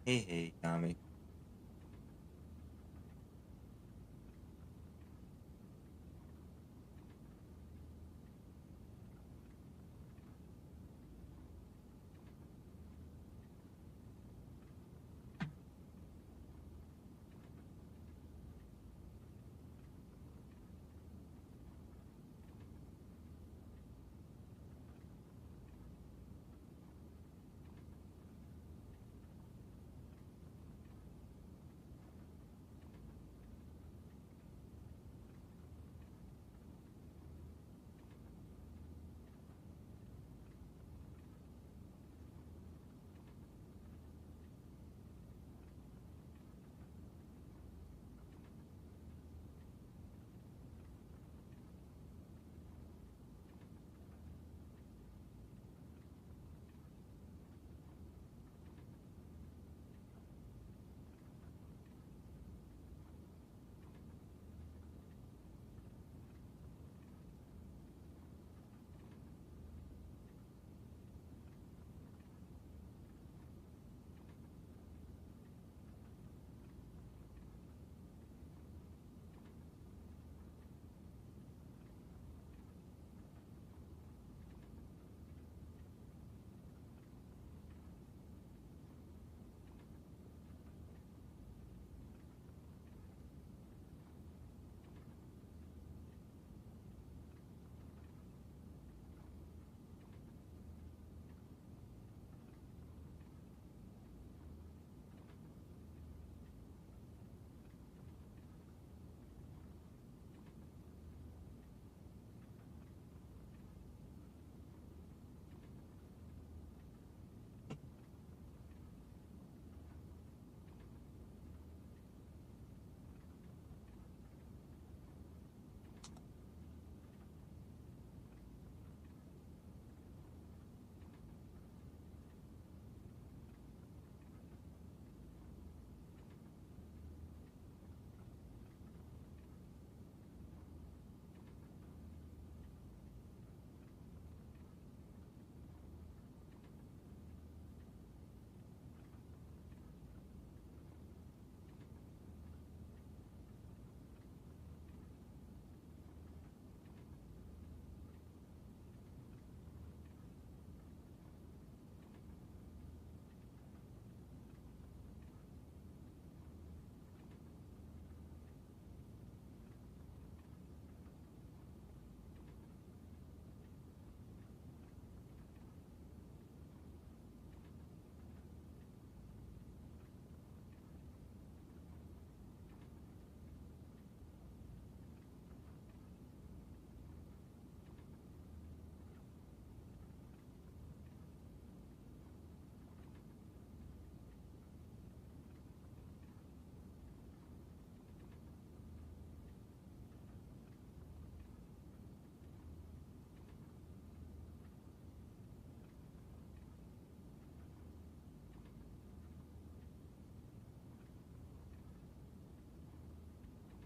Hey, Kami.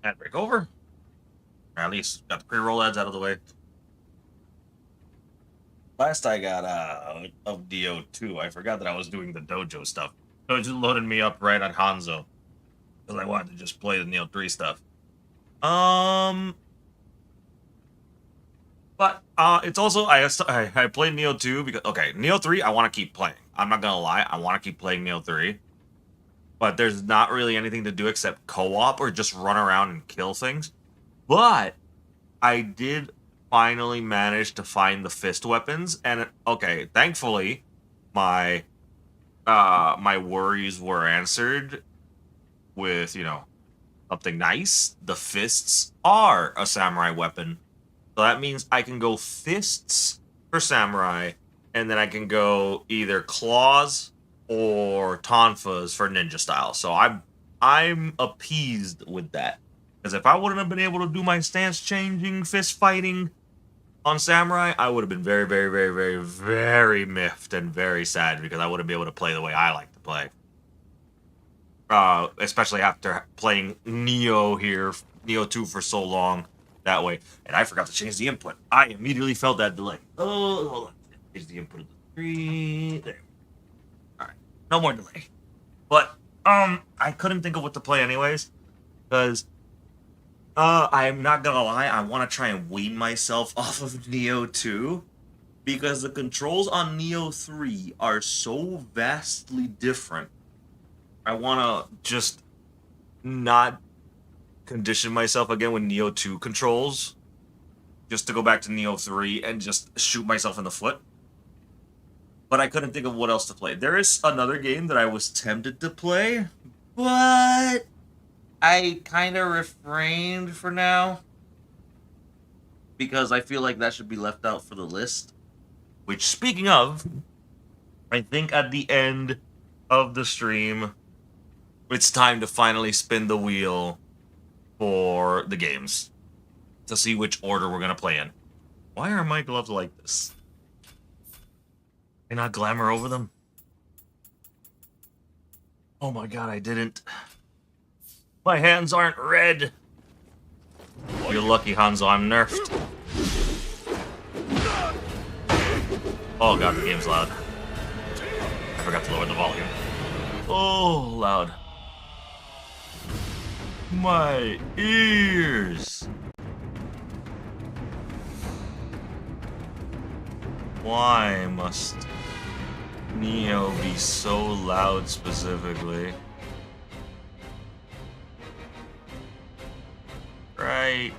That break over. Or at least got the pre-roll ads out of the way. Last I got of Nioh 2, I forgot that I was doing the dojo stuff. So it just loaded me up right on Hanzo. Because I wanted to just play the Nioh 3 stuff. Um it's also I played Nioh 2 because okay, Nioh 3 I want to keep playing. I'm not gonna lie, I want to keep playing Nioh 3. But there's not really anything to do except co-op or just run around and kill things. But I did finally manage to find the fist weapons, and okay, thankfully, my my worries were answered with something nice. The fists are a samurai weapon, so that means I can go fists for samurai, and then I can go either claws or tonfas for ninja style. So I'm appeased with that. Because if I wouldn't have been able to do my stance changing fist fighting on samurai, I would have been very, very, very, very, very miffed and very sad because I wouldn't be able to play the way I like to play. Especially after playing Nioh here, Nioh 2 for so long that way. And I forgot to change the input. I immediately felt that delay. Oh, hold on. Change the input of the screen. There. All right. No more delay. But I couldn't think of what to play anyways, because I'm not gonna lie, I want to try and wean myself off of Nioh 2, because the controls on Nioh 3 are so vastly different. I want to just not condition myself again with Nioh 2 controls, just to go back to Nioh 3 and just shoot myself in the foot. But I couldn't think of what else to play. There is another game that I was tempted to play, but I kind of refrained for now, because I feel like that should be left out for the list. Which, speaking of, I think at the end of the stream, it's time to finally spin the wheel for the games to see which order we're going to play in. Why are my gloves like this? Can I glamour over them? Oh my god, I didn't. My hands aren't red. You're lucky, Hanzo, I'm nerfed. Oh god, the game's loud. I forgot to lower the volume. Oh, loud. My ears. Why must Nioh be so loud specifically? Right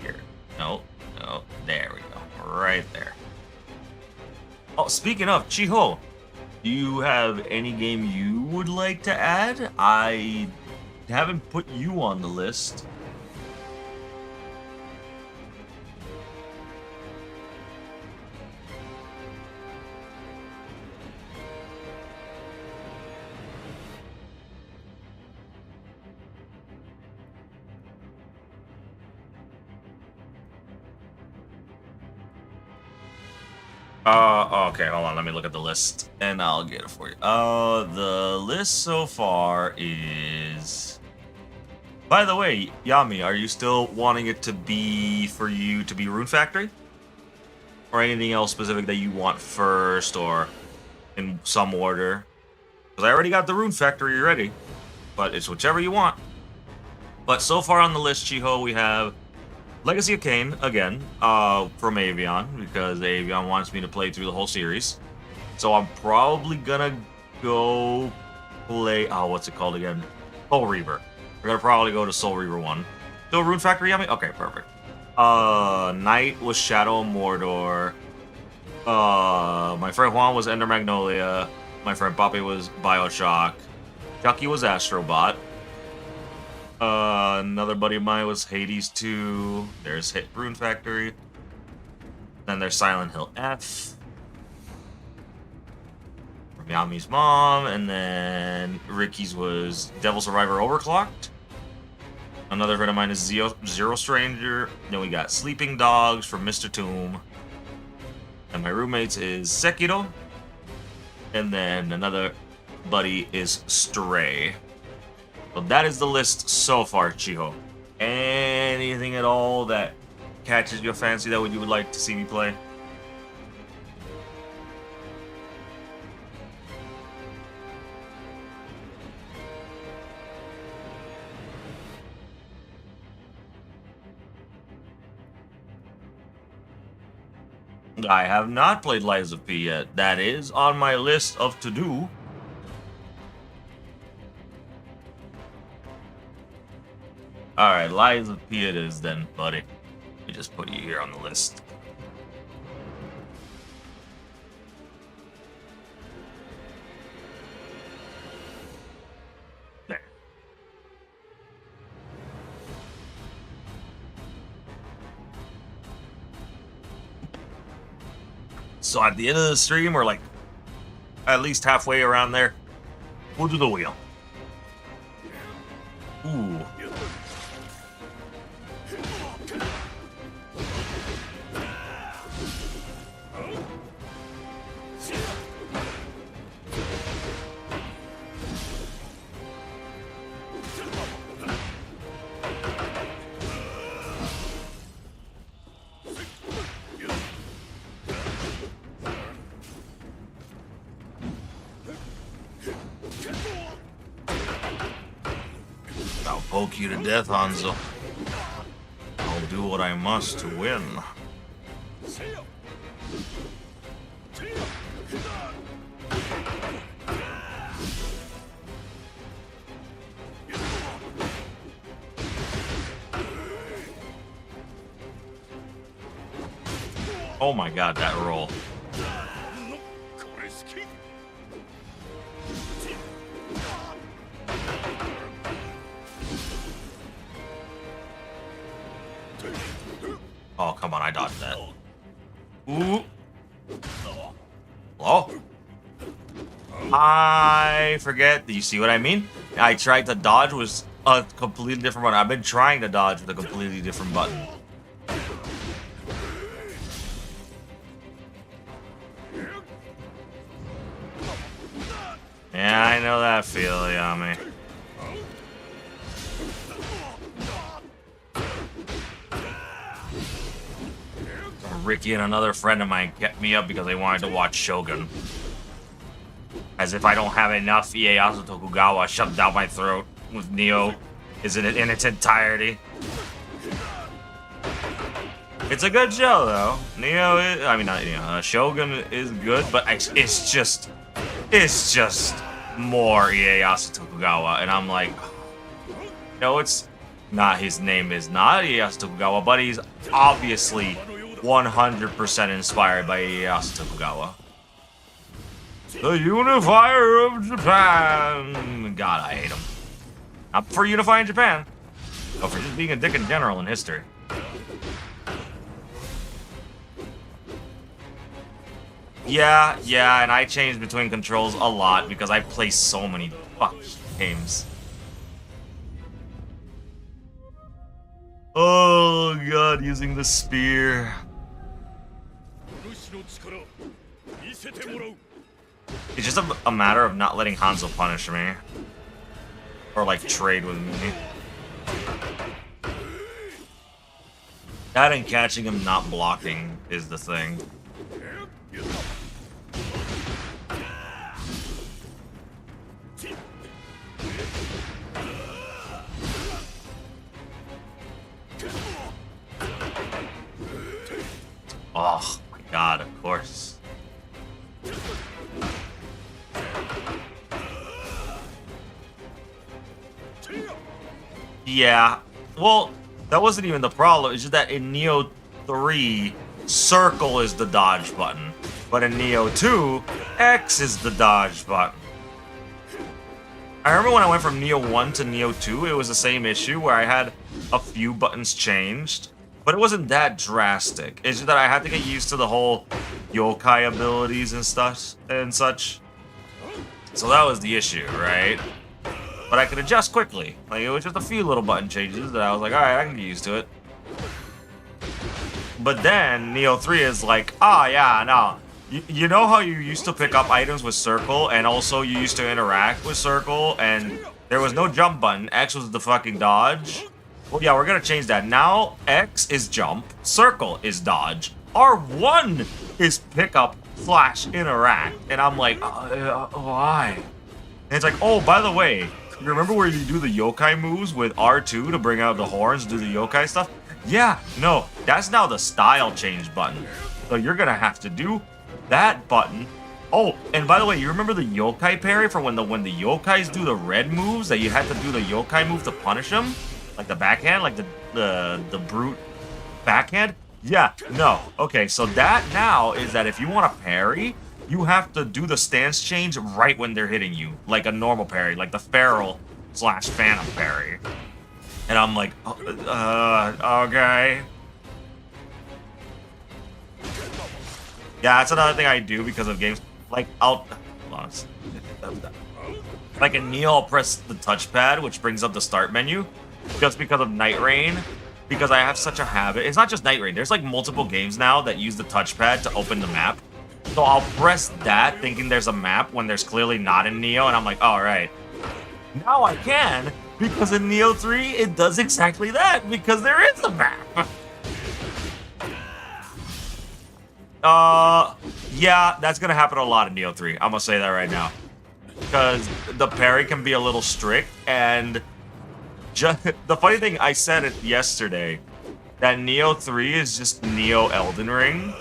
here. No, no, there we go. Right there. Oh, speaking of, Chiho, do you have any game you would like to add? I haven't put you on the list. Okay, hold on, let me look at the list, and I'll get it for you. The list so far is... By the way, Yami, are you still wanting it to be, for you to be Rune Factory? Or anything else specific that you want first, or in some order? Because I already got the Rune Factory ready, but it's whichever you want. But so far on the list, Chiho, we have Legacy of Kain, again, from Avion, because Avion wants me to play through the whole series. So I'm probably gonna go play, oh, what's it called again? Soul Reaver. We're gonna probably go to Soul Reaver 1. Still Rune Factory, Yami? Okay, perfect. Knight was Shadow of Mordor. My friend Juan was Ender Magnolia. My friend Papi was Bioshock. Chucky was Astrobot. Another buddy of mine was Hades 2. There's Hit Rune Factory. Then there's Silent Hill F. From Yami's mom. And then Ricky's was Devil Survivor Overclocked. Another friend of mine is Zero Stranger. Then we got Sleeping Dogs from Mr. Tomb. And my roommate's is Sekiro. And then another buddy is Stray. So that is the list so far, Chiho. Anything at all that catches your fancy that you would like to see me play? I have not played Lies of P yet. That is on my list of to-do. Alright, Lies of P it is then, buddy. Let me just put you here on the list. There. So at the end of the stream, we're like at least halfway around there. We'll do the wheel. Ooh. I'll poke you to death, Hanzo. I'll do what I must to win. Oh my god, that roll. Oh, come on, I dodged that. Ooh. Hello? I forget. Do you see what I mean? I tried to dodge was a completely different button. I've been trying to dodge with a completely different button. Yeah, I know that feel, Yami. Ricky and another friend of mine kept me up because they wanted to watch Shogun. As if I don't have enough Ieyasu Tokugawa shoved down my throat with Nioh in its entirety. It's a good show, though. Nioh is, I mean, not Nioh, Shogun is good, but it's just more Ieyasu Tokugawa, and I'm like, no, it's not. His name is not Ieyasu Tokugawa, but he's obviously 100% inspired by Ieyasu Tokugawa. The unifier of Japan! God, I hate him. Not for unifying Japan, but for just being a dick in general in history. Yeah, and I change between controls a lot because I play so many fucking games. Oh god, using the spear. It's just a matter of not letting Hanzo punish me. Or like trade with me. That and catching him not blocking is the thing. Oh my god, of course. Yeah, well, that wasn't even the problem. It's just that in Nioh 3, circle is the dodge button. But in Nioh 2, X is the dodge button. I remember when I went from Nioh 1 to Nioh 2, it was the same issue where I had a few buttons changed. But it wasn't that drastic. It's just that I had to get used to the whole yokai abilities and stuff and such. So that was the issue, right? But I could adjust quickly. Like, it was just a few little button changes that I was like, alright, I can get used to it. But then, Nioh 3 is like, yeah, no. You know how you used to pick up items with circle, and also you used to interact with circle, and there was no jump button. X was the fucking dodge. Well, yeah, we're gonna change that. Now, X is jump, circle is dodge, R1 is pick up / interact. And I'm like, why? And it's like, oh, by the way, you remember where you do the yokai moves with R2 to bring out the horns, do the yokai stuff? Yeah, no, that's now the style change button. So you're gonna have to do that button. Oh, and by the way, you remember the yokai parry from when the yokais do the red moves that you had to do the yokai move to punish them? Like the backhand, like the brute backhand? Yeah, no. Okay, so that now is that if you want to parry, you have to do the stance change right when they're hitting you. Like a normal parry, like the feral / phantom parry. And I'm like, okay. Yeah, that's another thing I do because of games. Like, hold on. Like in Nioh, I'll press the touchpad, which brings up the start menu. Just because of Night Rain, because I have such a habit. It's not just Night Rain. There's like multiple games now that use the touchpad to open the map. So I'll press that thinking there's a map when there's clearly not in Nioh, and I'm like, all right. Now I can, because in Nioh 3, it does exactly that, because there is a map. Yeah, that's gonna happen a lot in Nioh 3. I'm gonna say that right now. Because the parry can be a little strict, and the funny thing, I said it yesterday, that Nioh 3 is just Nioh Elden Ring,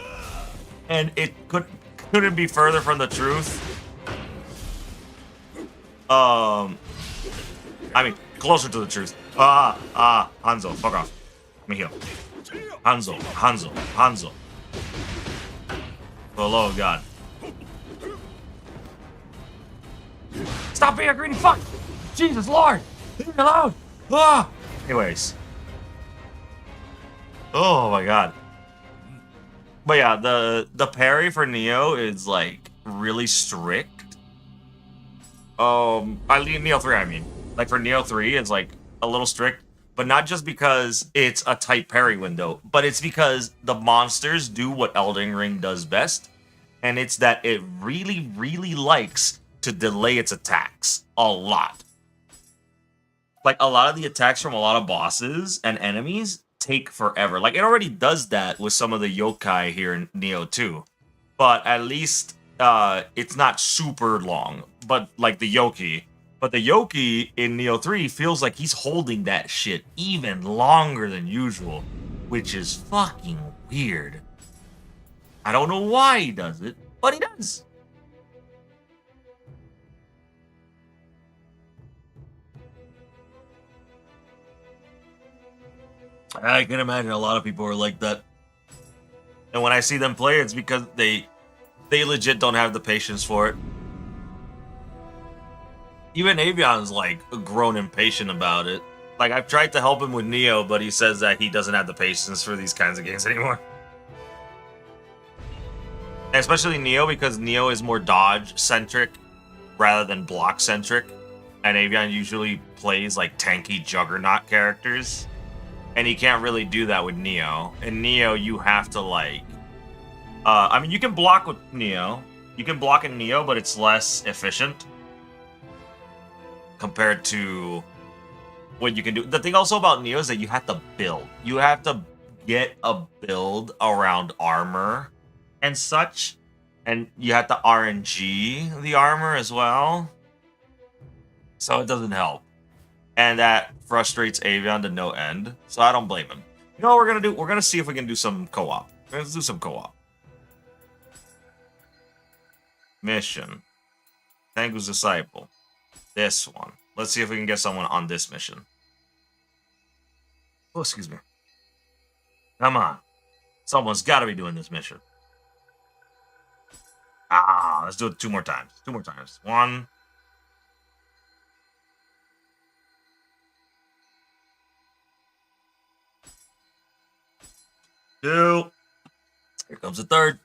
and it couldn't be further from the truth. I mean, closer to the truth. Hanzo, fuck off. Let me heal. Hanzo. For the love of God. Stop being a greedy fuck! Jesus Lord! Leave me alone! Ah! Anyways. Oh my God. But yeah, the parry for Nioh is like really strict. Nioh 3, I mean. Like for Nioh 3, it's like a little strict, but not just because it's a tight parry window, but it's because the monsters do what Elden Ring does best, and it's that it really, really likes to delay its attacks a lot. Like a lot of the attacks from a lot of bosses and enemies take forever. Like it already does that with some of the yokai here in Nioh 2, but at least it's not super long. But like the Yoki. But the Yoki in Nioh 3 feels like he's holding that shit even longer than usual, which is fucking weird. I don't know why he does it, but he does. I can imagine a lot of people are like that. And when I see them play, it's because they legit don't have the patience for it. Even Avion's like grown impatient about it. Like I've tried to help him with Nioh, but he says that he doesn't have the patience for these kinds of games anymore. And especially Nioh, because Nioh is more dodge centric rather than block centric, and Avion usually plays like tanky juggernaut characters, and he can't really do that with Nioh. In Nioh, you have to like, I mean, you can block with Nioh. You can block in Nioh, but it's less efficient compared to what you can do. The thing also about Nioh is that you have to build. You have to get a build around armor and such, and you have to RNG the armor as well. So it doesn't help. And that frustrates Avion to no end. So I don't blame him. You know what we're gonna do? We're gonna see if we can do some co-op. Let's do some co-op. Mission. Tengu's Disciple. This one. Let's see if we can get someone on this mission. Oh, excuse me. Come on. Someone's got to be doing this mission. Let's do it 2 more times. 2 more times. 1. 2. Here comes the 3rd.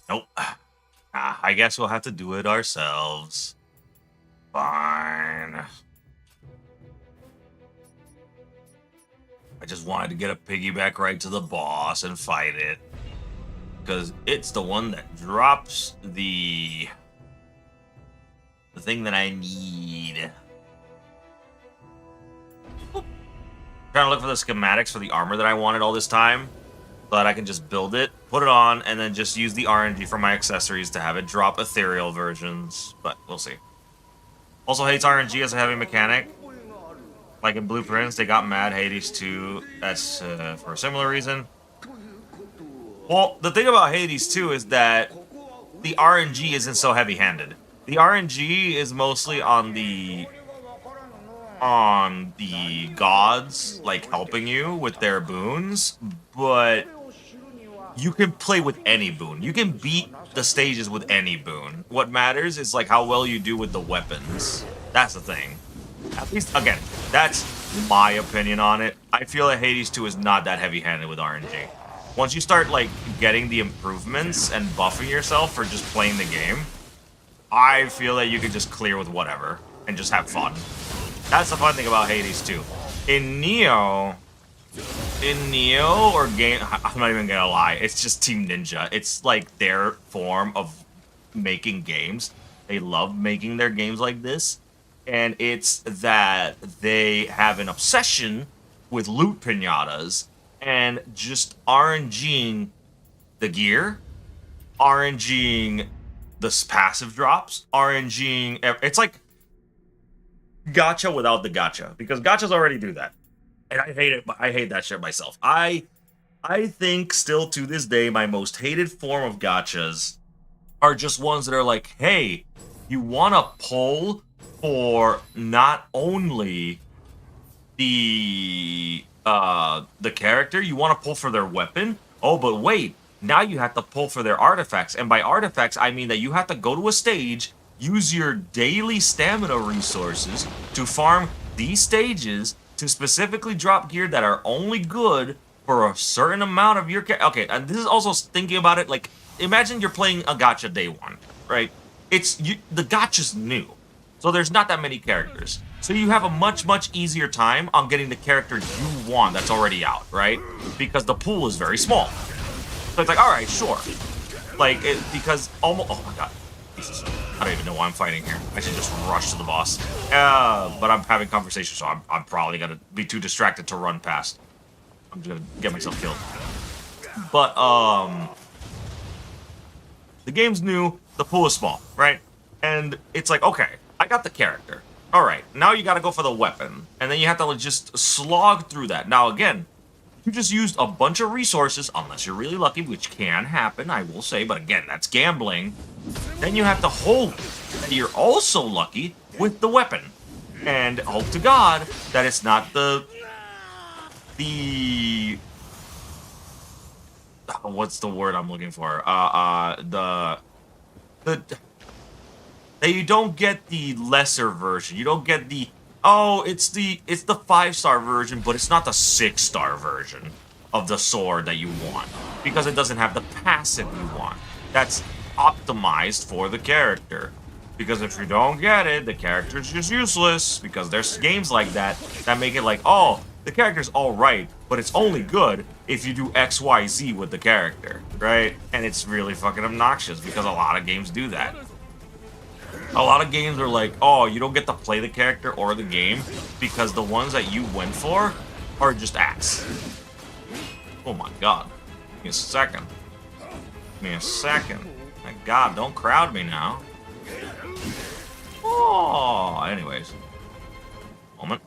Nope. I guess we'll have to do it ourselves. Fine. I just wanted to get a piggyback right to the boss and fight it, because it's the one that drops the thing that I need. Oop. Trying to look for the schematics for the armor that I wanted all this time, so that I can just build it, put it on, and then just use the RNG for my accessories to have it drop ethereal versions, but we'll see. Also hates RNG as a heavy mechanic. Like in Blueprints, they got mad. Hades 2, that's for a similar reason. Well, the thing about Hades 2 is that the RNG isn't so heavy-handed. The RNG is mostly on the gods, like, helping you with their boons, but you can play with any boon. You can beat the stages with any boon. What matters is like how well you do with the weapons. That's the thing. At least, again, that's my opinion on it. I feel that Hades 2 is not that heavy-handed with RNG. Once you start like getting the improvements and buffing yourself for just playing the game, I feel that you can just clear with whatever and just have fun. That's the fun thing about Hades 2. In Nioh or game, I'm not even gonna lie, it's just Team Ninja. It's like their form of making games. They love making their games like this, and it's that they have an obsession with loot pinatas and just RNGing the gear, RNGing this passive drops, RNGing. It's like gotcha without the gotcha, because gotchas already do that, and I hate it. I hate that shit myself. I think still to this day my most hated form of gotchas are just ones that are like, hey, you want to pull for not only the character, you want to pull for their weapon. Oh, but wait, now you have to pull for their artifacts, and by artifacts I mean that you have to go to a stage, use your daily stamina resources to farm these stages to specifically drop gear that are only good for a certain amount of your okay, and this is also thinking about it like, imagine you're playing a gacha day one, right? The gacha's new, so there's not that many characters, so you have a much easier time on getting the character you want that's already out, right? Because the pool is very small. So it's like, all right, sure, like because almost, oh my god, Jesus, I don't even know why I'm fighting here. I should just rush to the boss. But I'm having conversation, so I'm probably gonna be too distracted to run past. I'm just gonna get myself killed. But the game's new, the pool is small, right? And it's like, okay, I got the character. All right, now you got to go for the weapon, and then you have to just slog through that. Now again, you just used a bunch of resources, unless you're really lucky, which can happen, I will say, but again, that's gambling. Then you have to hope that you're also lucky with the weapon, and hope to God that it's not the what's the word I'm looking for? That you don't get the lesser version. You don't get the, oh, it's the 5-star version, but it's not the 6-star version of the sword that you want, because it doesn't have the passive you want. That's optimized for the character. Because if you don't get it, the character's just useless. Because there's games like that that make it like, oh, the character's alright, but it's only good if you do XYZ with the character, right? And it's really fucking obnoxious, because a lot of games do that. A lot of games are like, oh, you don't get to play the character or the game because the ones that you went for are just ass. Oh my god. Give me a second. Give me a second. My god, don't crowd me now. Oh, anyways. Moment.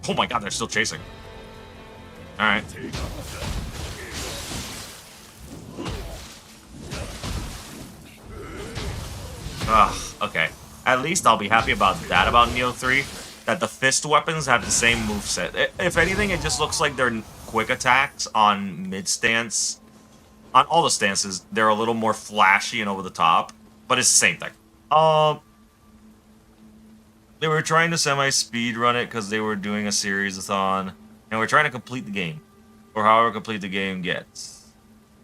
Oh my god, they're still chasing. Alright. Ugh, okay. At least I'll be happy about that about Nioh 3, that the fist weapons have the same moveset. If anything, it just looks like they're quick attacks on mid-stance. On all the stances, they're a little more flashy and over the top, but it's the same thing. They were trying to semi-speed run it because they were doing a series-a-thon, and we're trying to complete the game, or however complete the game gets.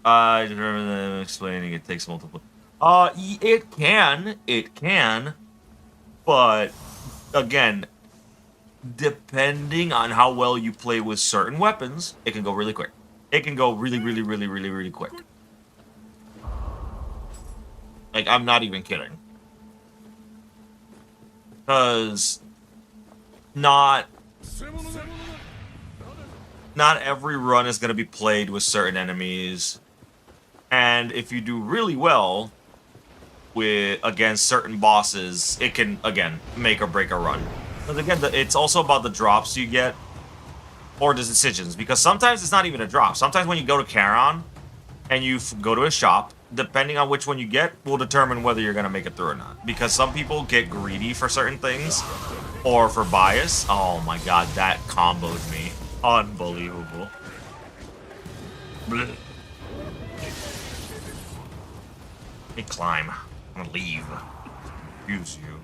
I just remember them explaining it takes multiple. It can, but again, depending on how well you play with certain weapons, it can go really quick. It can go really quick. Like, I'm not even kidding. Because not every run is going to be played with certain enemies. And if you do really well against certain bosses, it can, again, make or break a run. But again, it's also about the drops you get, or the decisions. Because sometimes it's not even a drop. Sometimes when you go to Charon, and you go to a shop, depending on which one you get, will determine whether you're going to make it through or not. Because some people get greedy for certain things, or for bias. Oh my god, that comboed me. Unbelievable. Blech. Let me climb. I'm gonna leave. Use you.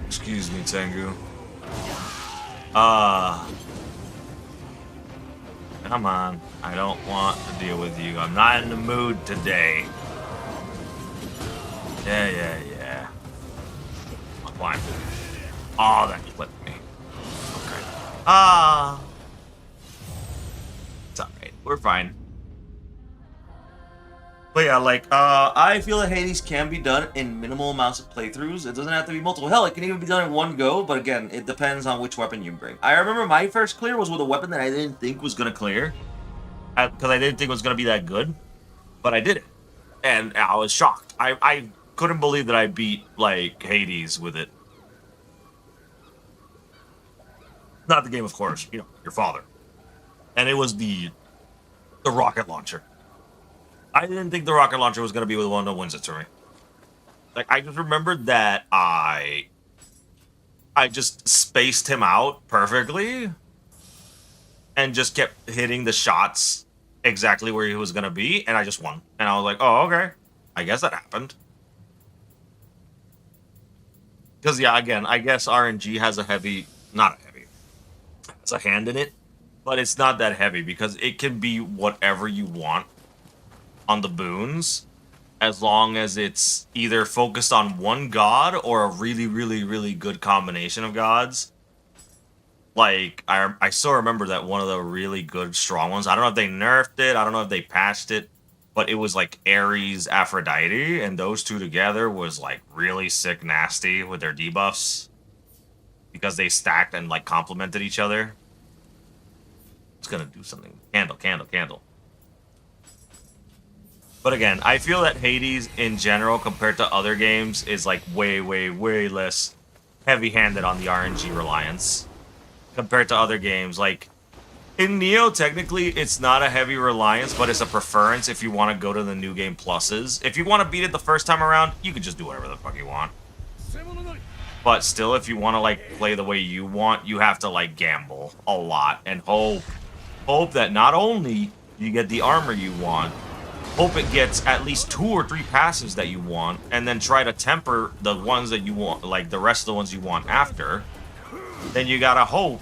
Excuse me, Tengu. Come on. I don't want to deal with you. I'm not in the mood today. Yeah. I'll climb. Oh, that clipped me. Okay. It's alright. We're fine. But yeah, like, I feel that Hades can be done in minimal amounts of playthroughs. It doesn't have to be multiple. Hell, it can even be done in one go, but again, it depends on which weapon you bring. I remember my first clear was with a weapon that I didn't think was going to clear, because I didn't think it was going to be that good, but I did it. And I was shocked. I couldn't believe that I beat, like, Hades with it. Not the game, of course, you know, your father. And it was the rocket launcher. I didn't think the rocket launcher was going to be the one that wins it to me. Like, I just remembered that I just spaced him out perfectly and just kept hitting the shots exactly where he was going to be, and I just won. And I was like, oh, okay. I guess that happened. Because, yeah, again, I guess RNG has a heavy... Not a heavy. It's a hand in it. But it's not that heavy because it can be whatever you want on the boons, as long as it's either focused on one god or a really, really, really good combination of gods. Like, I still remember that one of the really good, strong ones. I don't know if they nerfed it, I don't know if they patched it, but it was like Ares, Aphrodite, and those two together was like really sick nasty with their debuffs. Because they stacked and like complemented each other. It's gonna do something. Candle, candle, candle. But again, I feel that Hades in general, compared to other games, is like way, way, way less heavy-handed on the RNG reliance. Compared to other games. Like, in Nioh, technically, it's not a heavy reliance, but it's a preference if you want to go to the new game pluses. If you want to beat it the first time around, you can just do whatever the fuck you want. But still, if you want to, like, play the way you want, you have to, like, gamble a lot and hope that not only you get the armor you want, hope it gets at least 2 or 3 passes that you want, and then try to temper the ones that you want, like the rest of the ones you want after. Then you gotta hope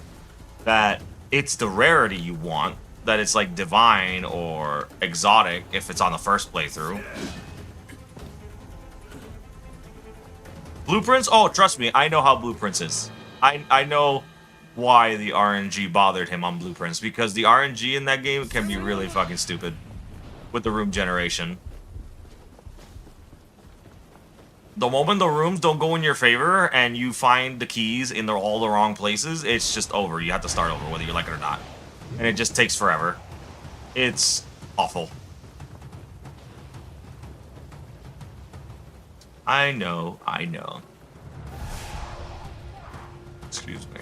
that it's the rarity you want, that it's like divine or exotic if it's on the first playthrough. Blueprints? Oh, trust me, I know how Blueprints is. I know why the RNG bothered him on Blueprints, because the RNG in that game can be really fucking stupid with the room generation. The moment the rooms don't go in your favor and you find the keys in all the wrong places, it's just over. You have to start over, whether you like it or not. And it just takes forever. It's awful. I know, I know. Excuse me.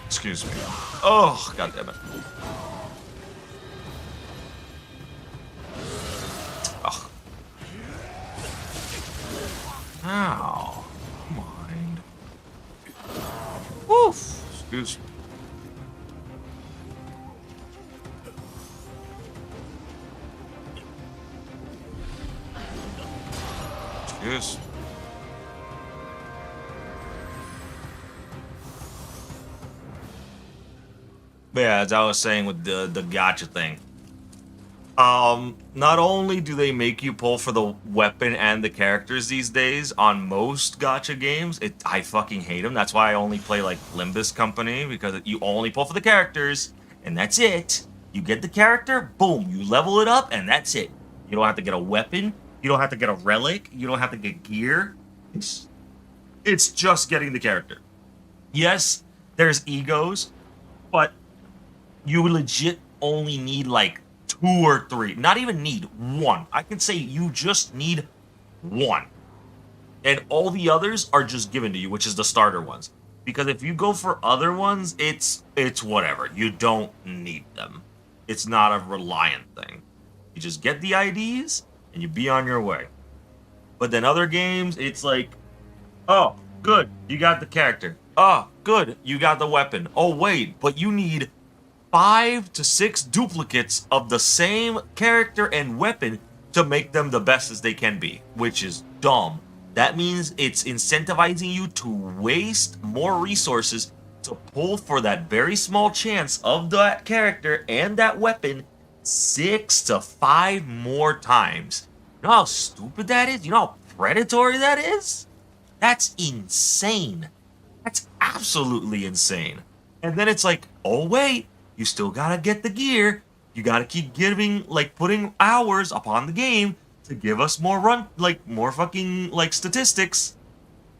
Excuse me. Oh, god damn it. Oh. Ow. Mind. Woof. Excuse me. Excuse me. But yeah, as I was saying with the gacha thing, not only do they make you pull for the weapon and the characters these days on most gacha games, I fucking hate them. That's why I only play like Limbus Company, because you only pull for the characters and that's it. You get the character, boom, you level it up, and that's it. You don't have to get a weapon. You don't have to get a relic. You don't have to get gear. It's just getting the character. Yes, there's egos, but you legit only need like 2 or 3. Not even need 1. I can say you just need 1. And all the others are just given to you, which is the starter ones. Because if you go for other ones, it's whatever. You don't need them. It's not a reliant thing. You just get the IDs and you be on your way. But then other games, it's like, oh, good, you got the character. Oh, good, you got the weapon. Oh, wait, but you need 5 to 6 duplicates of the same character and weapon to make them the best as they can be, which is dumb. That means it's incentivizing you to waste more resources to pull for that very small chance of that character and that weapon 6 to 5 more times. You know how stupid that is? You know how predatory that is? That's insane. That's absolutely insane. And then it's like, oh wait, you still gotta get the gear. You gotta keep giving, like, putting hours upon the game to give us more more fucking, like, statistics.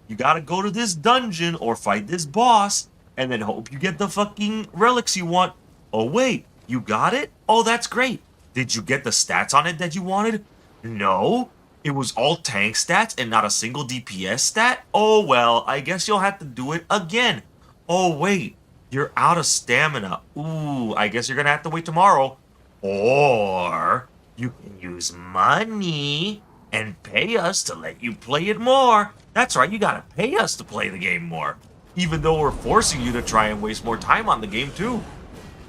You gotta go to this dungeon or fight this boss and then hope you get the fucking relics you want. Oh, wait, you got it? Oh, that's great. Did you get the stats on it that you wanted? No, it was all tank stats and not a single DPS stat? Oh, well, I guess you'll have to do it again. Oh, wait, you're out of stamina. Ooh, I guess you're gonna have to wait tomorrow. Or you can use money and pay us to let you play it more. That's right, you gotta pay us to play the game more. Even though we're forcing you to try and waste more time on the game too.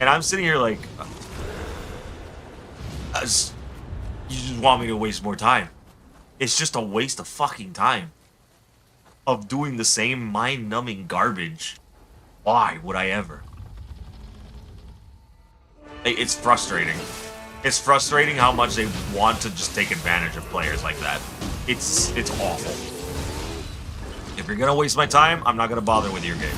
And I'm sitting here like, you just want me to waste more time. It's just a waste of fucking time. Of doing the same mind-numbing garbage. Why would I ever? It's frustrating. It's frustrating how much they want to just take advantage of players like that. It's awful. If you're gonna waste my time, I'm not gonna bother with your game.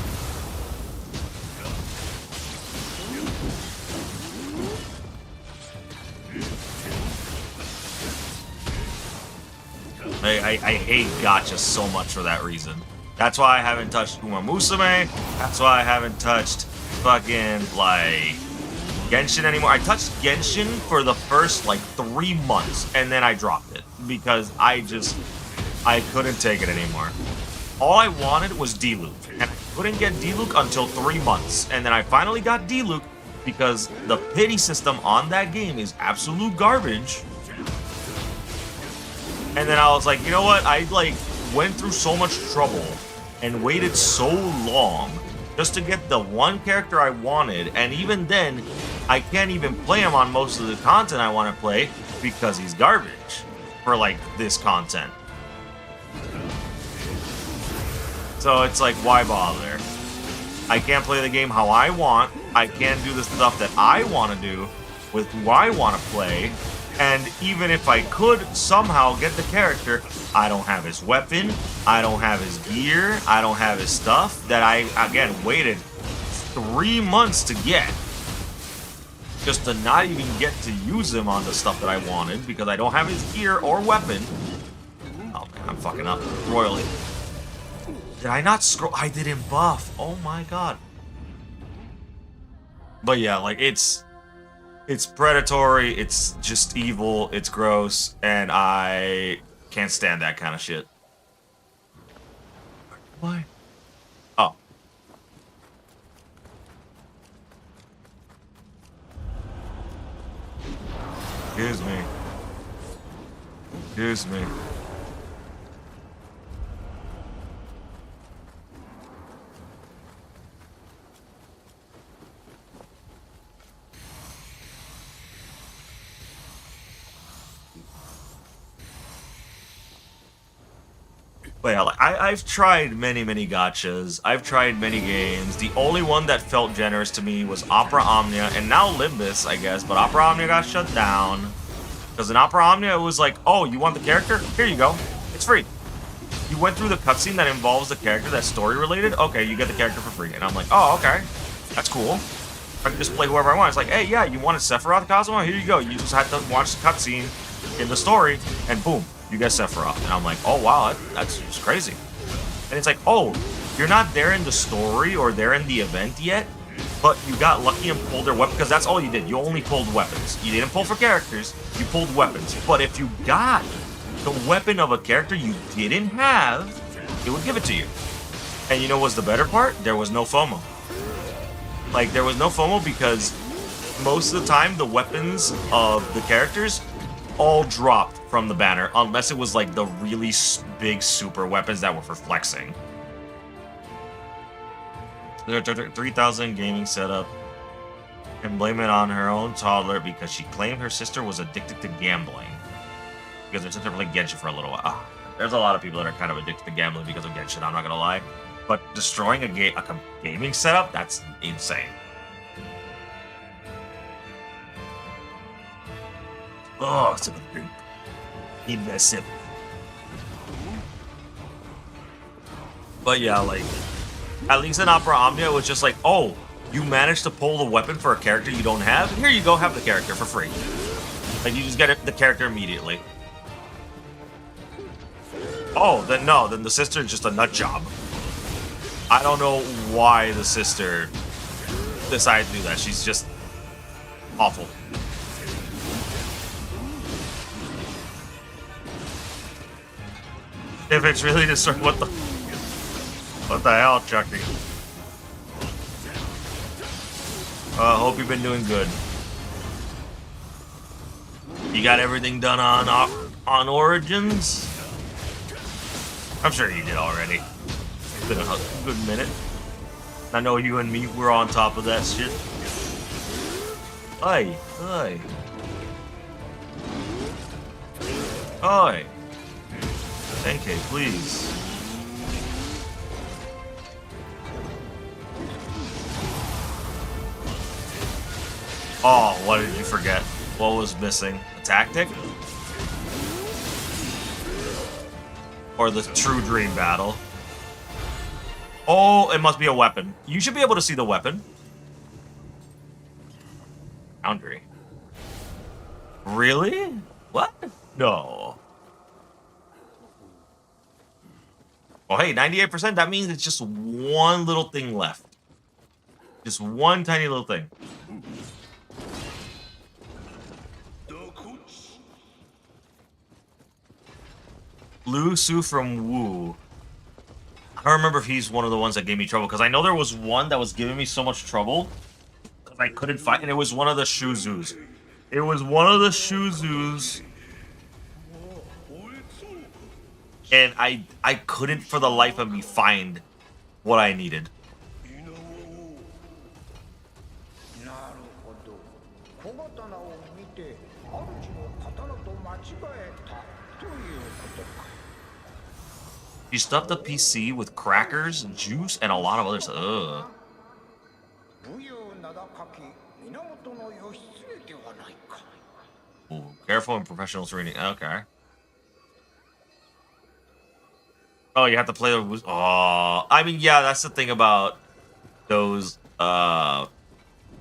I hate gacha so much for that reason. That's why I haven't touched Uma Musume. That's why I haven't touched fucking, like, Genshin anymore. I touched Genshin for the first, like, 3 months, and then I dropped it. Because I couldn't take it anymore. All I wanted was D-Luke, and I couldn't get D-Luke until 3 months. And then I finally got D-Luke because the pity system on that game is absolute garbage. And then I was like, you know what? I, like, went through so much trouble and waited so long just to get the one character I wanted. And even then, I can't even play him on most of the content I want to play because he's garbage for, like, this content. So it's like, why bother? I can't play the game how I want. I can't do the stuff that I want to do with who I want to play. And even if I could somehow get the character, I don't have his weapon, I don't have his gear, I don't have his stuff that I, again, waited 3 months to get. Just to not even get to use him on the stuff that I wanted because I don't have his gear or weapon. Oh man, I'm fucking up royally. Did I not scroll? I didn't buff. Oh my god. But yeah, like, it's predatory, it's just evil, it's gross, and I can't stand that kind of shit. Why? Oh. Excuse me. Excuse me. But yeah, like, I've tried many gachas. I've tried many games. The only one that felt generous to me was Opera Omnia, and now Limbus, I guess. But Opera Omnia got shut down. Because in Opera Omnia, it was like, oh, you want the character? Here you go. It's free. You went through the cutscene that involves the character that's story-related? Okay, you get the character for free. And I'm like, oh, okay. That's cool. I can just play whoever I want. It's like, hey, yeah, you wanted Sephiroth Cosmo? Here you go. You just had to watch the cutscene in the story, and boom. You get Sephiroth. And I'm like, oh wow, that's just crazy. And it's like, oh, you're not there in the story or there in the event yet, but you got lucky and pulled their weapon, because that's all you did. You only pulled weapons. You didn't pull for characters, you pulled weapons. But if you got the weapon of a character you didn't have, it would give it to you. And you know what's the better part? There was no FOMO. Like, there was no FOMO because most of the time the weapons of the characters all dropped from the banner, unless it was like the really big super weapons that were for flexing. 3,000 gaming setup, and blame it on her own toddler because she claimed her sister was addicted to gambling. Because her sister played Genshin for a little while. There's a lot of people that are kind of addicted to gambling because of Genshin, I'm not gonna lie. But destroying a gaming setup, that's insane. Oh, it's a bit immersive. But yeah, like, at least in Opera Omnia, it was just like, oh, you manage to pull the weapon for a character you don't have, here you go, have the character for free. Like, you just get the character immediately. Oh, then the sister is just a nut job. I don't know why the sister decided to do that. She's just awful. If it's really just what the hell, Chucky? Hope you've been doing good. You got everything done on Origins? I'm sure you did already. It's been a good minute. I know you and me, we're on top of that shit. Oi, oi. Oi. 10K, please. Oh, what did you forget? What was missing? A tactic? Or the true dream battle? Oh, it must be a weapon. You should be able to see the weapon. Foundry. Really? What? No. Oh, hey, 98%. That means it's just one little thing left. Just one tiny little thing. Lu Su from Wu. I don't remember if he's one of the ones that gave me trouble, because I know there was one that was giving me so much trouble because I couldn't find, and it was one of the Shuzus. It was one of the Shuzus, and I couldn't for the life of me find what I needed. You stuffed the PC with crackers, juice, and a lot of other stuff. Ugh. Ooh, careful in professional training. Okay. Oh, you have to play the... Oh, I mean, yeah, that's the thing about those, the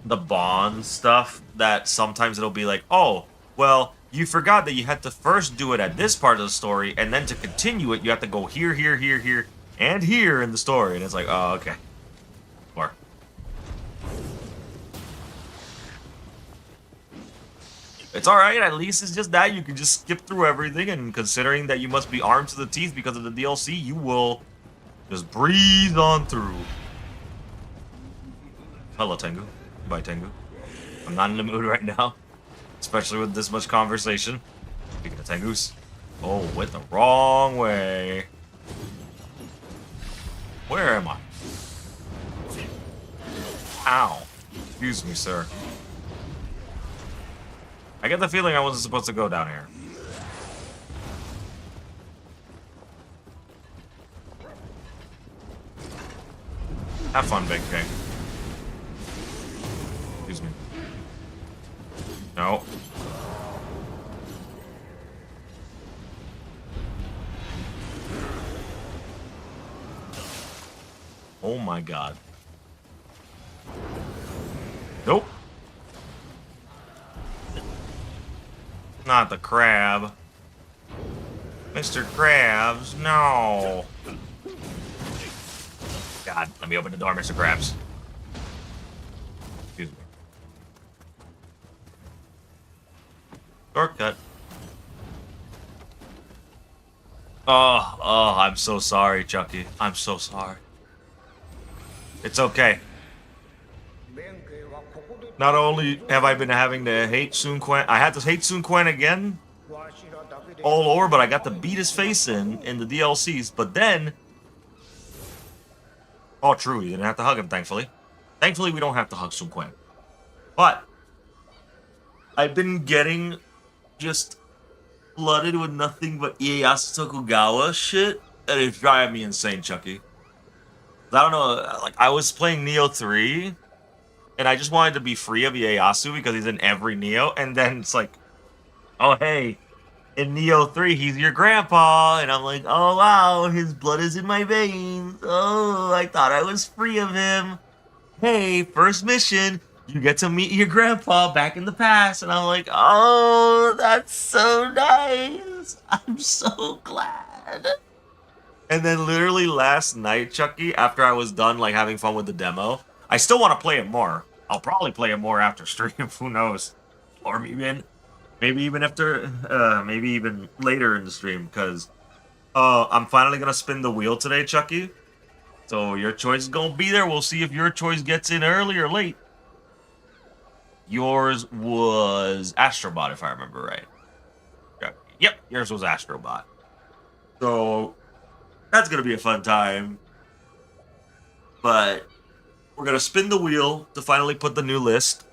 Bond stuff, that sometimes it'll be like, oh, well, you forgot that you had to first do it at this part of the story, and then to continue it, you have to go here, here, here, here, and here in the story. And it's like, oh, okay. Or... It's alright, at least it's just that. You can just skip through everything, and considering that you must be armed to the teeth because of the DLC, you will just breathe on through. Hello, Tengu. Goodbye, Tengu. I'm not in the mood right now, especially with this much conversation. Speaking of Tengus. Oh, went the wrong way. Where am I? Ow. Excuse me, sir. I get the feeling I wasn't supposed to go down here. Have fun, Big King. Excuse me. No. Oh my god. Nope. Not the crab. Mr. Krabs, no. God, let me open the door, Mr. Krabs. Excuse me. Shortcut. Oh, I'm so sorry, Chucky. I'm so sorry. It's okay. Not only have I been having to hate Sun Quan, I had to hate Sun Quan again all over, but I got to beat his face in the DLCs. But then, oh, true, you didn't have to hug him, thankfully. Thankfully, we don't have to hug Sun Quan. But I've been getting just flooded with nothing but Ieyasu Tokugawa shit, and it's driving me insane, Chucky. I don't know, like, I was playing Nioh 3, and I just wanted to be free of Ieyasu because he's in every Nioh, and then it's like, oh, hey, in Nioh 3, he's your grandpa, and I'm like, oh, wow, his blood is in my veins. Oh, I thought I was free of him. hey, first mission, you get to meet your grandpa back in the past. And I'm like, oh, that's so nice. I'm so glad. And then literally last night, Chucky, after I was done like having fun with the demo, I still want to play it more. I'll probably play it more after stream, who knows? Or maybe even after maybe even later in the stream, because I'm finally gonna spin the wheel today, Chucky. So your choice is gonna be there. We'll see if your choice gets in early or late. Yours was Astrobot, if I remember right. Yep, yours was Astrobot. So that's gonna be a fun time. But we're gonna spin the wheel to finally put the new list.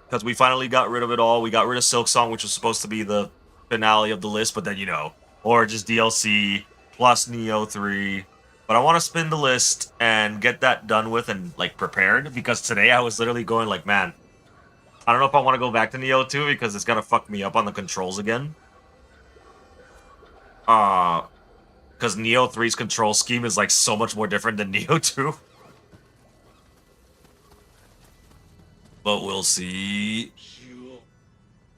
Because we finally got rid of it all. We got rid of Silk Song, which was supposed to be the finale of the list, but then, you know, or just DLC plus Nioh 3. But I want to spin the list and get that done with and, like, prepared. Because today I was literally going like, man, I don't know if I want to go back to Nioh 2 because it's going to fuck me up on the controls again. Because Nioh 3's control scheme is, like, so much more different than Nioh 2. But we'll see.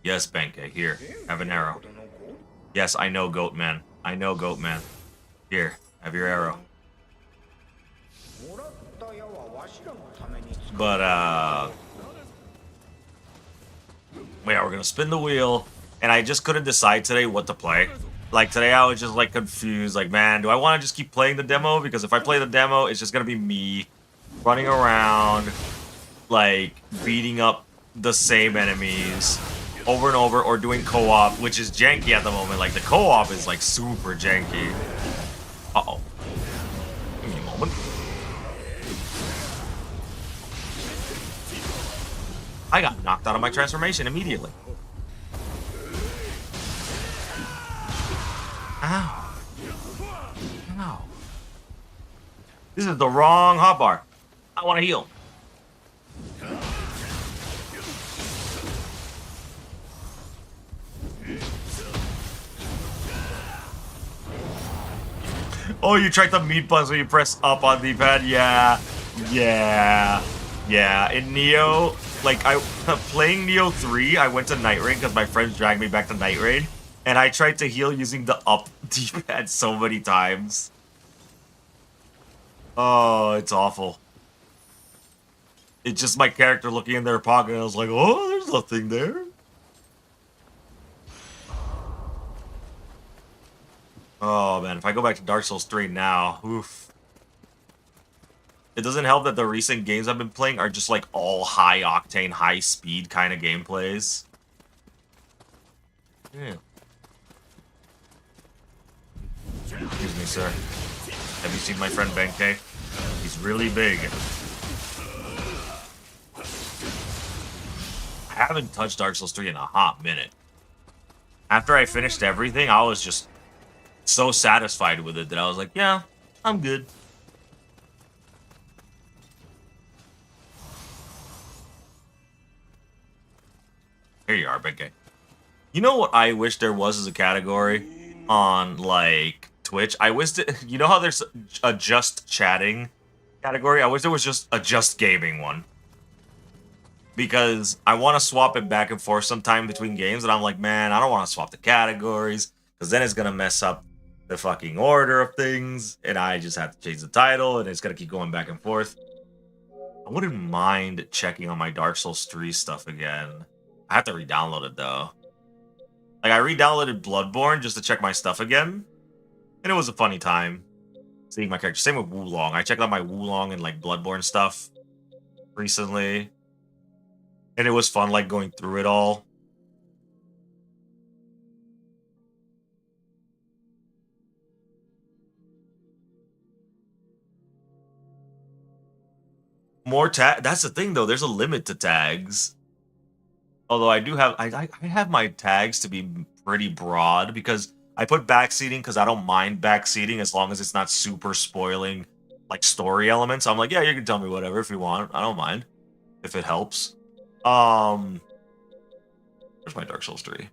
Yes, Benkei, here. Have an arrow. Yes, I know, Goat Man. I know, Goat Man. Here, have your arrow. But, yeah, we're gonna spin the wheel, and I just couldn't decide today what to play. Like, today I was just, like, confused. Like, man, do I want to just keep playing the demo? Because if I play the demo, it's just gonna be me running around, like, beating up the same enemies over and over, or doing co-op, which is janky at the moment. Like, the co-op is, like, super janky. Uh-oh. Give me a moment. I got knocked out of my transformation immediately. Ow. Ow. This is the wrong hotbar. I want to heal. Oh, you tried the meat button so you press up on the pad? Yeah. Yeah. Yeah. In Nioh, like, playing Nioh 3, I went to Night Raid because my friends dragged me back to Night Raid. And I tried to heal using the up D-pad so many times. Oh, it's awful. It's just my character looking in their pocket and I was like, oh, there's nothing there. Oh, man, if I go back to Dark Souls 3 now, oof. It doesn't help that the recent games I've been playing are just, like, all high-octane, high-speed kind of gameplays. Yeah. Excuse me, sir. Have you seen my friend Benkei? He's really big. I haven't touched Dark Souls 3 in a hot minute. After I finished everything, I was just so satisfied with it that I was like, yeah, I'm good. Here you are, Benkei. You know what I wish there was as a category on, like, Twitch? I wish it, you know how there's a just chatting category? I wish there was just a just gaming one. Because I want to swap it back and forth sometime between games, and I'm like, man, I don't want to swap the categories, because then it's going to mess up the fucking order of things, and I just have to change the title, and it's going to keep going back and forth. I wouldn't mind checking on my Dark Souls 3 stuff again. I have to re-download it, though. Like, I re-downloaded Bloodborne just to check my stuff again, and it was a funny time seeing my character. Same with Wulong. I checked out my Wulong and, like, Bloodborne stuff recently, and it was fun, like, going through it all. More tag. That's the thing, though. There's a limit to tags. Although I do have, I have my tags to be pretty broad because I put backseating because I don't mind backseating as long as it's not super spoiling, like, story elements. I'm like, yeah, you can tell me whatever if you want. I don't mind if it helps. Where's my Dark Souls 3?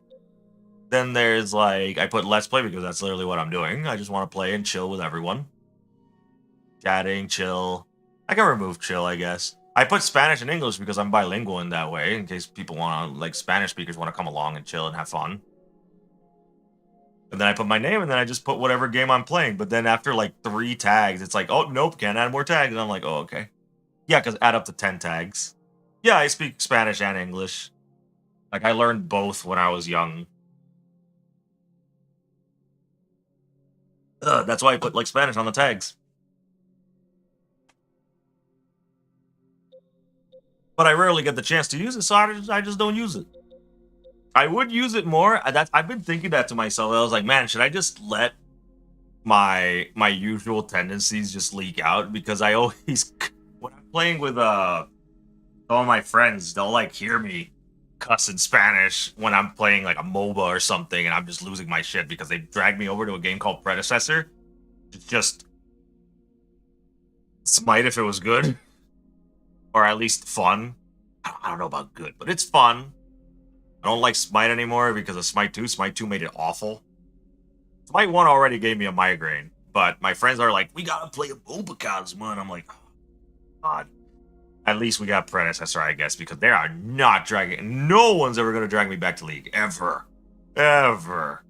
Then there's, like, I put Let's Play because that's literally what I'm doing. I just want to play and chill with everyone. Chatting, chill. I can remove chill, I guess. I put Spanish and English because I'm bilingual in that way, in case people want to, like, Spanish speakers want to come along and chill and have fun. And then I put my name, and then I just put whatever game I'm playing. But then after like 3 tags, it's like, oh, nope, can't add more tags. And I'm like, oh, okay. Yeah, because add up to 10 tags. Yeah, I speak Spanish and English. Like, I learned both when I was young. That's why I put, like, Spanish on the tags. But I rarely get the chance to use it, so I just don't use it. I would use it more. I've been thinking that to myself. I was like, man, should I just let my usual tendencies just leak out? Because I always, when I'm playing with some of my friends, they'll like hear me cuss in Spanish when I'm playing like a MOBA or something, and I'm just losing my shit because they dragged me over to a game called Predecessor. Just Smite if it was good, or at least fun. I don't know about good, but it's fun. I don't like Smite anymore because of Smite 2. Smite 2 made it awful. Smite 1 already gave me a migraine, but my friends are like, we gotta play a MOBA, Cosmo. And I'm like, oh, God. At least we got Predecessor, I guess, because they are not dragging. No one's ever going to drag me back to League. Ever. Ever.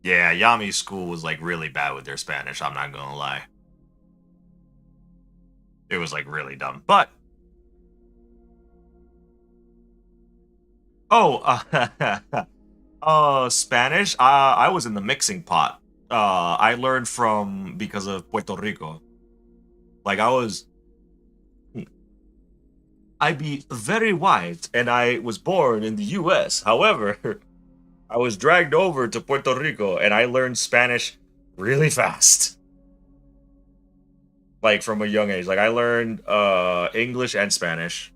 Yeah, Yami's school was like really bad with their Spanish, I'm not going to lie. It was like really dumb. But, oh, Spanish, I was in the mixing pot. I learned because of Puerto Rico. Like, I be very white, and I was born in the U.S. However, I was dragged over to Puerto Rico, and I learned Spanish really fast. Like, from a young age. Like, I learned English and Spanish.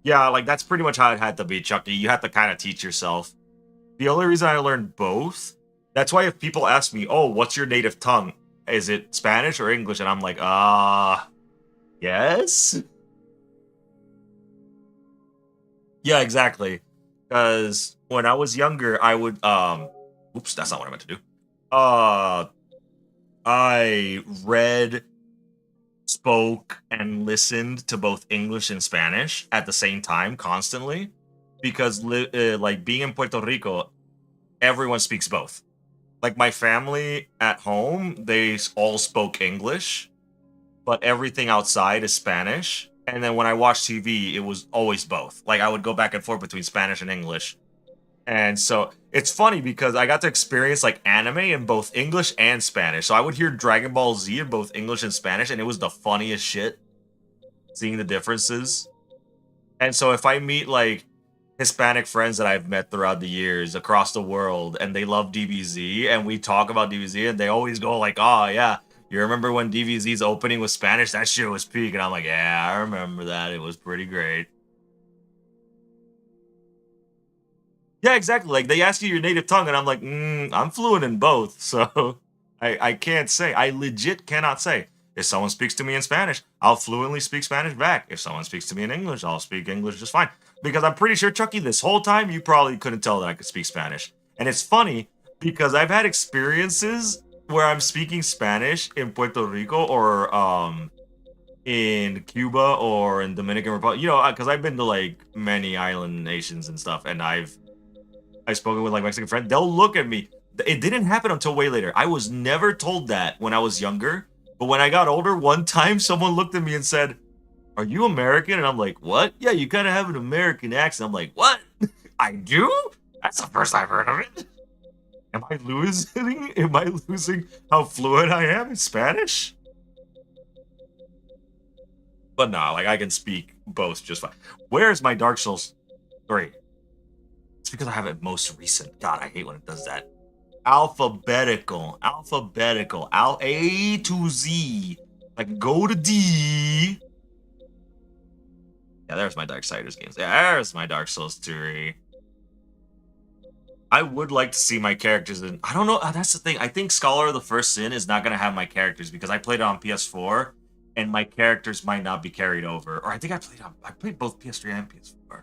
Yeah, like, that's pretty much how it had to be, Chucky. You have to kind of teach yourself. The only reason I learned both, that's why if people ask me, oh, what's your native tongue? Is it Spanish or English? And I'm like, yes? Yeah, exactly. Because when I was younger, I would oops, that's not what I meant to do. Uh I read, spoke, and listened to both English and Spanish at the same time constantly because like being in Puerto Rico, everyone speaks both. Like my family at home, they all spoke English, but everything outside is Spanish. And then when I watched TV, it was always both. Like I would go back and forth between Spanish and English. And so it's funny because I got to experience like anime in both English and Spanish. So I would hear Dragon Ball Z in both English and Spanish, and it was the funniest shit seeing the differences. And so if I meet like Hispanic friends that I've met throughout the years across the world and they love DBZ and we talk about DBZ and they always go like, oh yeah, you remember when DBZ's opening was Spanish? That shit was peak. And I'm like, yeah, I remember that. It was pretty great. Yeah, exactly. Like they ask you your native tongue, and I'm like, I'm fluent in both, so I can't say. I legit cannot say. If someone speaks to me in Spanish, I'll fluently speak Spanish back. If someone speaks to me in English, I'll speak English just fine. Because I'm pretty sure, Chucky, this whole time you probably couldn't tell that I could speak Spanish. And it's funny because I've had experiences where I'm speaking Spanish in Puerto Rico or in Cuba or in Dominican Republic. You know, because I've been to like many island nations and stuff, and I've spoken with like Mexican friends, they'll look at me. It didn't happen until way later. I was never told that when I was younger. But when I got older, one time someone looked at me and said, are you American? And I'm like, what? Yeah, you kind of have an American accent. I'm like, what? I do? That's the first I've heard of it. Am I losing? Am I losing how fluent I am in Spanish? But nah, like I can speak both just fine. Where's my Dark Souls 3? It's because I have it most recent. God, I hate when it does that. Alphabetical. A to Z. Like go to D. Yeah, there's my Darksiders games. Yeah, there's my Dark Souls 3. I would like to see my characters in. I don't know. That's the thing. I think Scholar of the First Sin is not going to have my characters because I played it on PS4 and my characters might not be carried over. Or I think I played both PS3 and PS4.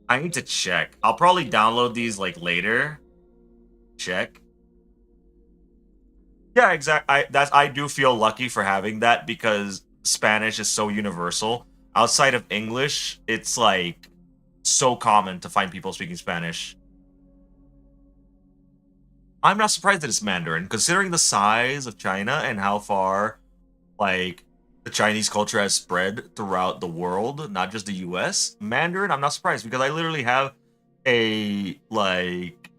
I need to check. I'll probably download these like later. Check. Yeah, exactly. I do feel lucky for having that because Spanish is so universal. Outside of English, it's like so common to find people speaking Spanish. I'm not surprised that it's Mandarin, considering the size of China and how far like the Chinese culture has spread throughout the world, not just the US. Mandarin, I'm not surprised because I literally have a like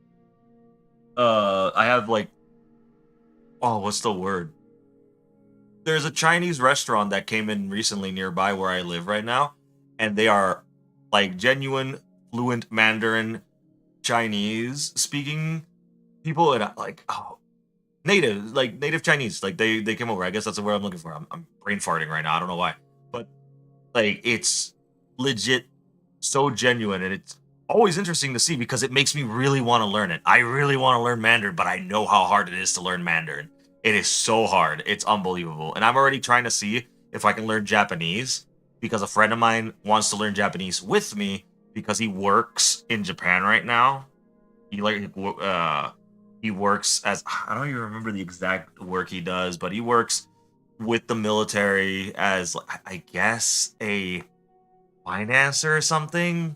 I have like oh, what's the word? There's a Chinese restaurant that came in recently nearby where I live right now, and they are like genuine fluent Mandarin Chinese speaking people and like oh native like native Chinese like they came over. I guess that's the word I'm looking for. I'm brain farting right now. I don't know why, but like it's legit so genuine and it's always interesting to see because it makes me really want to learn it. I really want to learn Mandarin, but I know how hard it is to learn Mandarin. It is so hard. It's unbelievable. And I'm already trying to see if I can learn Japanese because a friend of mine wants to learn Japanese with me because he works in Japan right now. He like he works as I don't even remember the exact work he does, but he works with the military as I guess a financer or something.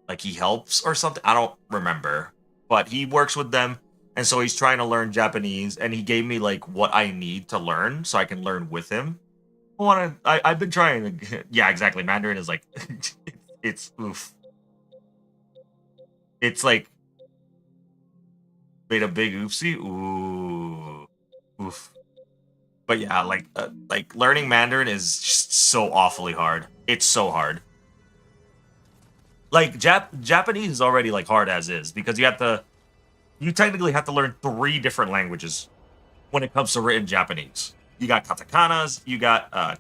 Like he helps or something. I don't remember, but he works with them, and so he's trying to learn Japanese. And he gave me like what I need to learn so I can learn with him. I want to. I've been trying. Yeah, exactly. Mandarin is like it's oof. It's like made a big oopsie. Ooh, oof. But yeah, like learning Mandarin is just so awfully hard. It's so hard. Like Japanese is already like hard as is because you technically have to learn three different languages when it comes to written Japanese. You got katakanas, you got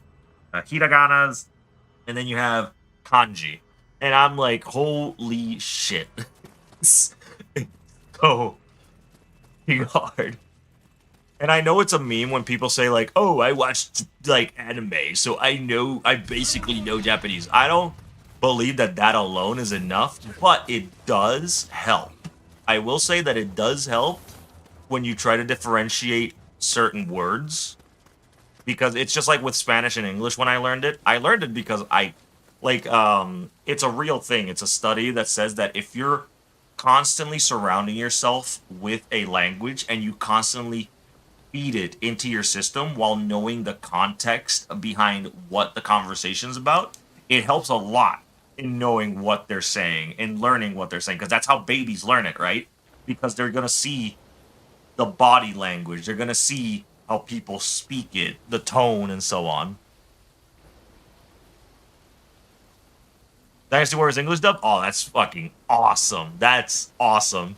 hiraganas, and then you have kanji. And I'm like, holy shit. It's so hard. And I know it's a meme when people say like, "Oh, I watched like anime, so I basically know Japanese." I don't believe that that alone is enough, but it does help. I will say that it does help when you try to differentiate certain words because it's just like with Spanish and English when I learned it. I learned it because I like it's a real thing. It's a study that says that if you're constantly surrounding yourself with a language and you constantly feed it into your system while knowing the context behind what the conversation's about, it helps a lot in knowing what they're saying and learning what they're saying because that's how babies learn it, right? Because they're going to see the body language, they're going to see how people speak it, the tone, and so on. Dynasty Warriors English dub? Oh, that's fucking awesome. That's awesome.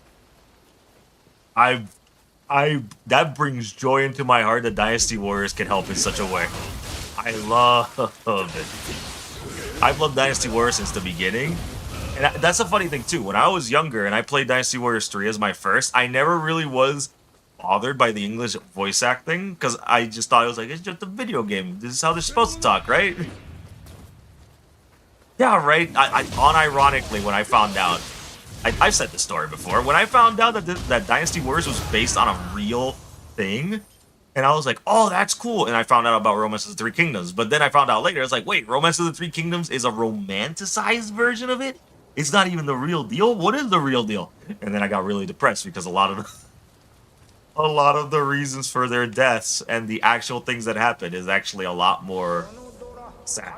I've I that brings joy into my heart that Dynasty Warriors can help in such a way. I love it. I've loved Dynasty Warriors since the beginning. And that's a funny thing too. When I was younger and I played Dynasty Warriors 3 as my first, I never really was bothered by the English voice acting because I just thought it was like it's just a video game. This is how they're supposed to talk, right? Yeah, right. I unironically when I found out, I've said this story before. When I found out that that Dynasty Warriors was based on a real thing, and I was like, "Oh, that's cool." And I found out about Romance of the Three Kingdoms, but then I found out later, I was like, "Wait, Romance of the Three Kingdoms is a romanticized version of it? It's not even the real deal. What is the real deal?" And then I got really depressed because a lot of the reasons for their deaths and the actual things that happen is actually a lot more sad,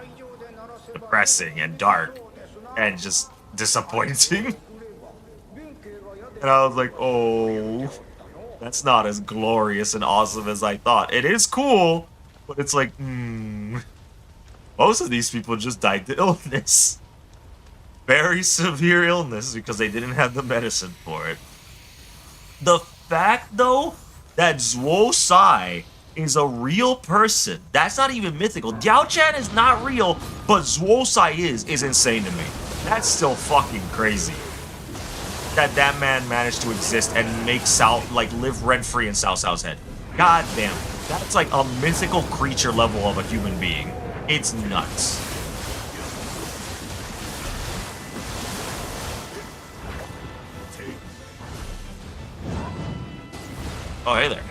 depressing, and dark, and just disappointing. And I was like, oh, that's not as glorious and awesome as I thought. It is cool, but it's like, most of these people just died to illness. Very severe illness because they didn't have the medicine for it. The fact, though, that Zhuo Sai is a real person, that's not even mythical. Diao Chan is not real, but Zhuo Sai is insane to me. That's still fucking crazy. That man managed to exist and make Cao like live rent free in Cao Cao's head. God damn, that's like a mythical creature level of a human being. It's nuts. Oh, hey there.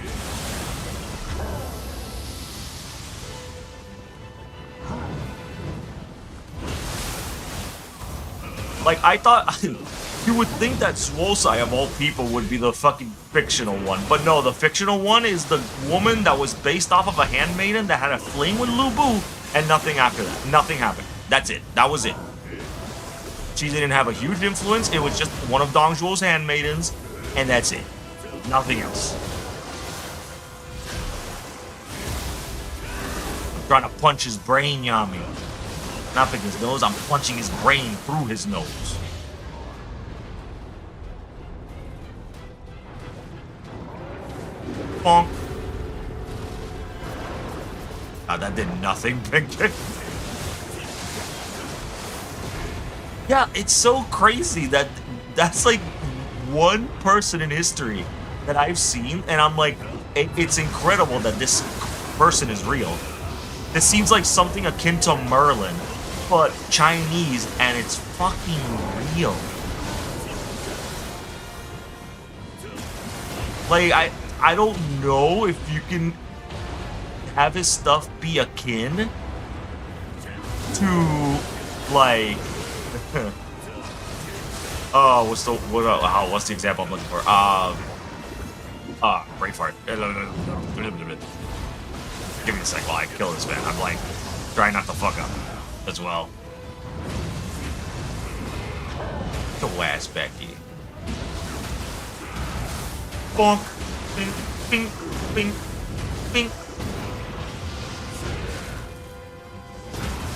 Like, I thought you would think that Swolesai of all people would be the fucking fictional one, but no, the fictional one is the woman that was based off of a handmaiden that had a fling with Lu Bu, and nothing after that. Nothing happened. That's it. That was it. She didn't have a huge influence. It was just one of Dong Zhuo's handmaidens, and that's it. Nothing else. I'm trying to punch his brain, Yami. Not pick his nose, I'm punching his brain through his nose. Bonk. Oh, that did nothing, Pinky. Yeah, it's so crazy that that's like one person in history that I've seen, and I'm like, it's incredible that this person is real. This seems like something akin to Merlin, but Chinese, and it's fucking real. Like, I don't know if you can have his stuff be akin to, like, oh, what's the example I'm looking for? Brain fart. Give me a sec while I kill this man. I'm like, trying not to fuck up as well. Get your ass back here. Bonk. Bing, bing, bing, bing.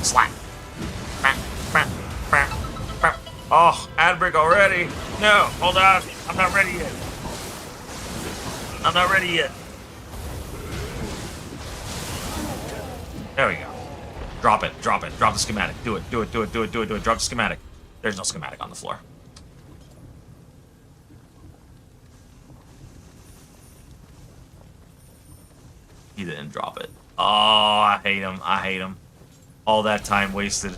Slap. Bam, bam, bam, bam. Oh, ad break already. No, hold on. I'm not ready yet. I'm not ready yet. There we go. Drop it, drop it, drop the schematic. Do it, do it, do it, do it, do it, do it. Drop the schematic. There's no schematic on the floor. He didn't drop it. Oh, I hate him. I hate him. All that time wasted.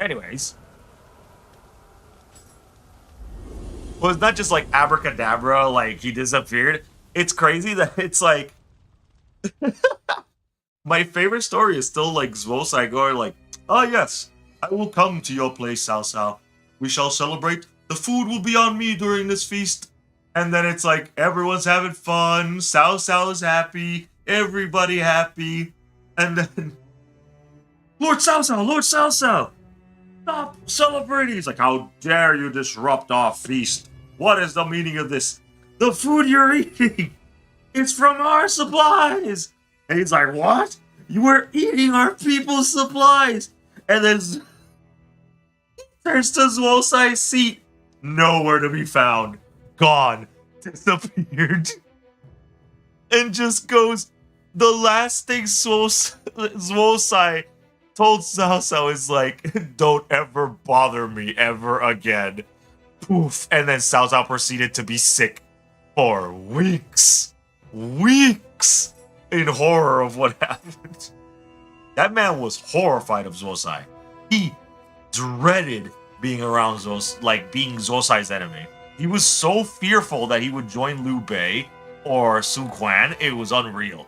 Anyways. Well, it's not just like abracadabra, like he disappeared. It's crazy that it's like... My favorite story is still like Zwosai going like, "Ah yes, I will come to your place, Cao Cao. We shall celebrate. The food will be on me during this feast." And then it's like, everyone's having fun, Cao Cao is happy, everybody happy. And then, Lord Cao Cao, Lord Cao Cao, stop celebrating. He's like, "How dare you disrupt our feast? What is the meaning of this? The food you're eating, it's from our supplies." And he's like, "What? You were eating our people's supplies." And then turns to Zwosai's seat. Nowhere to be found. Gone. Disappeared. And just goes, the last thing Zwosai told Cao Cao is like, "Don't ever bother me ever again." Poof. And then Cao Cao proceeded to be sick for weeks. Weeks. In horror of what happened. That man was horrified of Zwosai. He dreaded being around being Zwosai's enemy. He was so fearful that he would join Liu Bei or Sun Quan, it was unreal.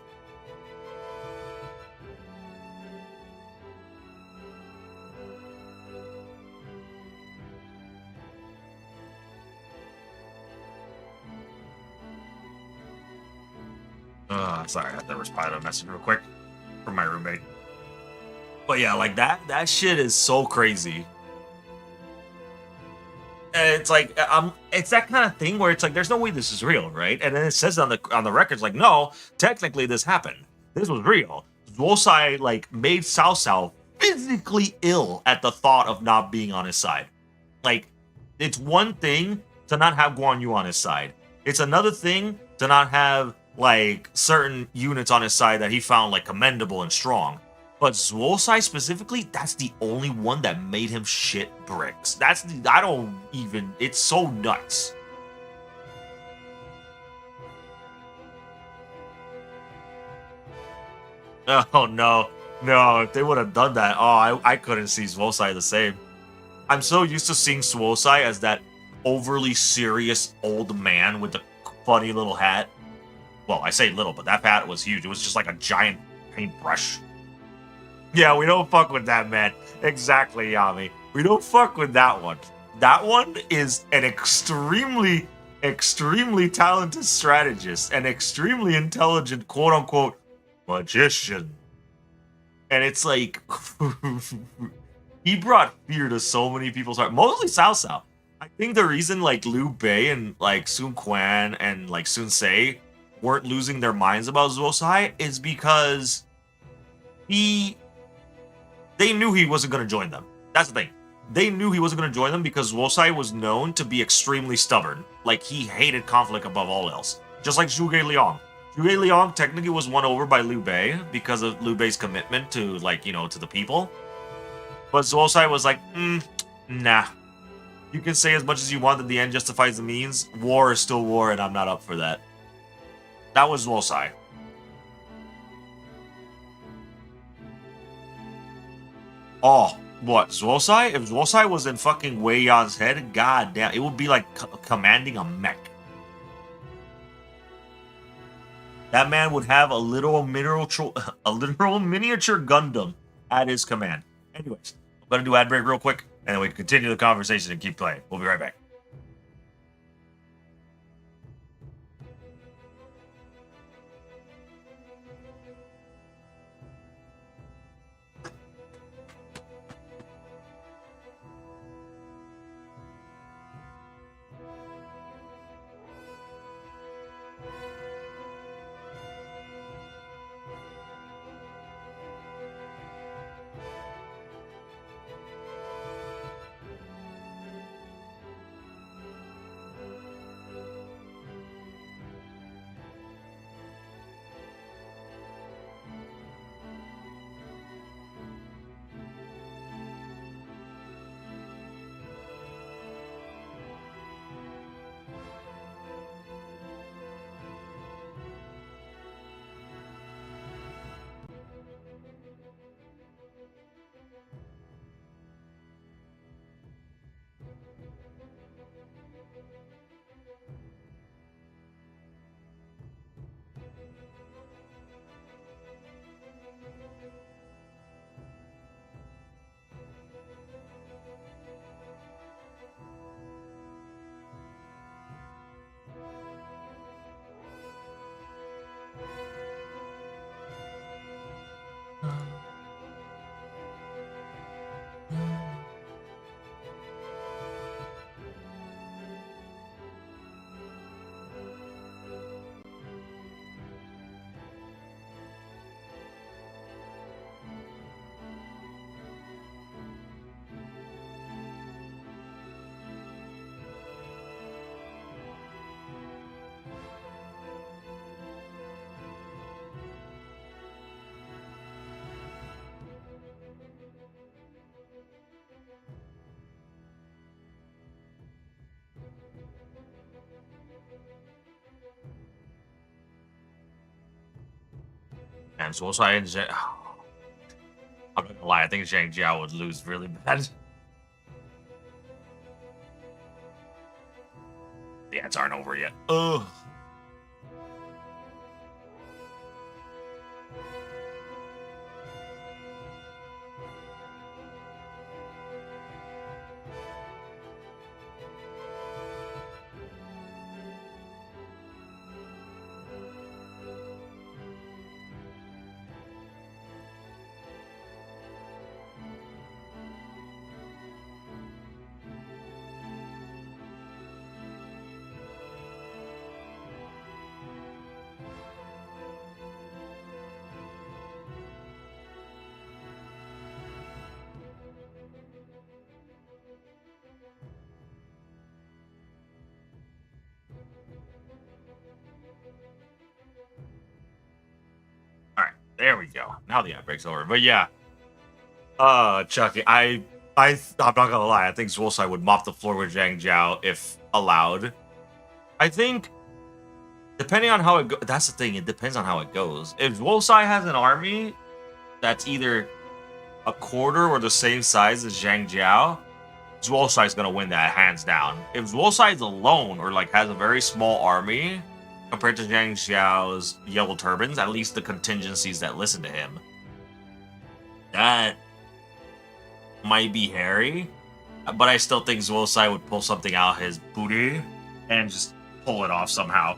Sorry, I have to respond to a message real quick from my roommate. But yeah, like that shit is so crazy. And it's like, it's that kind of thing where it's like, there's no way this is real, right? And then it says on the records, like, no, technically this happened. This was real. Zwosai, like, made Cao Cao physically ill at the thought of not being on his side. Like, it's one thing to not have Guan Yu on his side. It's another thing to not have like certain units on his side that he found like commendable and strong. But Zwosai specifically, that's the only one that made him shit bricks. It's so nuts. Oh no, if they would have done that, I couldn't see Zwosai the same. I'm so used to seeing Zwosai as that overly serious old man with the funny little hat. Well, I say little, but that hat was huge. It was just like a giant paintbrush. Yeah, we don't fuck with that, man. Exactly, Yami. We don't fuck with that one. that one is an extremely, extremely talented strategist, an extremely intelligent quote unquote magician. And it's like he brought fear to so many people's heart, mostly Cao Cao. I think the reason like Liu Bei and like Sun Quan and like Sun Ce weren't losing their minds about Zuo Sai is because he they knew he wasn't going to join them. That's the thing. They knew he wasn't going to join them because Zuo Sai was known to be extremely stubborn. Like he hated conflict above all else, just like Zhuge Liang. Zhuge Liang technically was won over by Liu Bei because of Liu Bei's commitment to like to the people. But Zuo Sai was like, nah. You can say as much as you want that the end justifies the means. War is still war, and I'm not up for that. That was Zuo Sai. Oh, what? Zuo Sai? If Zuo Sai was in fucking Wei Yan's head, god damn, it would be like commanding a mech. That man would have a literal miniature Gundam at his command. Anyways, I'm gonna do ad break real quick, and then we can continue the conversation and keep playing. We'll be right back. And Zuo Sai and I'm not gonna lie, I think Zhang Jiao would lose really bad. The ads aren't over yet. Ugh. There we go. Now the ad break's over. But yeah, Chucky, I'm not gonna lie. I think Zuo Sai would mop the floor with Zhang Jiao if allowed. I think, depending on how it goes, that's the thing. It depends on how it goes. If Zuo Sai has an army that's either a quarter or the same size as Zhang Jiao, Zuo Sai's gonna win that hands down. If Zuo Sai's alone or like has a very small army compared to Zhang Xiao's yellow turbans, at least the contingencies that listen to him, that might be hairy. but I still think Zuosai would pull something out of his booty and just pull it off somehow.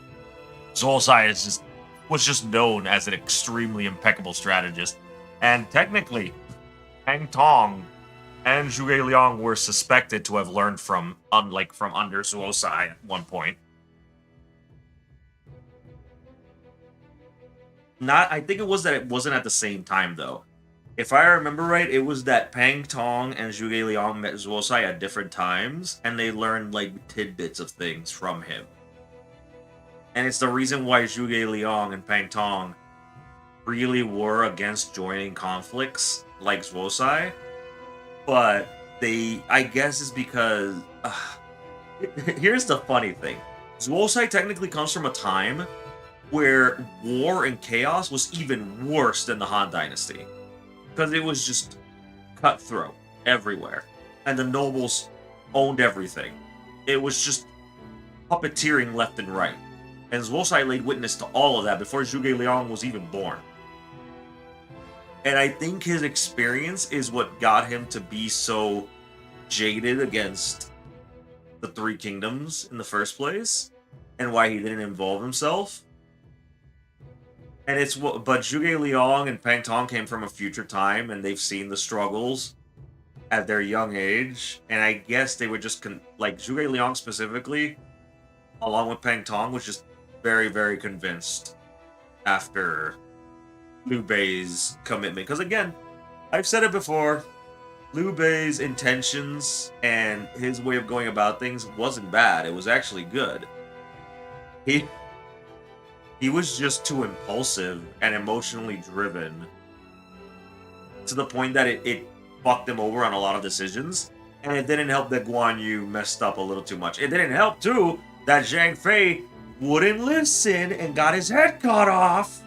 Zuosai was just known as an extremely impeccable strategist, and technically, Pang Tong and Zhuge Liang were suspected to have learned from under Zuosai at one point. I think it was that it wasn't at the same time though. If I remember right, it was that Pang Tong and Zhuge Liang met Zuosai at different times, and they learned like tidbits of things from him. And it's the reason why Zhuge Liang and Pang Tong really were against joining conflicts like Zuosai. But I guess it's because... here's the funny thing. Zuosai technically comes from a time where war and chaos was even worse than the Han Dynasty. Because it was just cutthroat everywhere. And the nobles owned everything. It was just puppeteering left and right. And Zuosai laid witness to all of that before Zhuge Liang was even born. And I think his experience is what got him to be so jaded against the Three Kingdoms in the first place, and why he didn't involve himself. And but Zhuge Liang and Pang Tong came from a future time, and they've seen the struggles at their young age, and I guess they were just like Zhuge Liang specifically, along with Pang Tong, was just very, very convinced after Liu Bei's commitment. Because again, I've said it before, Liu Bei's intentions and his way of going about things wasn't bad. It was actually good. He was just too impulsive and emotionally driven to the point that it fucked him over on a lot of decisions. And it didn't help that Guan Yu messed up a little too much. It didn't help, too, that Zhang Fei wouldn't listen and got his head cut off.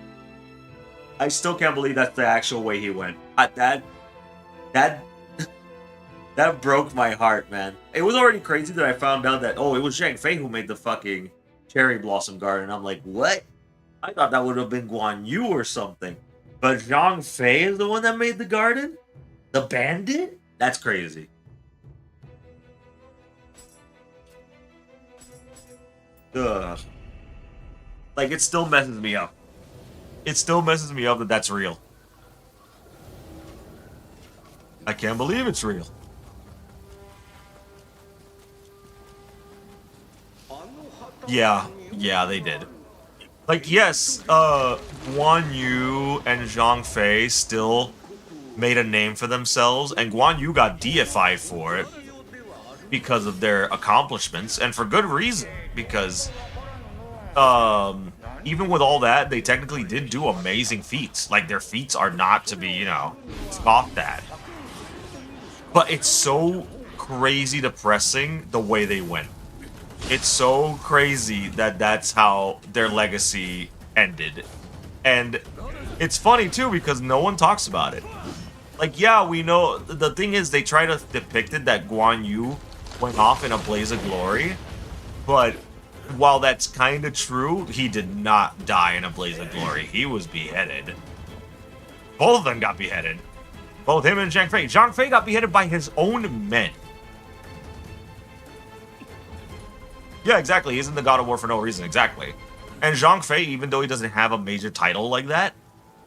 I still can't believe that's the actual way he went. That broke my heart, man. It was already crazy that I found out that, it was Zhang Fei who made the fucking cherry blossom garden. I'm like, what? I thought that would have been Guan Yu or something. But Zhang Fei is the one that made the garden? The bandit? That's crazy. Ugh. Like, it still messes me up. It still messes me up that that's real. I can't believe it's real. Yeah, they did. Like, yes, Guan Yu and Zhang Fei still made a name for themselves, and Guan Yu got deified for it because of their accomplishments, and for good reason, because even with all that, they technically did do amazing feats. Like, their feats are not to be, scoffed at. But it's so crazy depressing the way they went. It's so crazy that that's how their legacy ended. And it's funny, too, because no one talks about it. Like, yeah, we know... The thing is, they try to depict it that Guan Yu went off in a blaze of glory. But while that's kind of true, he did not die in a blaze of glory. He was beheaded. Both of them got beheaded. Both him and Zhang Fei. Zhang Fei got beheaded by his own men. Yeah, exactly. He isn't the god of war for no reason. Exactly. And Zhang Fei, even though he doesn't have a major title like that,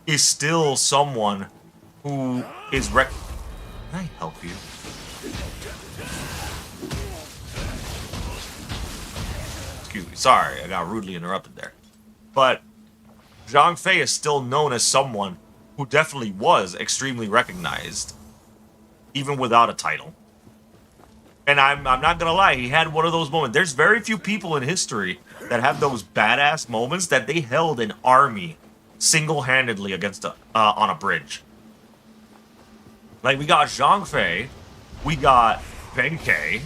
is still someone who is Can I help you? Excuse me. Sorry, I got rudely interrupted there. But Zhang Fei is still known as someone who definitely was extremely recognized, even without a title. And I'm not gonna lie, he had one of those moments. There's very few people in history that have those badass moments that they held an army single-handedly against on a bridge. Like, we got Zhang Fei, we got Ben K,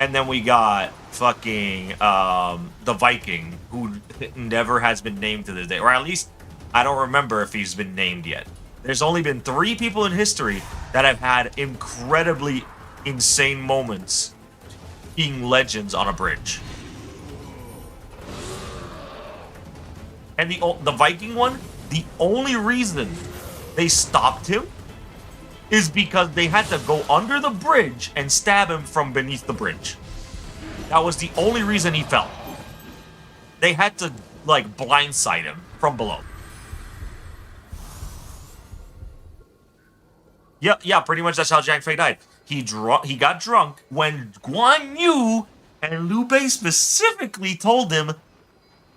and then we got fucking the Viking, who never has been named to this day, or at least I don't remember if he's been named yet. There's only been 3 people in history that have had incredibly insane moments being legends on a bridge. And the Viking one, the only reason they stopped him is because they had to go under the bridge and stab him from beneath the bridge. That was the only reason he fell. They had to, like, blindside him from below. Yeah, pretty much that's how Zhang Fei died. He got drunk when Guan Yu and Liu Bei specifically told him,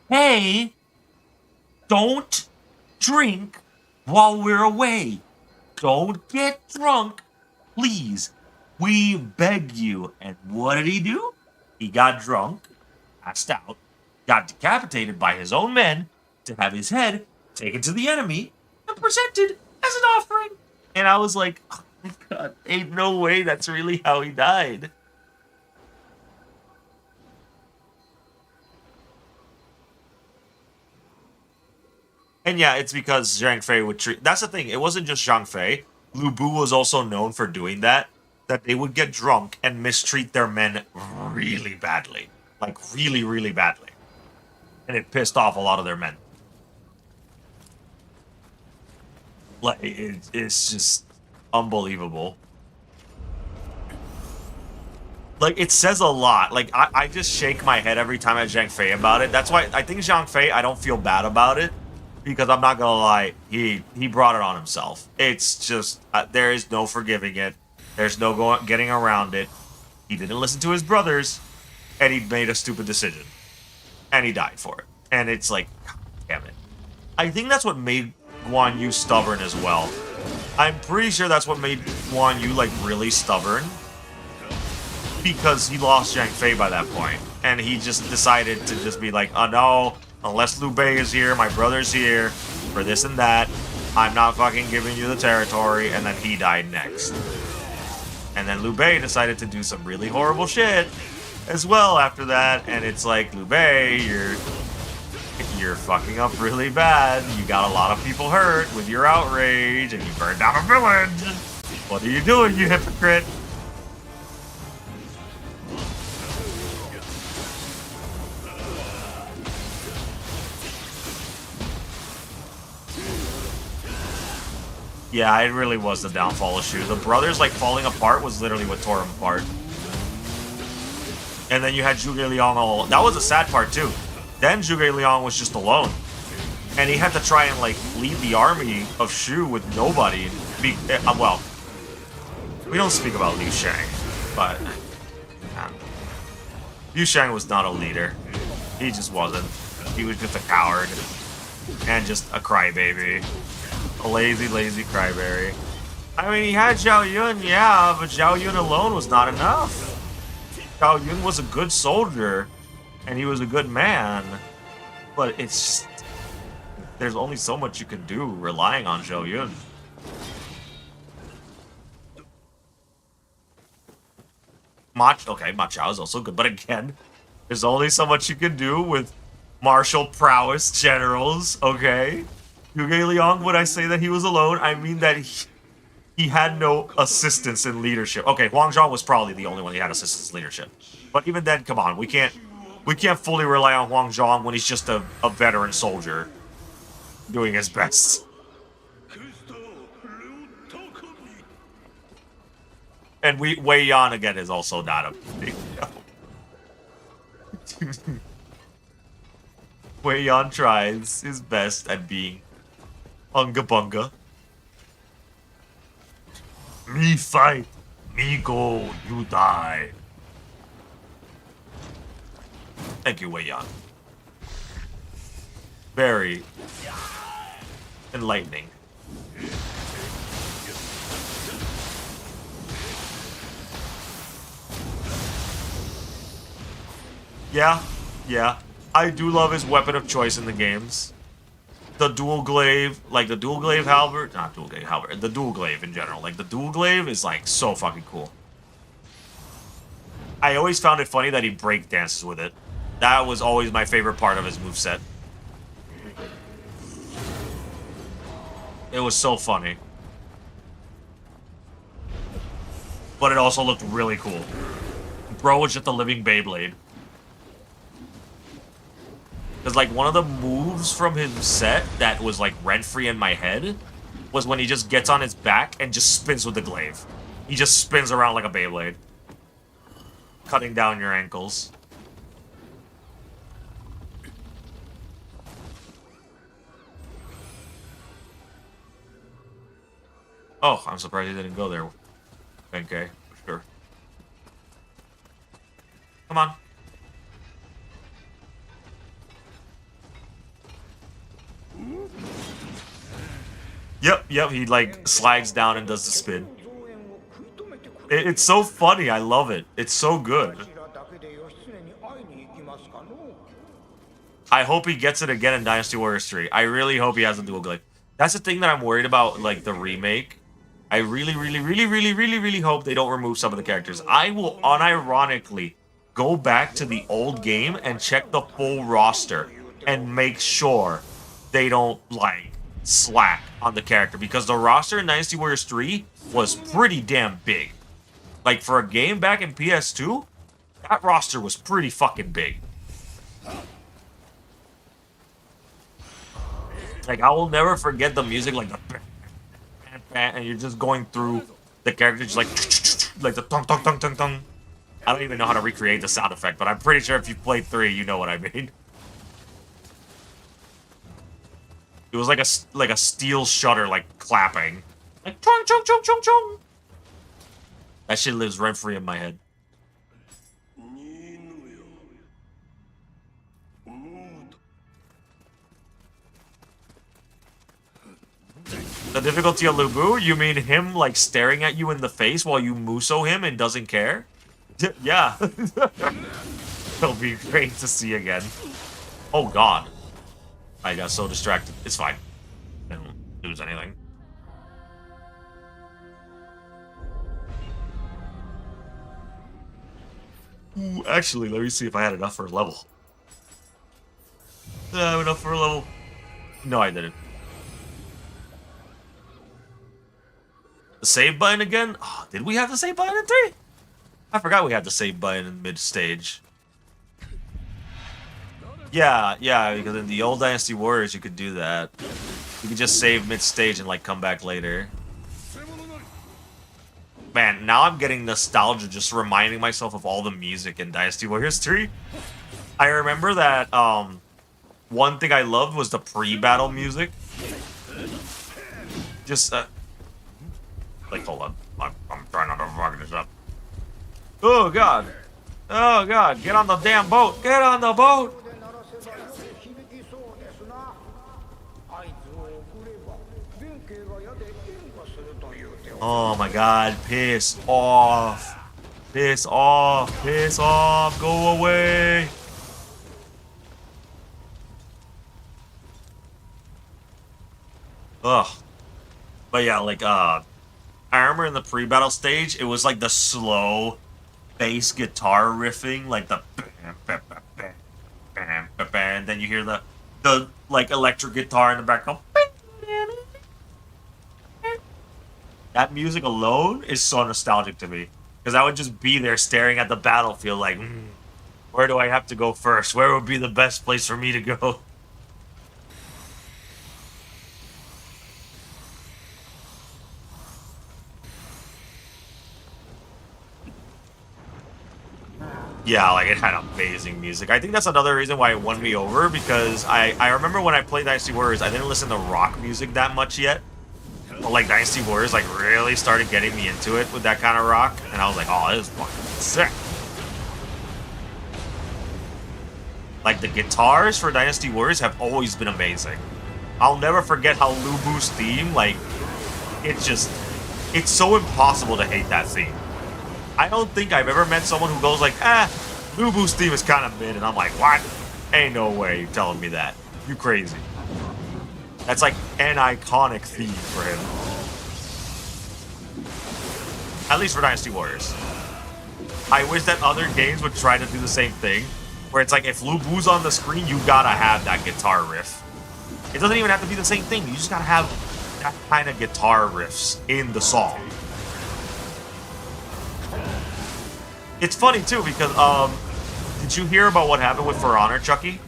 hey, don't drink while we're away. Don't get drunk, please. We beg you. And what did he do? He got drunk, passed out, got decapitated by his own men to have his head taken to the enemy and presented as an offering. And I was like, oh my god, ain't no way that's really how he died. And yeah, it's because Zhang Fei would treat... That's the thing, it wasn't just Zhang Fei. Lu Bu was also known for doing that. That they would get drunk and mistreat their men really badly. Like, really, really badly. And it pissed off a lot of their men. Like, it's just unbelievable. Like, it says a lot. Like, I just shake my head every time at Zhang Fei about it. That's why I think Zhang Fei, I don't feel bad about it. Because I'm not gonna lie, he brought it on himself. It's just, there is no forgiving it. There's no getting around it. He didn't listen to his brothers, and he made a stupid decision. And he died for it. And it's like, God damn it. I think that's what made Guan Yu stubborn as well. I'm pretty sure that's what made Guan Yu, like, really stubborn. Because he lost Zhang Fei by that point. And he just decided to just be like, oh no, unless Liu Bei is here, my brother's here, for this and that, I'm not fucking giving you the territory, and then he died next. And then Liu Bei decided to do some really horrible shit as well after that, and it's like, Liu Bei, you're fucking up really bad. You got a lot of people hurt with your outrage, and you burned down a village. What are you doing, you hypocrite? Yeah, it really was the downfall of Shu. The brothers, like, falling apart was literally what tore him apart. And then you had Zhuge Liang all... That was a sad part, too. Then Zhuge Liang was just alone. And he had to try and, like, lead the army of Shu with nobody. Well, we don't speak about Liu Shang, but... Liu Shang was not a leader. He just wasn't. He was just a coward. And just a crybaby. A lazy, lazy cryberry. I mean, he had Zhao Yun, yeah, but Zhao Yun alone was not enough. Zhao Yun was a good soldier, and he was a good man. But it's just... There's only so much you can do relying on Zhao Yun. Okay, Ma Chao is also good, but again, there's only so much you can do with martial prowess generals, okay? Zhuge Liang, would I say that he was alone? I mean that he had no assistance in leadership. Okay, Huang Zhong was probably the only one he had assistance in leadership. But even then, come on, we can't fully rely on Huang Zhong when he's just a veteran soldier doing his best. And Wei Yan again is also not a big no. Wei Yan tries his best at being Unga Bunga. Me fight, me go, you die. Thank you, Wei Yan. Very enlightening. Yeah. I do love his weapon of choice in the games. The dual glaive, like the dual glaive halberd, not dual glaive halberd, the dual glaive in general. Like the dual glaive is like so fucking cool. I always found it funny that he break dances with it. That was always my favorite part of his moveset. It was so funny. But it also looked really cool. Bro was just a living Beyblade. Because, like, one of the moves from his set that was, like, rent-free in my head was when he just gets on his back and just spins with the glaive. He just spins around like a Beyblade, cutting down your ankles. Oh, I'm surprised he didn't go there. Okay, for sure. Come on. Yep, he like slides down and does the spin. It's so funny, I love it. It's so good. I hope he gets it again in Dynasty Warriors 3. I really hope he has a dual glaive. That's the thing that I'm worried about, like, the remake. I really hope they don't remove some of the characters. I will unironically go back to the old game and check the full roster and make sure they don't, like, slack on the character. Because the roster in Dynasty Warriors 3 was pretty damn big. Like, for a game back in PS2, that roster was pretty fucking big. Like, I will never forget the music, like, the and you're just going through the characters, like the tung tung tung tung tung. I don't even know how to recreate the sound effect, but I'm pretty sure if you played 3, you know what I mean. It was like a steel shutter, like, clapping. Like, chung chung chung chung chung. That shit lives rent-free in my head. The difficulty of Lubu? You mean him, like, staring at you in the face while you muso him and doesn't care? Yeah. It'll be great to see again. Oh, God. I got so distracted. It's fine. I don't lose anything. Ooh, actually, let me see if I had enough for a level. Did I have enough for a level? No, I didn't. The save button again? Oh, did we have the save button in 3? I forgot we had the save button in mid-stage. Yeah, because in the old Dynasty Warriors, you could do that. You could just save mid-stage and, like, come back later. Man, now I'm getting nostalgia just reminding myself of all the music in Dynasty Warriors 3. I remember that, one thing I loved was the pre-battle music. Just, like, hold on. I'm trying not to fuck this up. Oh, God. Oh, God. Get on the damn boat. Get on the boat. Oh, my God. Piss off. Piss off. Piss off. Go away. Ugh. But yeah, like, I remember in the pre-battle stage, it was like the slow bass guitar riffing, like the and then you hear the like electric guitar in the background. That music alone is so nostalgic to me, because I would just be there staring at the battlefield like, where do I have to go first? Where would be the best place for me to go? Yeah, like, it had amazing music. I think that's another reason why it won me over, because I remember when I played Dynasty Warriors, I didn't listen to rock music that much yet. But, like, Dynasty Warriors, like, really started getting me into it with that kind of rock, and I was like, oh, this is fucking sick. Like, the guitars for Dynasty Warriors have always been amazing. I'll never forget how Lubu's theme, like, it's so impossible to hate that theme. I don't think I've ever met someone who goes like, Lubu's theme is kind of mid, and I'm like, what? Ain't no way you're telling me that. You crazy. That's like an iconic theme for him. At least for Dynasty Warriors. I wish that other games would try to do the same thing, where it's like, if Lubu's on the screen, you gotta have that guitar riff. It doesn't even have to be the same thing, you just gotta have that kind of guitar riffs in the song. It's funny, too, because, did you hear about what happened with For Honor, Chucky?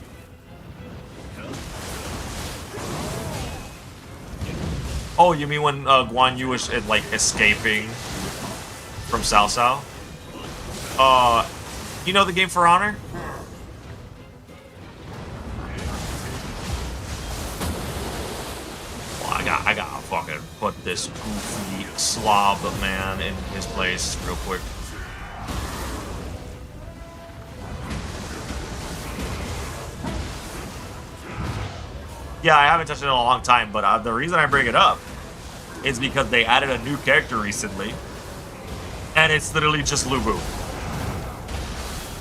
Oh, you mean when Guan Yu was like escaping from Cao Cao? You know the game For Honor? Well, I gotta fucking put this goofy slob man in his place real quick. Yeah, I haven't touched it in a long time, but the reason I bring it up is because they added a new character recently, and it's literally just Lu Bu.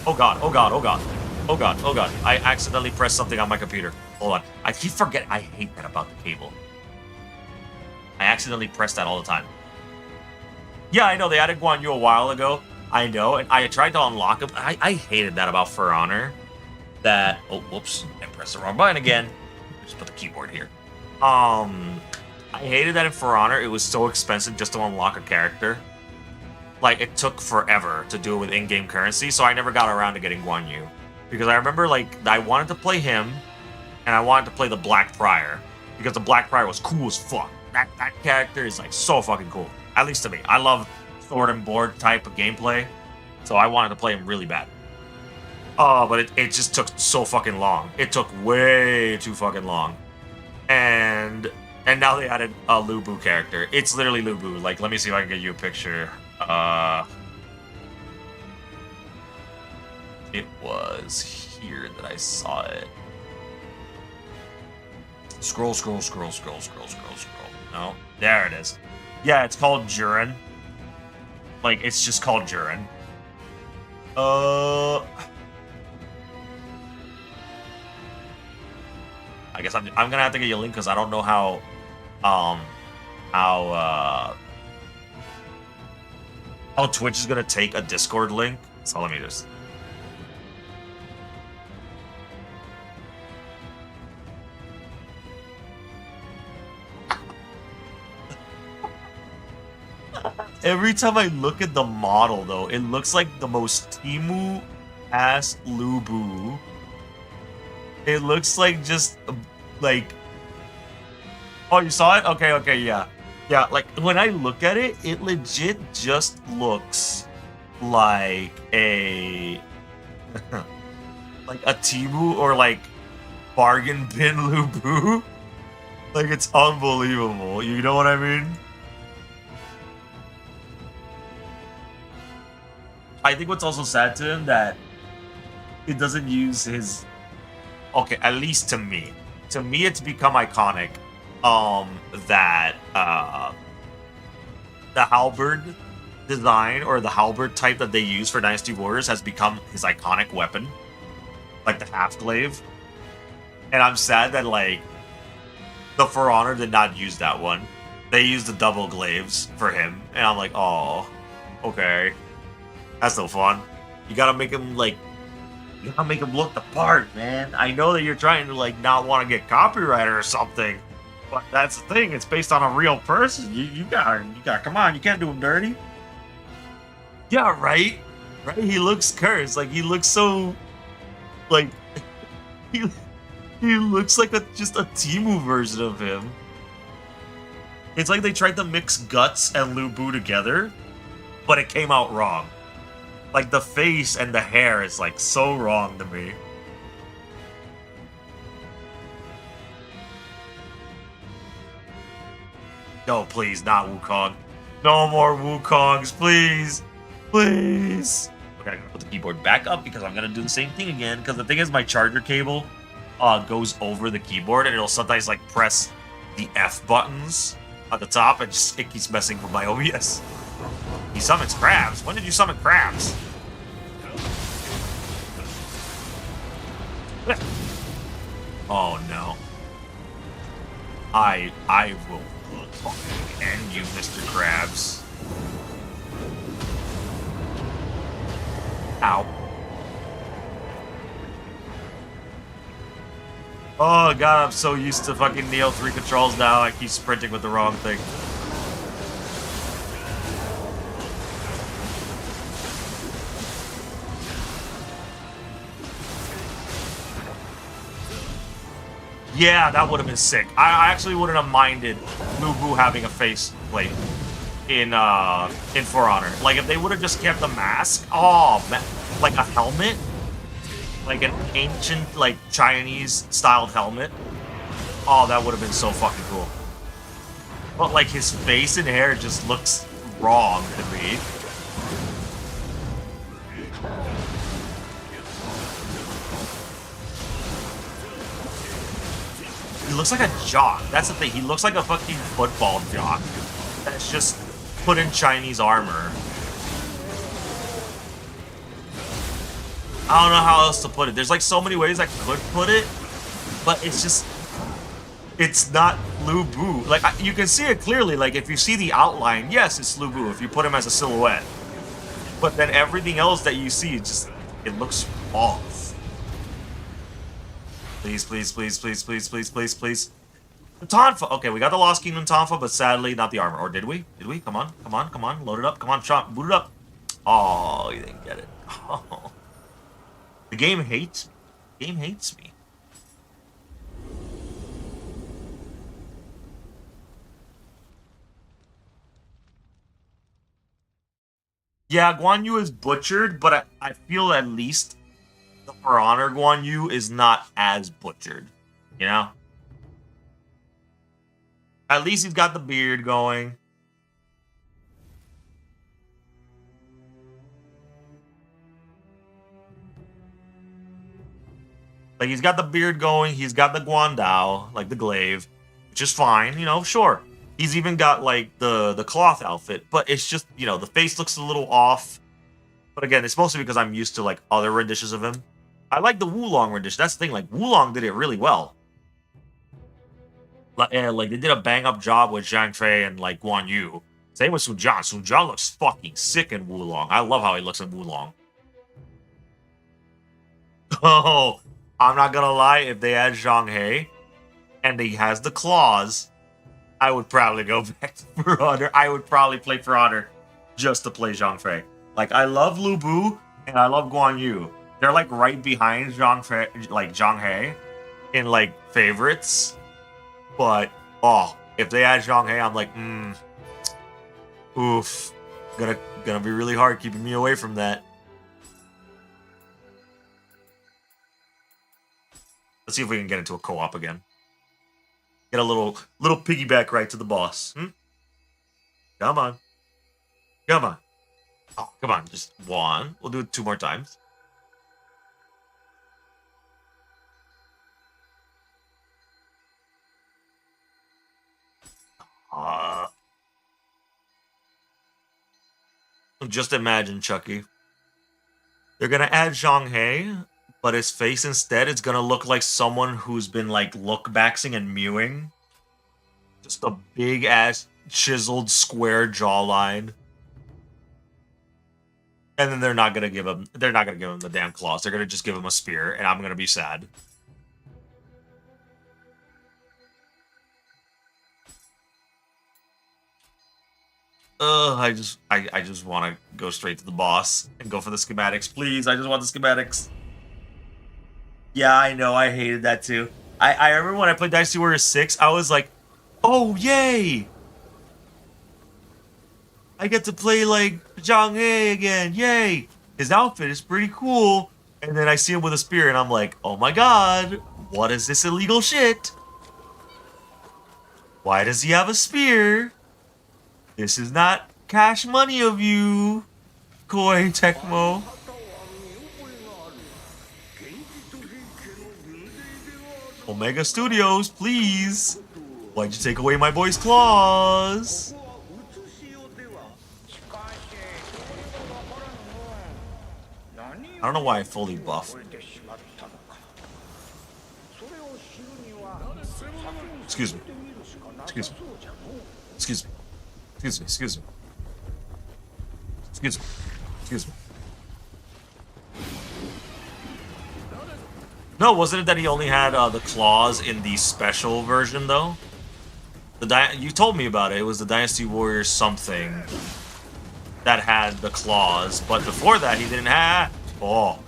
Oh god, oh god, oh god. Oh god, oh god. I accidentally pressed something on my computer. Hold on. I keep forgetting. I hate that about the cable. I accidentally press that all the time. Yeah, I know. They added Guan Yu a while ago. I know. And I tried to unlock him. I hated that about For Honor. That... Oh, whoops. I pressed the wrong button again. Just put the keyboard here. I hated that in For Honor. It was so expensive just to unlock a character. Like, it took forever to do it with in-game currency, so I never got around to getting Guan Yu. Because I remember, like, I wanted to play him, and I wanted to play the Black Prior. Because the Black Prior was cool as fuck. That character is, like, so fucking cool. At least to me. I love sword and board type of gameplay, so I wanted to play him really bad. But it just took so fucking long. It took way too fucking long. And now they added a Lu Bu character. It's literally Lu Bu. Like, let me see if I can get you a picture. It was here that I saw it. Scroll. No, there it is. Yeah, it's called Jurin. Like, it's just called Jurin. I guess I'm gonna have to get you a link because I don't know how Twitch is gonna take a Discord link. So let me just. Every time I look at the model, though, it looks like the most Timu-ass Lu Bu. It looks like just, like... Oh, you saw it? Okay, yeah. Yeah, like, when I look at it, it legit just looks like a... like a Timu or, like, bargain bin Lu Bu. Like, it's unbelievable. You know what I mean? I think what's also sad to him that it doesn't use his... Okay, at least to me. To me, it's become iconic that the halberd design or the halberd type that they use for Dynasty Warriors has become his iconic weapon. Like the half-glaive. And I'm sad that, like, the For Honor did not use that one. They used the double glaives for him. And I'm like, oh, okay. That's no fun. You gotta make him, like, you gotta make him look the part, man. I know that you're trying to, like, not want to get copyrighted or something, but that's the thing. It's based on a real person. You gotta, come on. You can't do him dirty. Yeah, right? Right? He looks cursed. Like, he looks so, like, he looks like just a Timu version of him. It's like they tried to mix Guts and Lu Bu together, but it came out wrong. Like, the face and the hair is, like, so wrong to me. No, please, not Wukong. No more Wukongs, please. Please. Okay, I'm gonna put the keyboard back up because I'm gonna do the same thing again. Because the thing is, my charger cable goes over the keyboard, and it'll sometimes, like, press the F buttons at the top, and just, it keeps messing with my OBS. He summons crabs. When did you summon crabs? Oh no. I will fucking end you, Mr. Krabs. Ow. Oh god, I'm so used to fucking Nioh 3 controls now, I keep sprinting with the wrong thing. Yeah, that would have been sick. I actually wouldn't have minded Lu Bu having a face plate in For Honor. Like if they would have just kept the mask. Oh man, like a helmet, like an ancient like Chinese styled helmet. Oh, that would have been so fucking cool. But like his face and hair just looks wrong to me. He looks like a jock. That's the thing. He looks like a fucking football jock. That's just put in Chinese armor. I don't know how else to put it. There's like so many ways I could put it, but it's just, it's not Lu Bu. Like you can see it clearly. Like if you see the outline, yes, it's Lu Bu if you put him as a silhouette. But then everything else that you see, it looks off. Please, please, please, please, please, please, please, please. Tonfa. Okay, we got the Lost Kingdom Tonfa, but sadly not the armor. Or did we? Did we? Come on, come on, come on. Load it up. Come on, shot. Boot it up. Oh, you didn't get it. Oh. The game hates me. The game hates me. Yeah, Guan Yu is butchered, but I feel at least the For Honor Guan Yu is not as butchered. You know? At least he's got the beard going. Like, he's got the beard going, he's got the Guandao, like the glaive, which is fine, you know, sure. He's even got, like, the cloth outfit, but it's just, you know, the face looks a little off. But again, it's mostly because I'm used to, like, other renditions of him. I like the Wulong rendition, that's the thing, like, Wulong did it really well. Like, they did a bang-up job with Zhang Fei and, like, Guan Yu. Same with Sun Jian. Sun Jian looks fucking sick in Wulong. I love how he looks in Wulong. Oh, I'm not gonna lie, if they add Zhang He, and he has the claws, I would probably go back to For Honor. I would probably play For Honor just to play Zhang Fei. Like, I love Lu Bu, and I love Guan Yu. They're, like, right behind Zhang He in, like, favorites. But, oh, if they add Zhang He, I'm like, oof. Gonna be really hard keeping me away from that. Let's see if we can get into a co-op again. Get a little piggyback right to the boss. Come on. Come on. Oh, come on. Just one. We'll do it 2 more times. Just imagine, Chucky. They're gonna add Zhang He, but his face instead is gonna look like someone who's been like look-baxing and mewing. Just a big ass chiseled square jawline. And then they're not gonna give him the damn claws. They're gonna just give him a spear, and I'm gonna be sad. I just want to go straight to the boss and go for the schematics. Please, I just want the schematics. Yeah, I know, I hated that too. I remember when I played Dynasty Warriors 6, I was like, oh, yay! I get to play, like, Zhang He again, yay! His outfit is pretty cool. And then I see him with a spear, and I'm like, oh my god, what is this illegal shit? Why does he have a spear? This is not cash money of you, Koei Tecmo. Omega Studios, please. Why'd you take away my boy's claws? I don't know why I fully buffed. Excuse me. Excuse me. Excuse me. Excuse me. Excuse me. Excuse me. Excuse me. No, wasn't it that he only had the claws in the special version, though? You told me about it. It was the Dynasty Warriors something that had the claws, but before that he didn't have. Oh,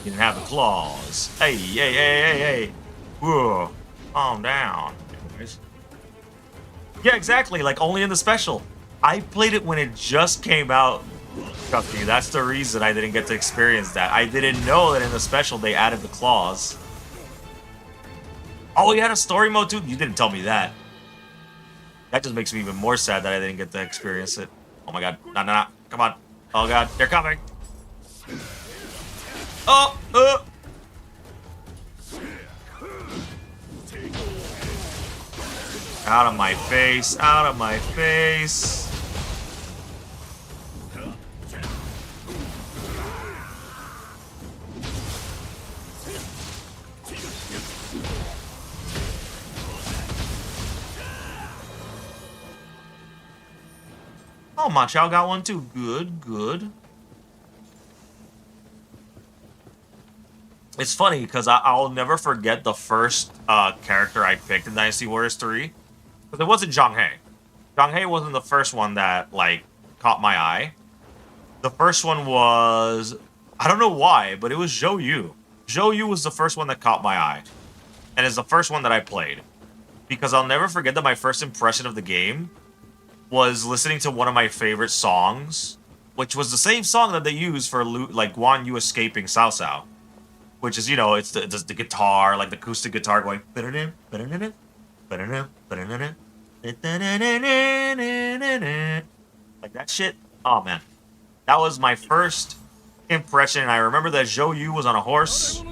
he didn't have the claws. Hey, hey, hey, hey, hey. Whoa. Calm down. Anyways. Yeah, exactly. Like, only in the special. I played it when it just came out. Trust me, that's the reason I didn't get to experience that. I didn't know that in the special they added the claws. Oh, he had a story mode too? You didn't tell me that. That just makes me even more sad that I didn't get to experience it. Oh my god. No, no, no. Come on. Oh god, they're coming. Oh, Out of my face. Out of my face. Oh, Ma Chao got one too. Good, good. It's funny because I'll never forget the first character I picked in Dynasty Warriors 3. Because it wasn't Zhang He. Zhang He wasn't the first one that, like, caught my eye. The first one was... I don't know why, but it was Zhou Yu. Zhou Yu was the first one that caught my eye. And it's the first one that I played. Because I'll never forget that my first impression of the game was listening to one of my favorite songs, which was the same song that they used for, like, Guan Yu escaping Cao Cao. Which is, you know, it's the guitar, like the acoustic guitar going... Like that shit. Oh, man. That was my first impression. And I remember that Zhou Yu was on a horse,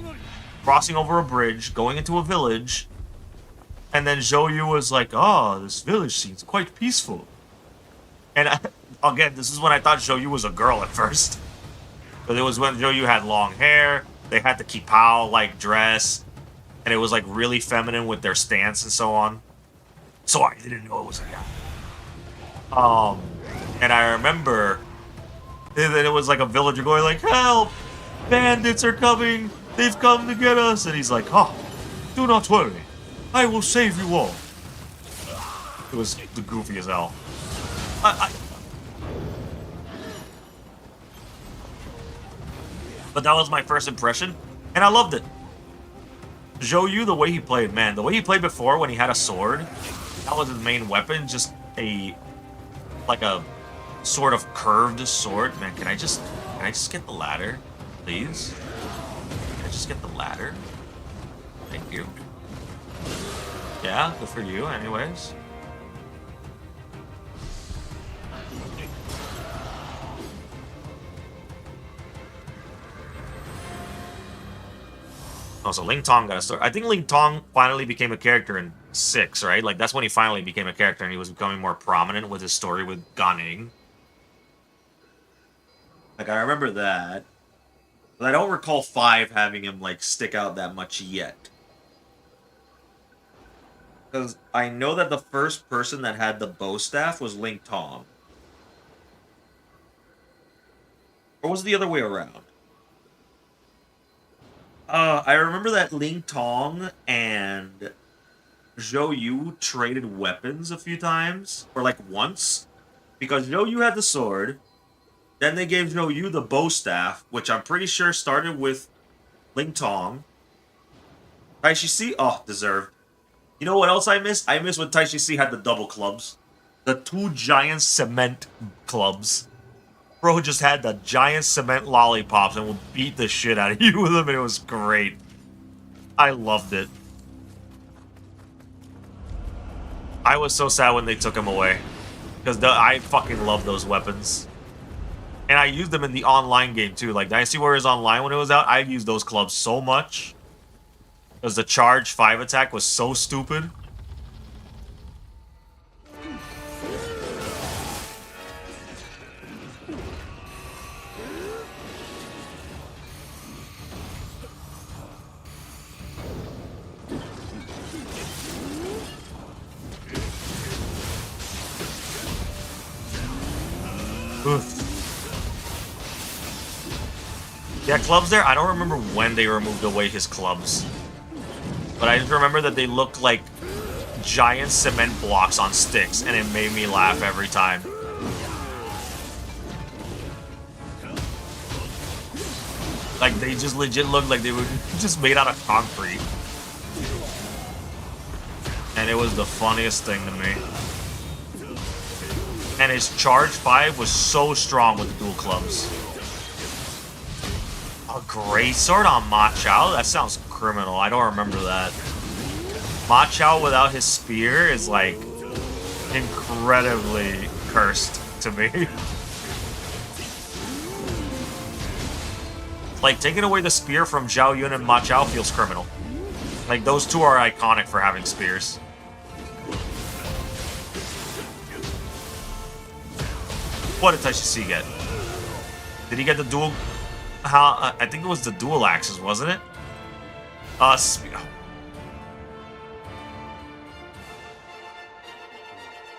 crossing over a bridge, going into a village. And then Zhou Yu was like, oh, this village seems quite peaceful. And again, this is when I thought Zhou Yu was a girl at first. But it was when Zhou Yu had long hair. They had the kipao like dress, and it was like really feminine with their stance and so on. So I didn't know it was a guy. And I remember that it was like a villager going like, "Help! Bandits are coming! They've come to get us!" And he's like, "Oh, do not worry, I will save you all." It was the goofy as hell. But that was my first impression, and I loved it. Zhou Yu, the way he played, man, the way he played before when he had a sword, that was his main weapon, just like a sort of curved sword. Man, can I just get the ladder, please? Can I just get the ladder? Thank you. Yeah, good for you, anyways. Oh, so Ling Tong got a story. I think Ling Tong finally became a character in 6, right? Like, that's when he finally became a character and he was becoming more prominent with his story with Gan Ning. Like, I remember that. But I don't recall 5 having him, like, stick out that much yet. Because I know that the first person that had the bow staff was Ling Tong. Or was it the other way around? I remember that Ling Tong and Zhou Yu traded weapons a few times. Or like once. Because Zhou Yu had the sword. Then they gave Zhou Yu the bow staff, which I'm pretty sure started with Ling Tong. Taishi C? Oh, deserved. You know what else I miss? I miss when Taishi C had the double clubs. The 2 giant cement clubs. Bro just had the giant cement lollipops and would beat the shit out of you with them, and it was great. I loved it. I was so sad when they took him away. Because I fucking love those weapons. And I used them in the online game too. Like Dynasty Warriors Online when it was out, I used those clubs so much. Because the charge 5 attack was so stupid. Yeah, clubs there, I don't remember when they removed away his clubs. But I just remember that they looked like giant cement blocks on sticks, and it made me laugh every time. Like, they just legit looked like they were just made out of concrete. man. It was the funniest thing to me. And his charge 5 was so strong with the dual clubs. A great sword on Ma Chao? That sounds criminal. I don't remember that. Ma Chao without his spear is like incredibly cursed to me. Like, taking away the spear from Zhao Yun and Ma Chao feels criminal. Like, those two are iconic for having spears. What did Taishi C get? Did he get the dual... I think it was the dual axes, wasn't it?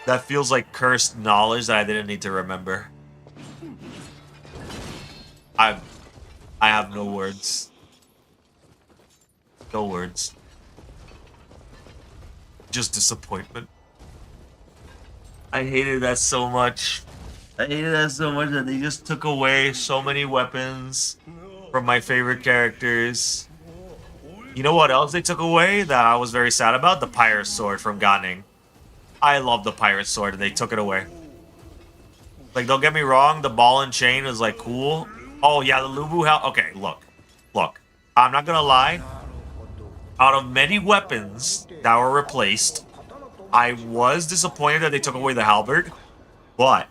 That feels like cursed knowledge that I didn't need to remember. I have no words. No words. Just disappointment. I hated that so much. I hated that so much that they just took away so many weapons from my favorite characters. You know what else they took away that I was very sad about? The pirate sword from Ganing. I love the pirate sword and they took it away. Like, don't get me wrong, the ball and chain is like cool. Oh yeah, the Lubu helmet. Okay, look. I'm not gonna lie. Out of many weapons that were replaced, I was disappointed that they took away the halberd, but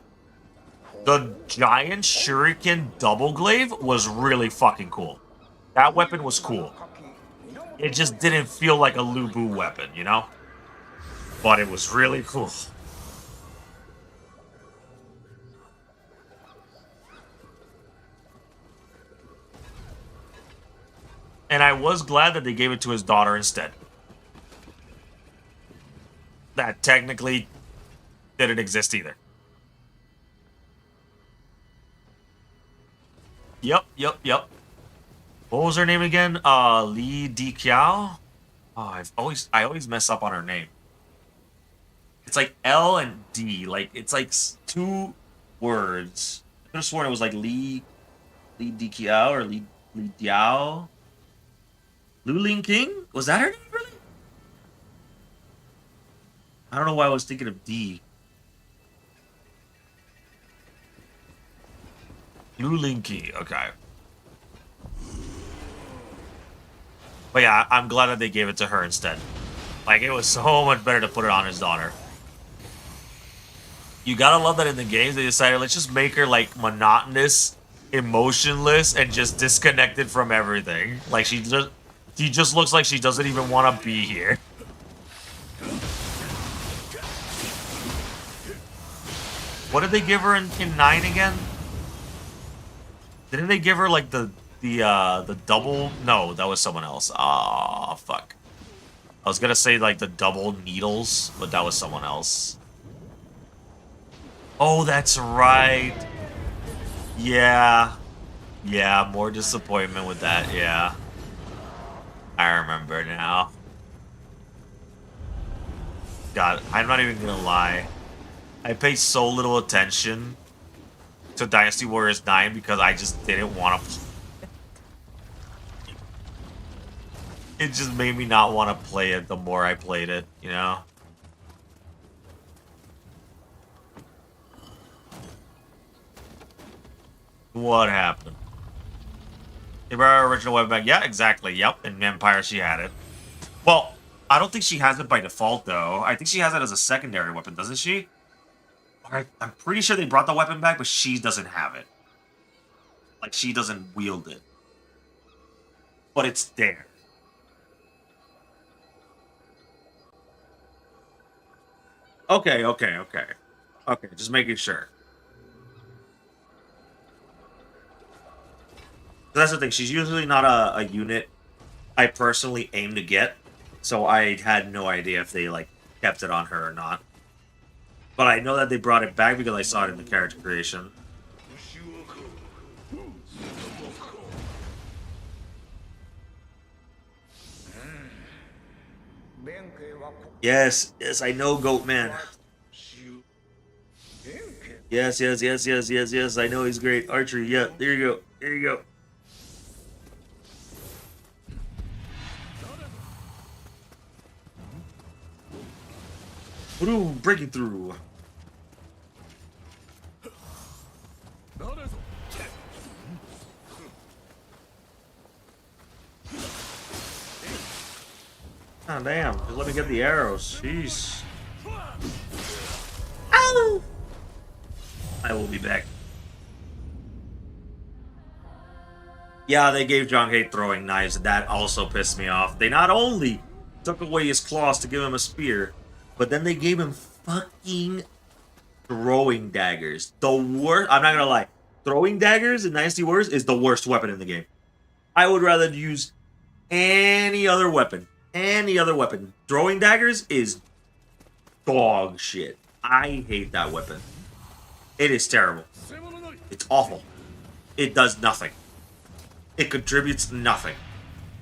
the giant shuriken double glaive was really fucking cool. That weapon was cool. It just didn't feel like a Lubu weapon, you know? But it was really cool. And I was glad that they gave it to his daughter instead. That technically didn't exist either. Yep. What was her name again? Li Diqiao? Oh, I always mess up on her name. It's like L and D. Like, it's like two words. I could have sworn it was like Li Diqiao or Li Diao. Lu Ling King? Was that her name, really? I don't know why I was thinking of D. Lu Ling King, okay. But yeah, I'm glad that they gave it to her instead. Like, it was so much better to put it on his daughter. You gotta love that in the games they decided, let's just make her, like, monotonous, emotionless, and just disconnected from everything. Like, she just looks like she doesn't even want to be here. What did they give her in 9 again? Didn't they give her like the double? No, that was someone else. Ah, fuck. I was gonna say like the double needles, but that was someone else. Oh, that's right. Yeah. Yeah, more disappointment with that, yeah. I remember now. God, I'm not even gonna lie. I paid so little attention to Dynasty Warriors 9 because I just didn't want to play. It just made me not want to play it the more I played it, you know? What happened? They brought our original weapon back. Yeah, exactly. Yep, in Empire she had it. Well, I don't think she has it by default, though. I think she has it as a secondary weapon, doesn't she? I'm pretty sure they brought the weapon back, but she doesn't have it. Like, she doesn't wield it. But it's there. Okay. Okay, just making sure. That's the thing, she's usually not a unit I personally aim to get, so I had no idea if they, like, kept it on her or not. But I know that they brought it back because I saw it in the character creation. Yes, I know, Goat Man. Yes, I know he's great. Archery, yeah, there you go. Ooh, breaking through. Oh, damn. Just let me get the arrows. Jeez. Ow! I will be back. Yeah, they gave John Hay throwing knives. That also pissed me off. They not only took away his claws to give him a spear, but then they gave him fucking throwing daggers. The worst. I'm not gonna lie. Throwing daggers in Dynasty Warriors is the worst weapon in the game. I would rather use any other weapon. Any other weapon. Throwing daggers is dog shit. I hate that weapon. It is terrible. It's awful. It does nothing. It contributes nothing.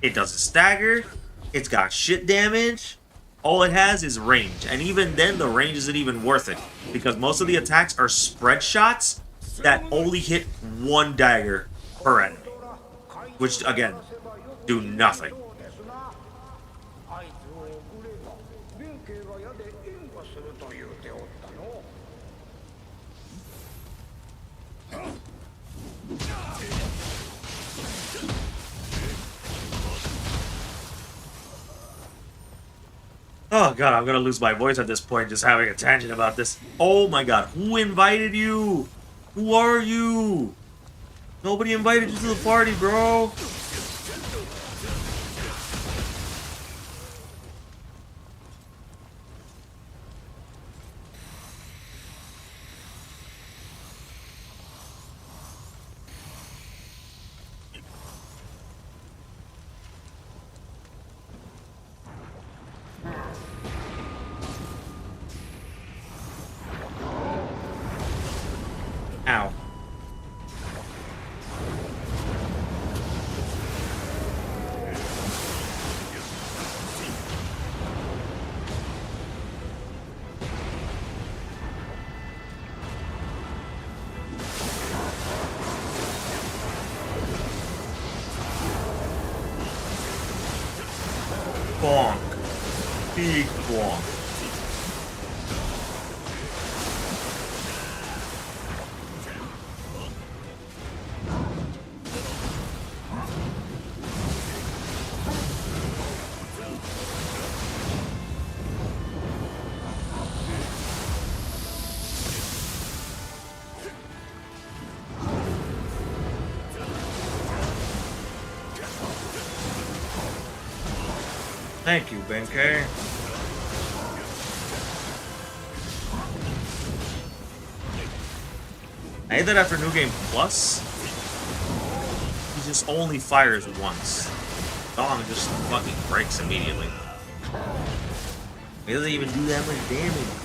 It doesn't stagger. It's got shit damage. All it has is range. And even then, the range isn't even worth it. Because most of the attacks are spread shots that only hit one dagger per enemy. Which, again, do nothing. Oh god, I'm gonna lose my voice at this point just having a tangent about this. Oh my god, who invited you? Who are you? Nobody invited you to the party, bro. Ow. Bonk. Big bonk. Thank you, Benkei. I hate that after New Game Plus, he just only fires once. Dong just fucking breaks immediately. He doesn't even do that much damage.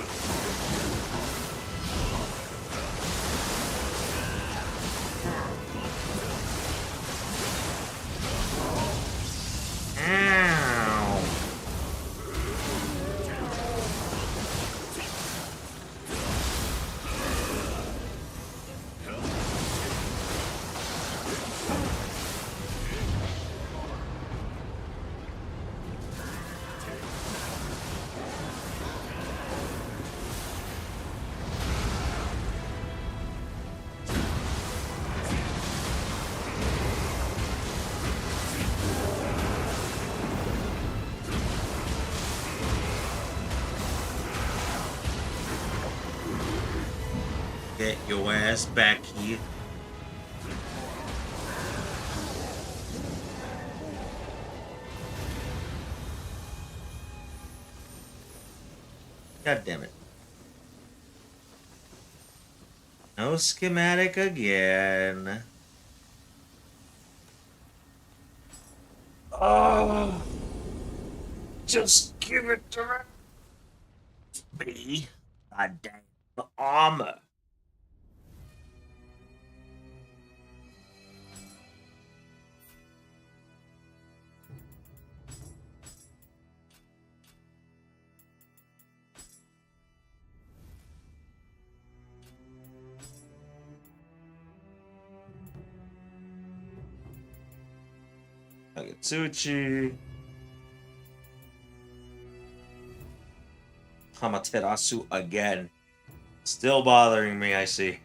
Get your ass back here. God damn it. No schematic again. Oh, just give it to me. God damn the armor. Nagatsuchi. Amaterasu again. Still bothering me, I see.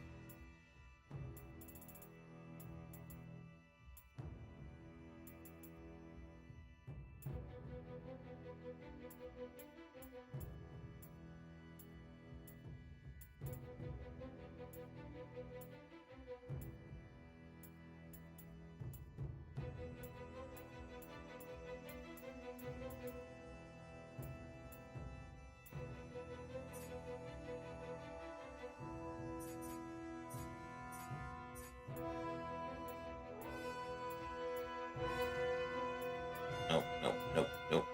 Nope, nope, nope, nope.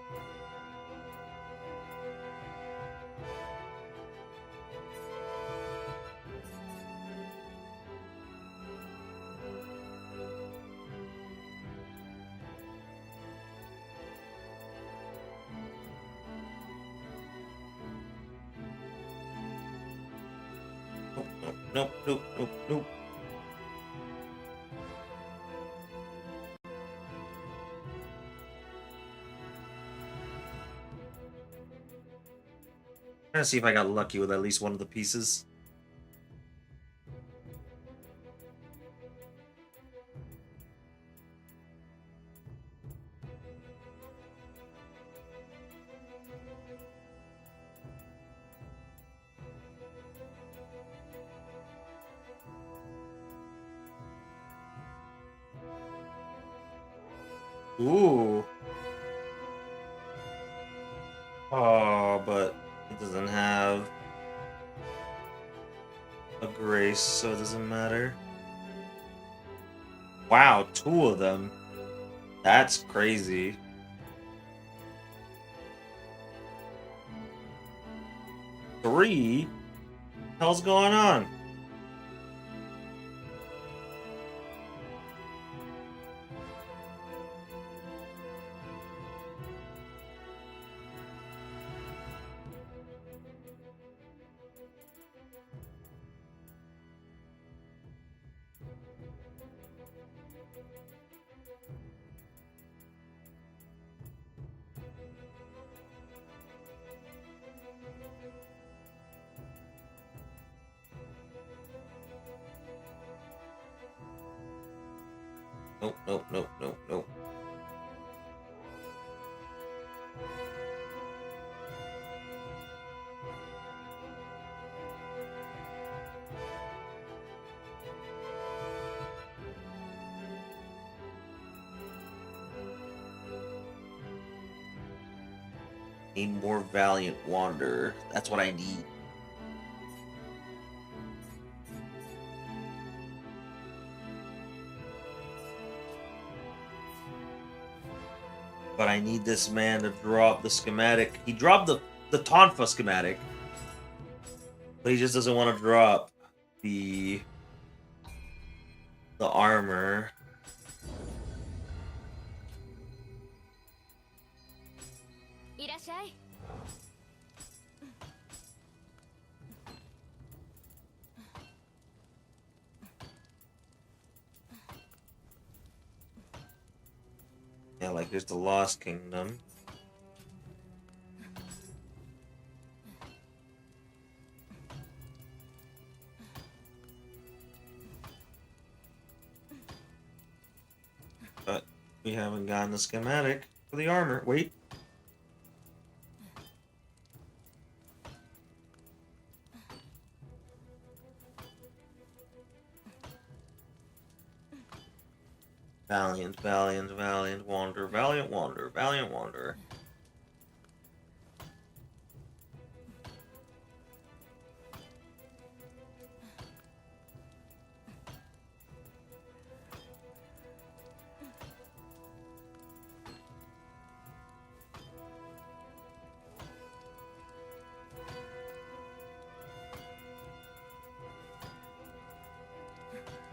Nope, nope, nope, nope, nope, nope. Trying to see if I got lucky with at least one of the pieces. Ooh. Oh, but it doesn't have a grace, so it doesn't matter. Wow, 2 of them. That's crazy. Three? Hell's going on? Nope, nope, nope, nope, nope. Need more Valiant Wanderer. That's what I need. But I need this man to drop the schematic. He dropped the Tonfa schematic, but he just doesn't want to drop the armor. Yeah, like here's the Lost Kingdom. But we haven't gotten the schematic for the armor. Wait. Valiant, Valiant, Valiant Wanderer, Valiant Wanderer, Valiant Wanderer.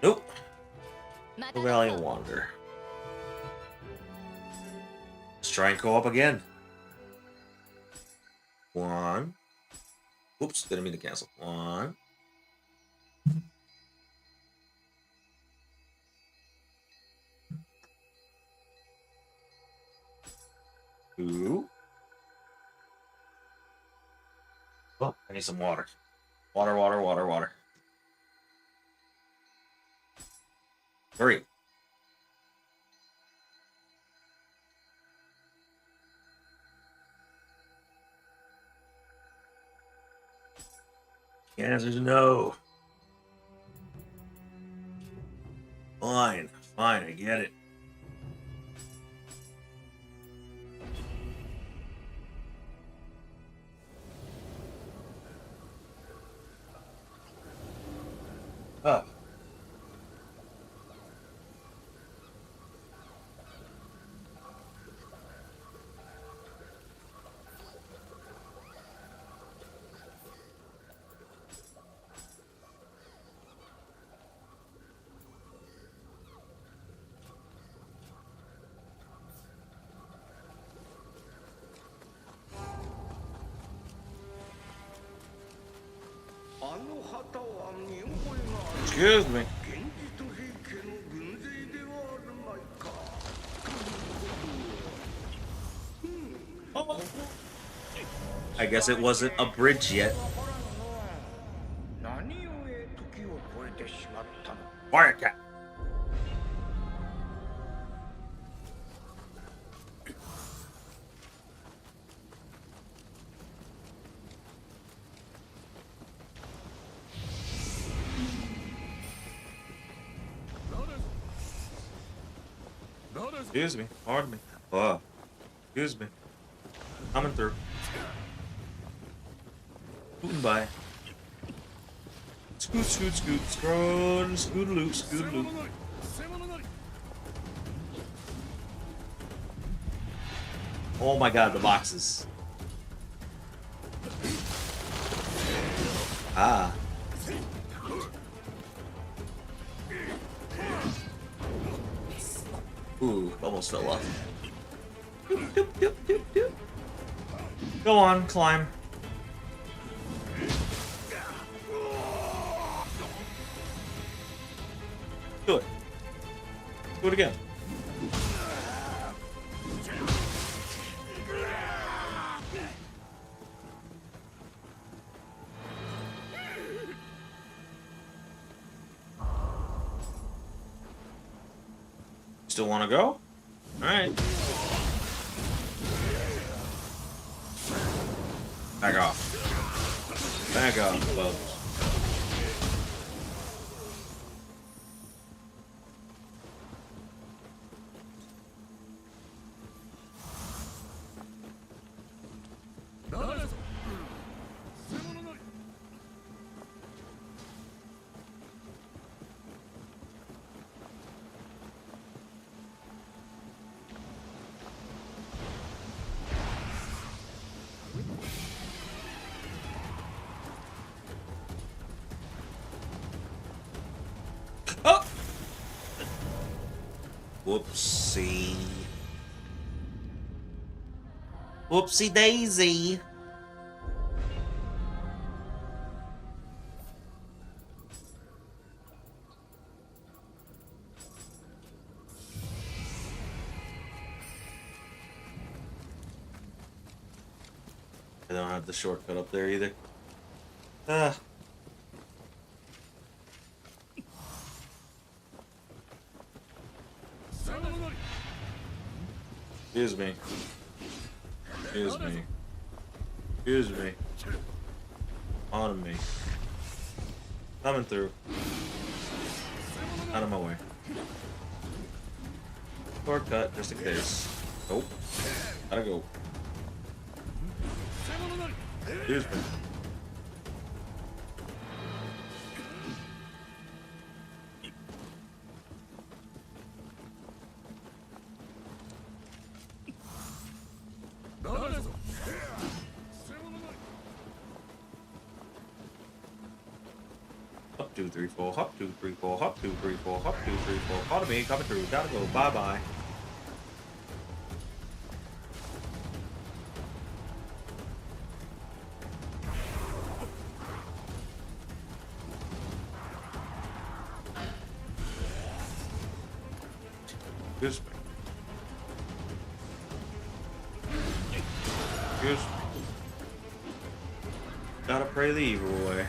Nope. No Valiant Wanderer. Let's try and go up again. 1. Oops, didn't mean to cancel. 1. 2. me some water. Water, water, water, water. Hurry. The answer is no. Fine, fine, I get it. Oh. Excuse me. Oh. I guess it wasn't a bridge yet. Fire cat. Excuse me. Pardon me. Oh. Excuse me. Coming through. Scooting by. Scoot, scoot, scoot, scroll, scoot-a-loop, scoot-a-loop. Oh my god, the boxes. Ah. Ooh, almost fell off. Doop, doop, doop, doop, doop. Go on, climb. Do it. Do it again. Still want to go? All right. Back off. Back off, folks. Oh! Whoopsie. Whoopsie daisy. I don't have the shortcut up there either. Ah. Excuse me. Excuse me. Excuse me. On me. Coming through. Out of my way. Shortcut, just in case. Nope. Gotta go. Excuse me. Hop 2, 3, 4, hop 2, 3, 4, hop 2, 3, 4, hop 2, 3, 4. Follow me, coming through. Gotta go. Bye bye. Excuse me. Excuse me. Gotta pray the evil away.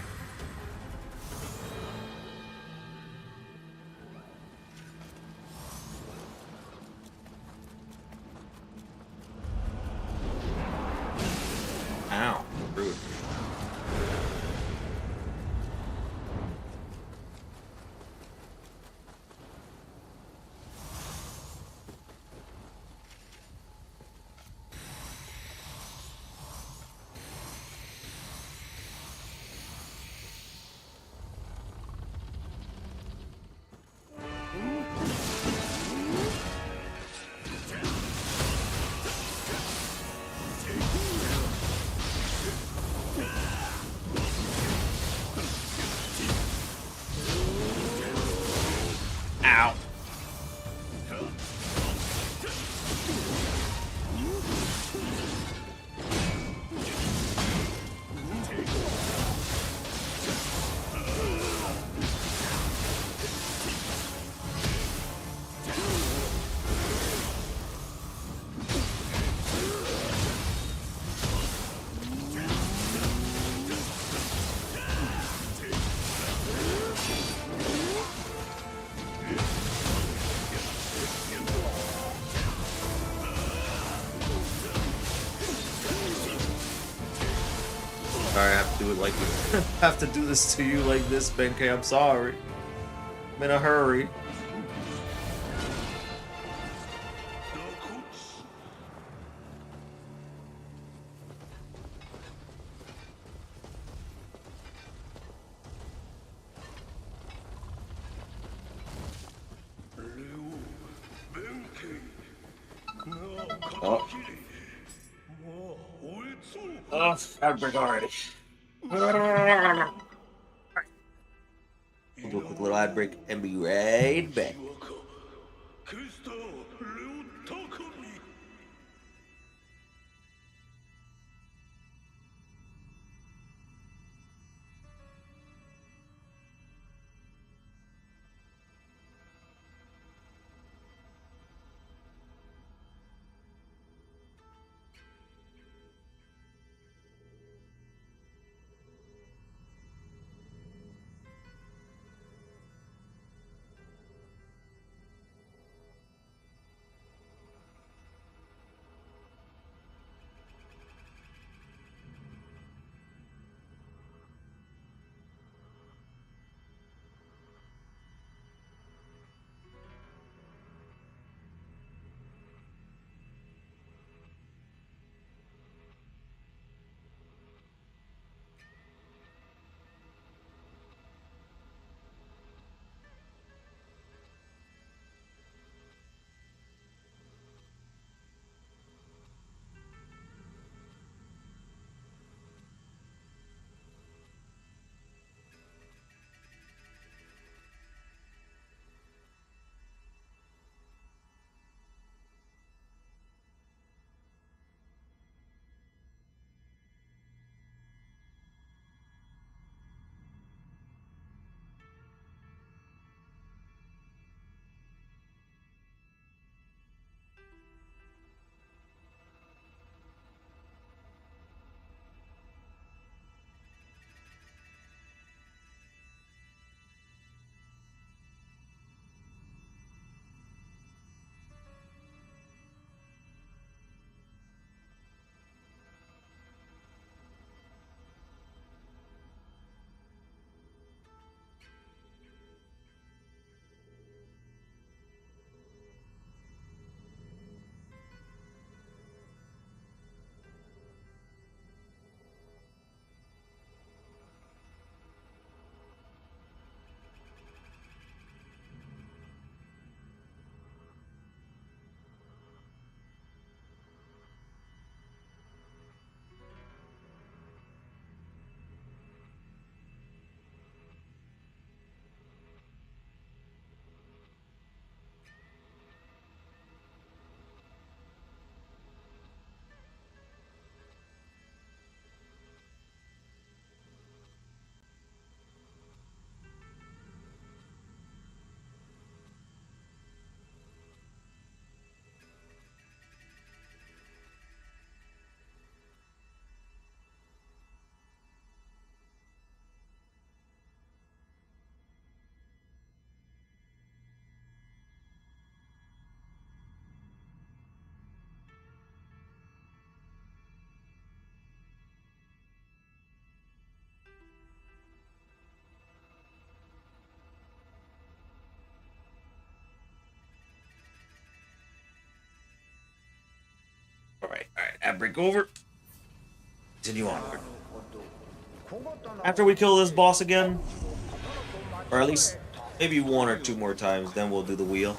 Ow. Rude. Ow. Sorry, I have to do it like this. Have to do this to you like this, Benkei. I'm sorry. I'm in a hurry. Oh. Oh, outbreak already. Do a quick little ad break and be right back. Yeah, break over. Continue onward. After we kill this boss again, or at least maybe one or two more times, then we'll do the wheel.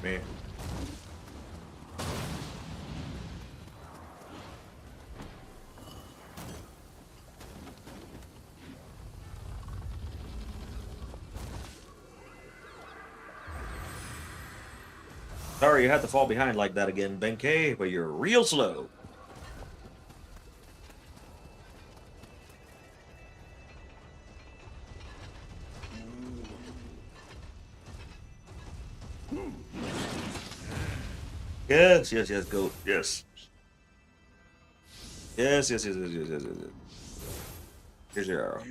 Me. Sorry you had to fall behind like that again, Benkei, but you're real slow. Yes, yes, yes, go. Yes. Yes, yes, yes, yes, yes, yes, yes. Here's your arrow.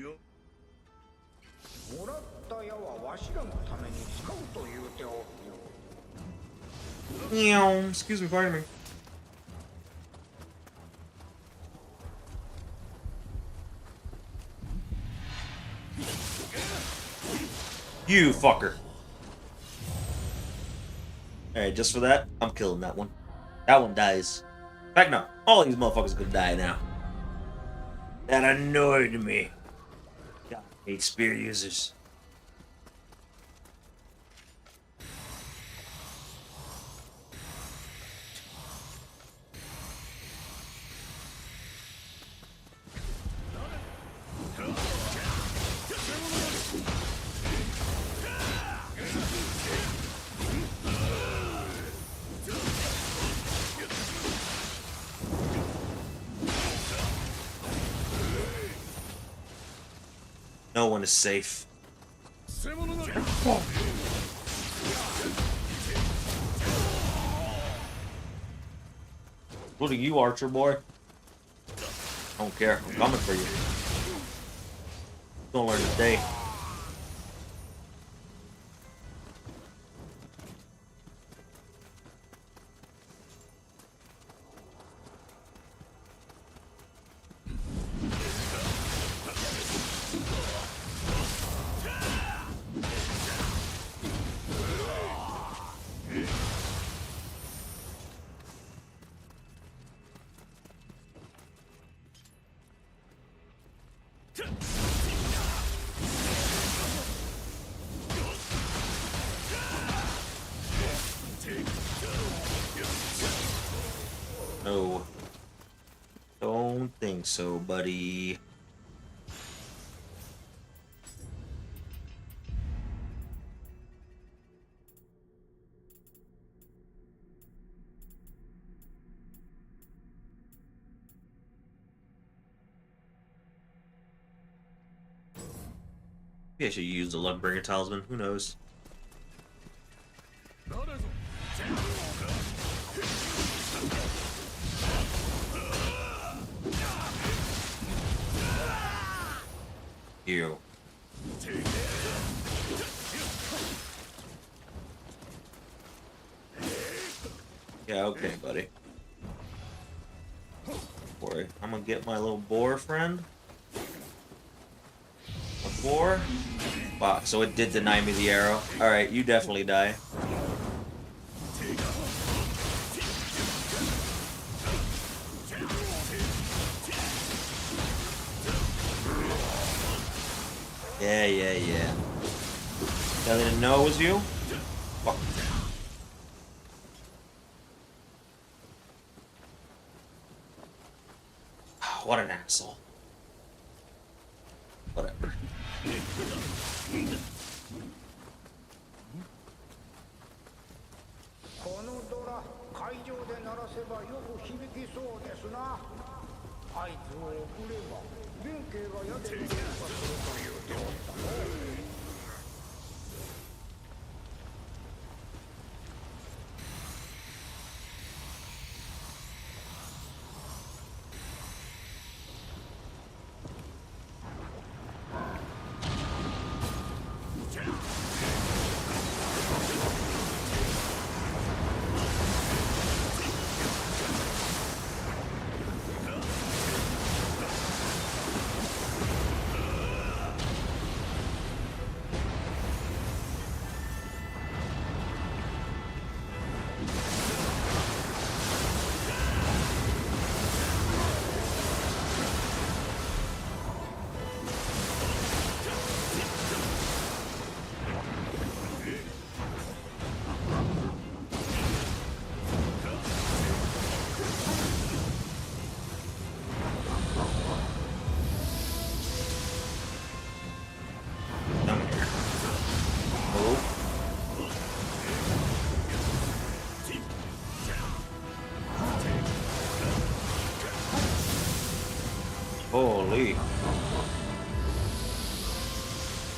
Nioh. Excuse me, pardon me. You fucker. Alright, just for that, I'm killing that one. That one dies. In fact, no. All these motherfuckers are gonna die now. That annoyed me. God, I hate spear users. No one is safe. Including you, Archer boy. I don't care. I'm coming for you. You're gonna learn today. No. Don't think so, buddy. Maybe I should use the Luckbringer Talisman. Who knows? You. Yeah, okay, buddy. Don't worry. I'm gonna get my little boar friend. A boar? Wow, so it did deny me the arrow. Alright, you definitely die. Yeah, yeah, yeah. I didn't know it was you? Fuck. What an asshole. Whatever. Holy.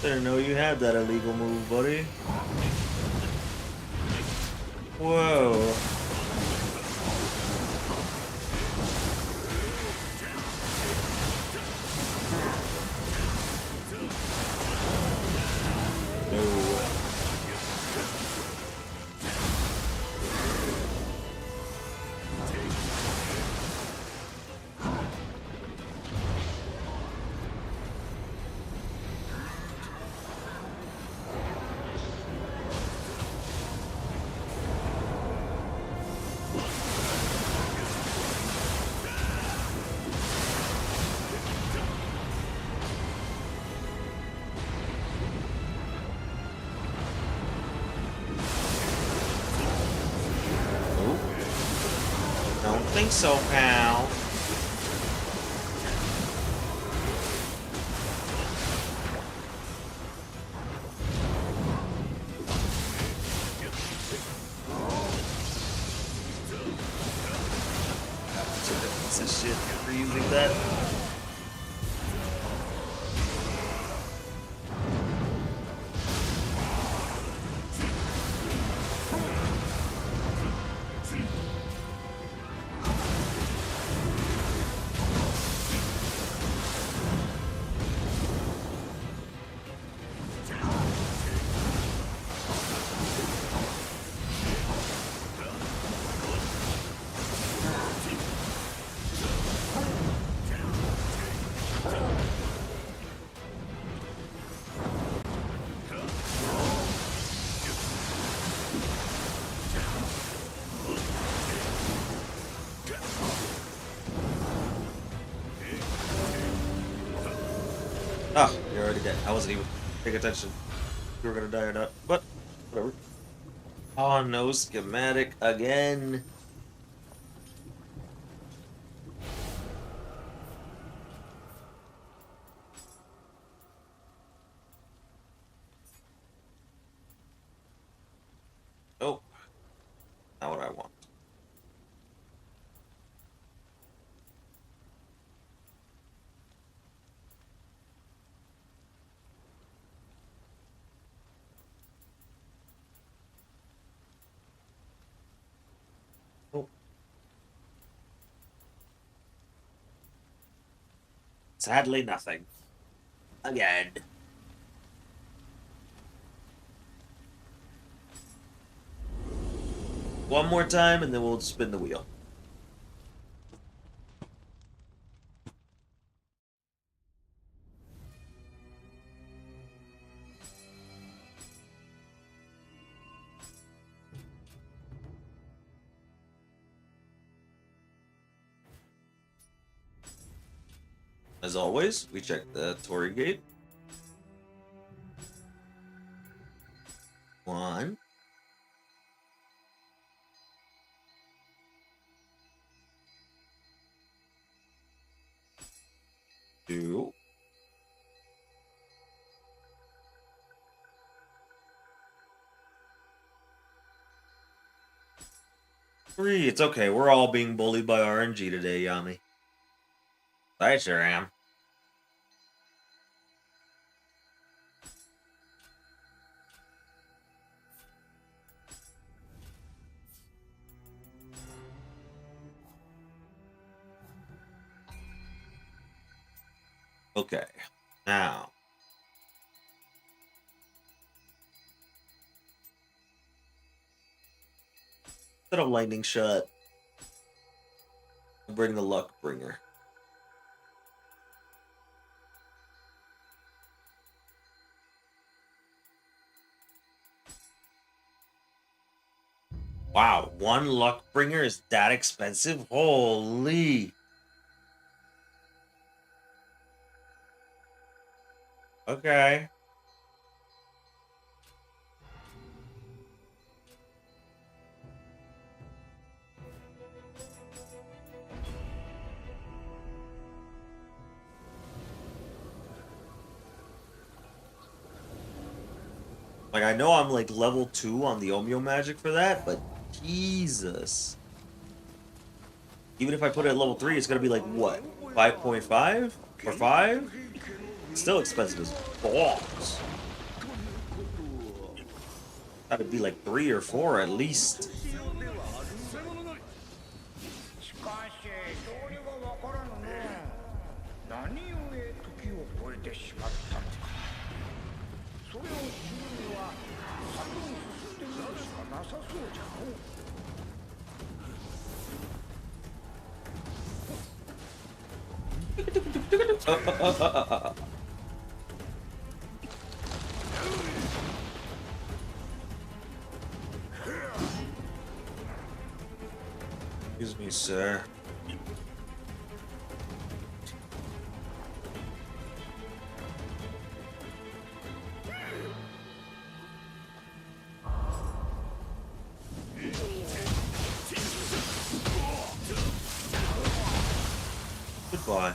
Didn't know you had that illegal move, buddy. Whoa. Don't think so, pal. Piece of shit for using that. Ah, you're already dead. I wasn't even paying attention if you were gonna die or not, but whatever. Oh no, schematic again. Oh, not what I want. Oh. Sadly, nothing. Again. One more time, and then we'll spin the wheel. As always, we check the Torii gate. 1. 2. 3. It's okay. We're all being bullied by RNG today, Yami. I sure am. Okay. Now. Instead of lightning shot, I'll bring the luck bringer. Wow, 1 luck bringer is that expensive? Holy. Okay. Like, I know I'm like level 2 on the Omeo magic for that, but Jesus. Even if I put it at level 3, it's gonna be like, what, 5.5? For 5? Still expensive as balls. Gotta be like 3 or 4 at least. しかし道理がわからぬな。何故時を超えてしまったのか。それを知るには先に進んでみるしかなさそうじゃのう。Excuse me, sir. Goodbye.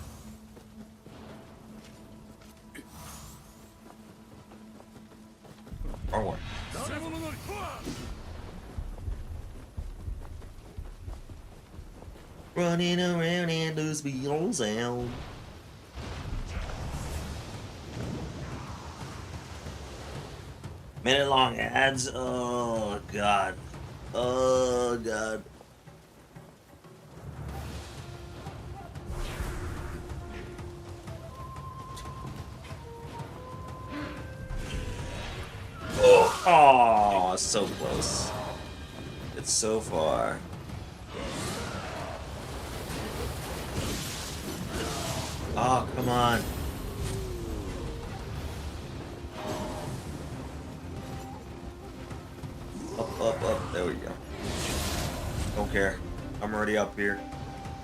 Or what? Running around and those wheels out. Minute long ads. Oh god. Oh god. Oh, so close. It's so far. Oh, come on. Up. There we go. Don't care. I'm already up here.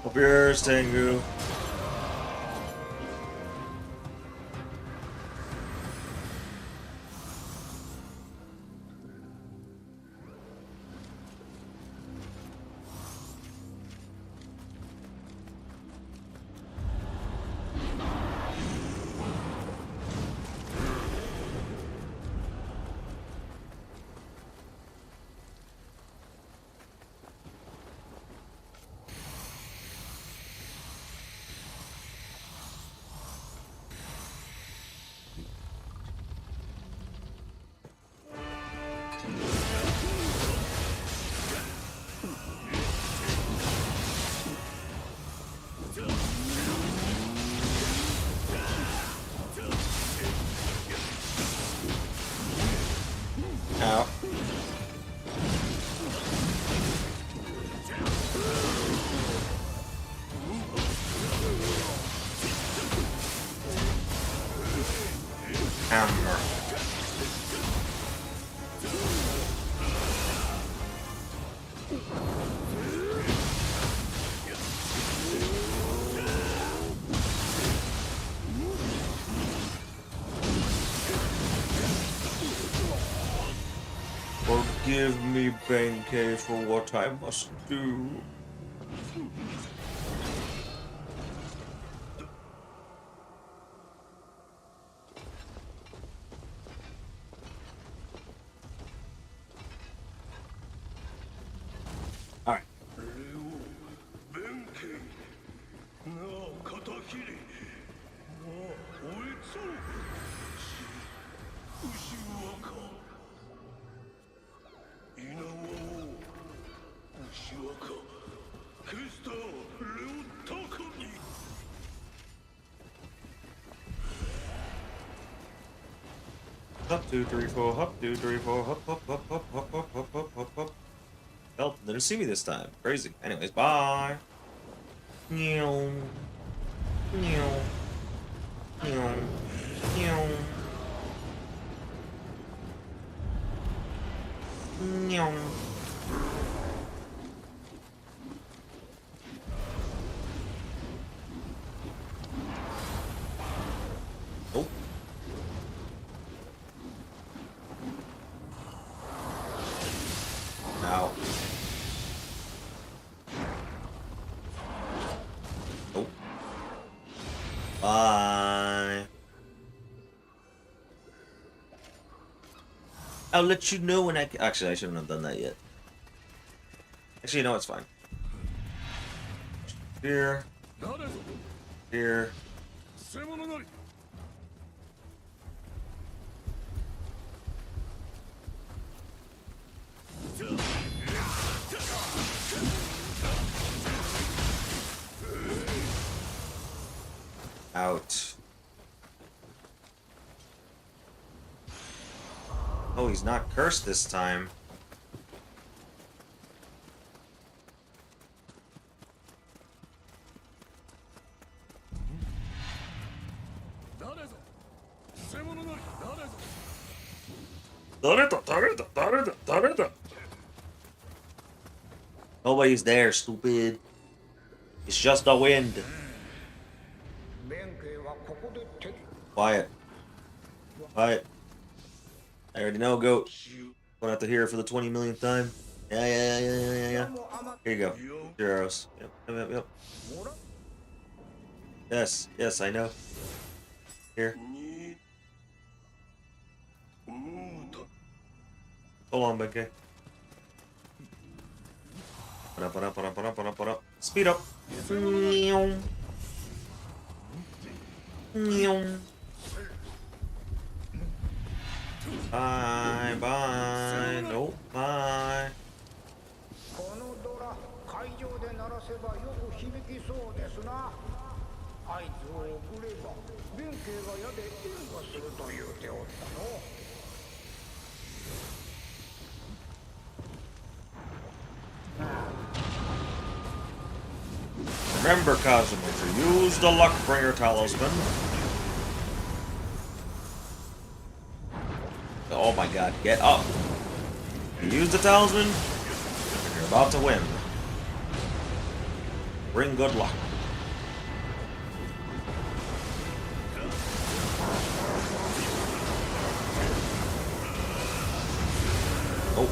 Up here, Tengu. Ow. Hammer. Forgive me, Benkei, for what I must do. Alright. Up, 2, 3, 4, up, 2, 3, 4, up. Hell, didn't see me this time. Crazy. Anyways, bye. Nioh. Nioh. Nioh. Nioh. Nioh. Nope. Ow. Nope. Bye. I'll let you know when actually, I shouldn't have done that yet. Actually, no, it's fine. Here. Here. Out. Oh, he's not cursed this time. Nobody's there, stupid. It's just the wind. 弁慶はここで敵 Quiet. Quiet. I already know, goat. Won't have to hear it for the 20 millionth time. Yeah. も余っ Here you go. Your arrows. Yep. もら Yes, I know. Here. Hold on, Benkei. Speed up. Bye. Nope. Bye. このドラ会場で鳴らせばよく響きそうですな合図を送れば弁慶が矢で援護すると言うておったの Remember, Cosmo, to use the Luckbringer talisman. Oh my god, get up. You use the talisman, and you're about to win. Bring good luck. Oh.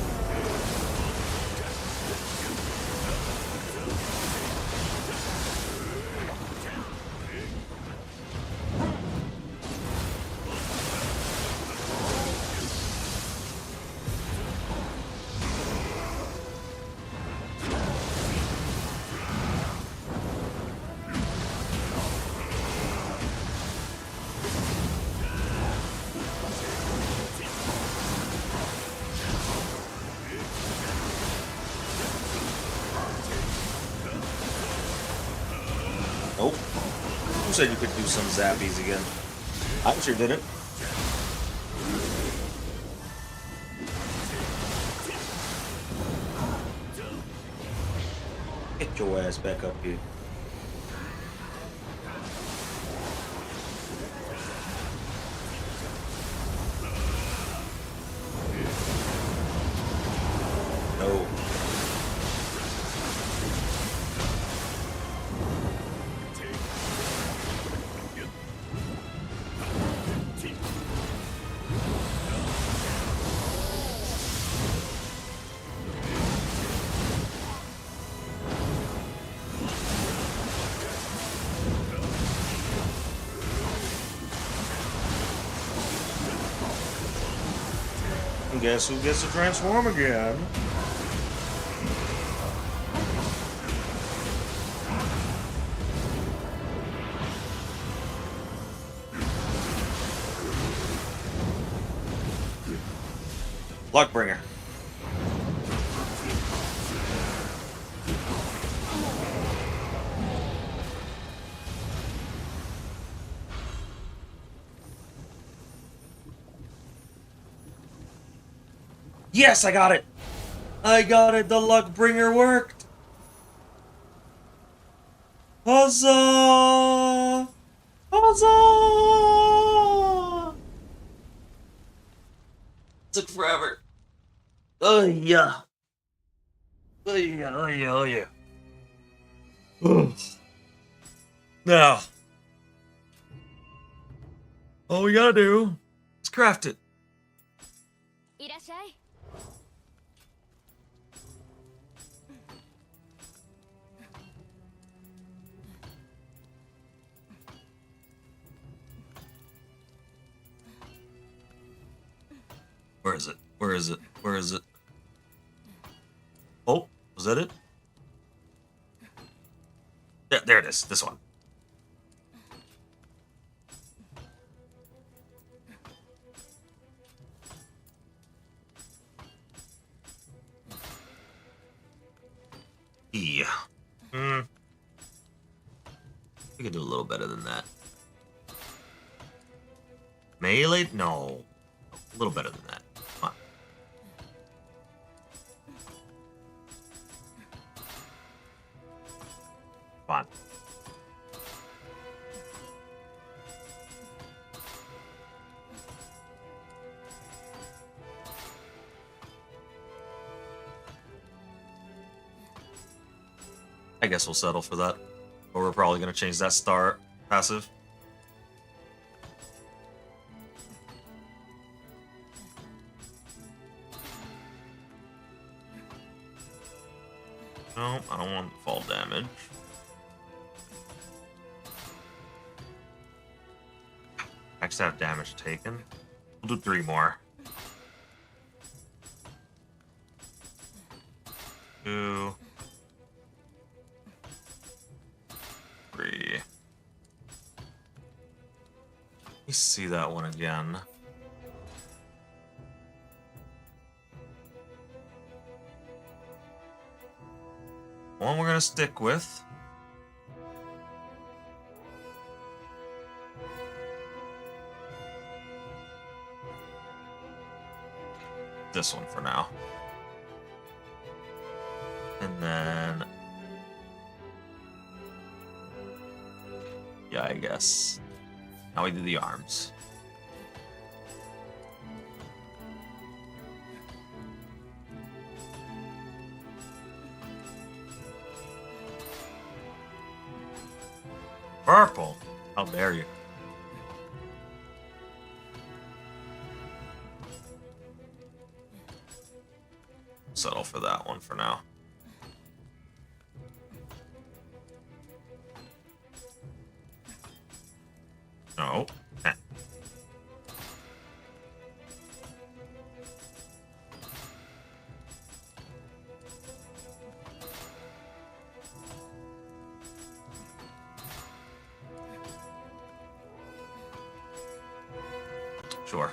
Nope. Who said you could do some zappies again? I sure didn't. Get your ass back up here. No. And guess who gets to transform again? Luckbringer. Yes, I got it! I got it! The Luckbringer worked! Huzzah! Huzzah! Took forever. Oh yeah. Oh yeah. Now, all we gotta do is craft it. いらっしゃい Where is it? Where is it? Where is it? Oh, was that it? Yeah, there it is. This one. Yeah. Hmm. We could do a little better than that. Melee? No. A little better than that. Come on. Come on. I guess we'll settle for that. But we're probably going to change that star passive. No, I don't want fall damage. Next have damage taken. We'll do 3 more. 2, 3. Let me see that one again. One we're gonna stick with. This one for now. And then... yeah, I guess. Now we do the arms. Purple! How dare you? Settle for that one for now. No. Eh. Sure.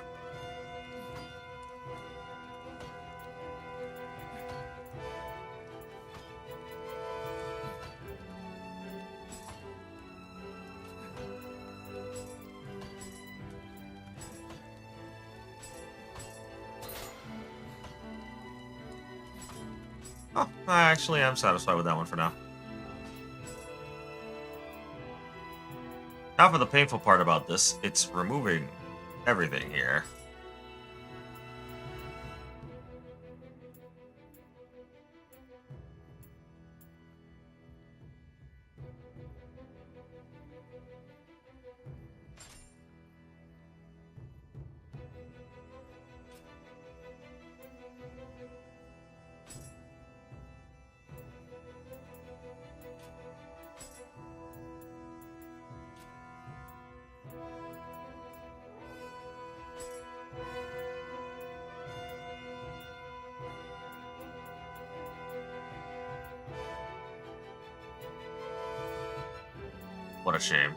Oh, I actually am satisfied with that one for now. Now for the painful part about this, it's removing everything here. What a shame.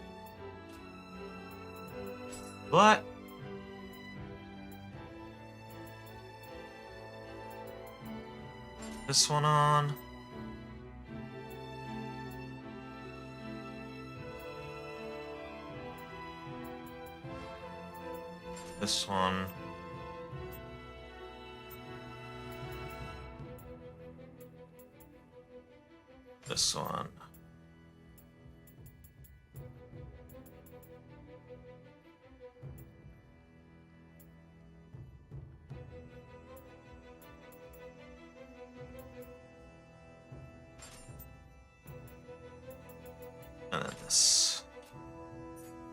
But this one on. This one. This one. And then this.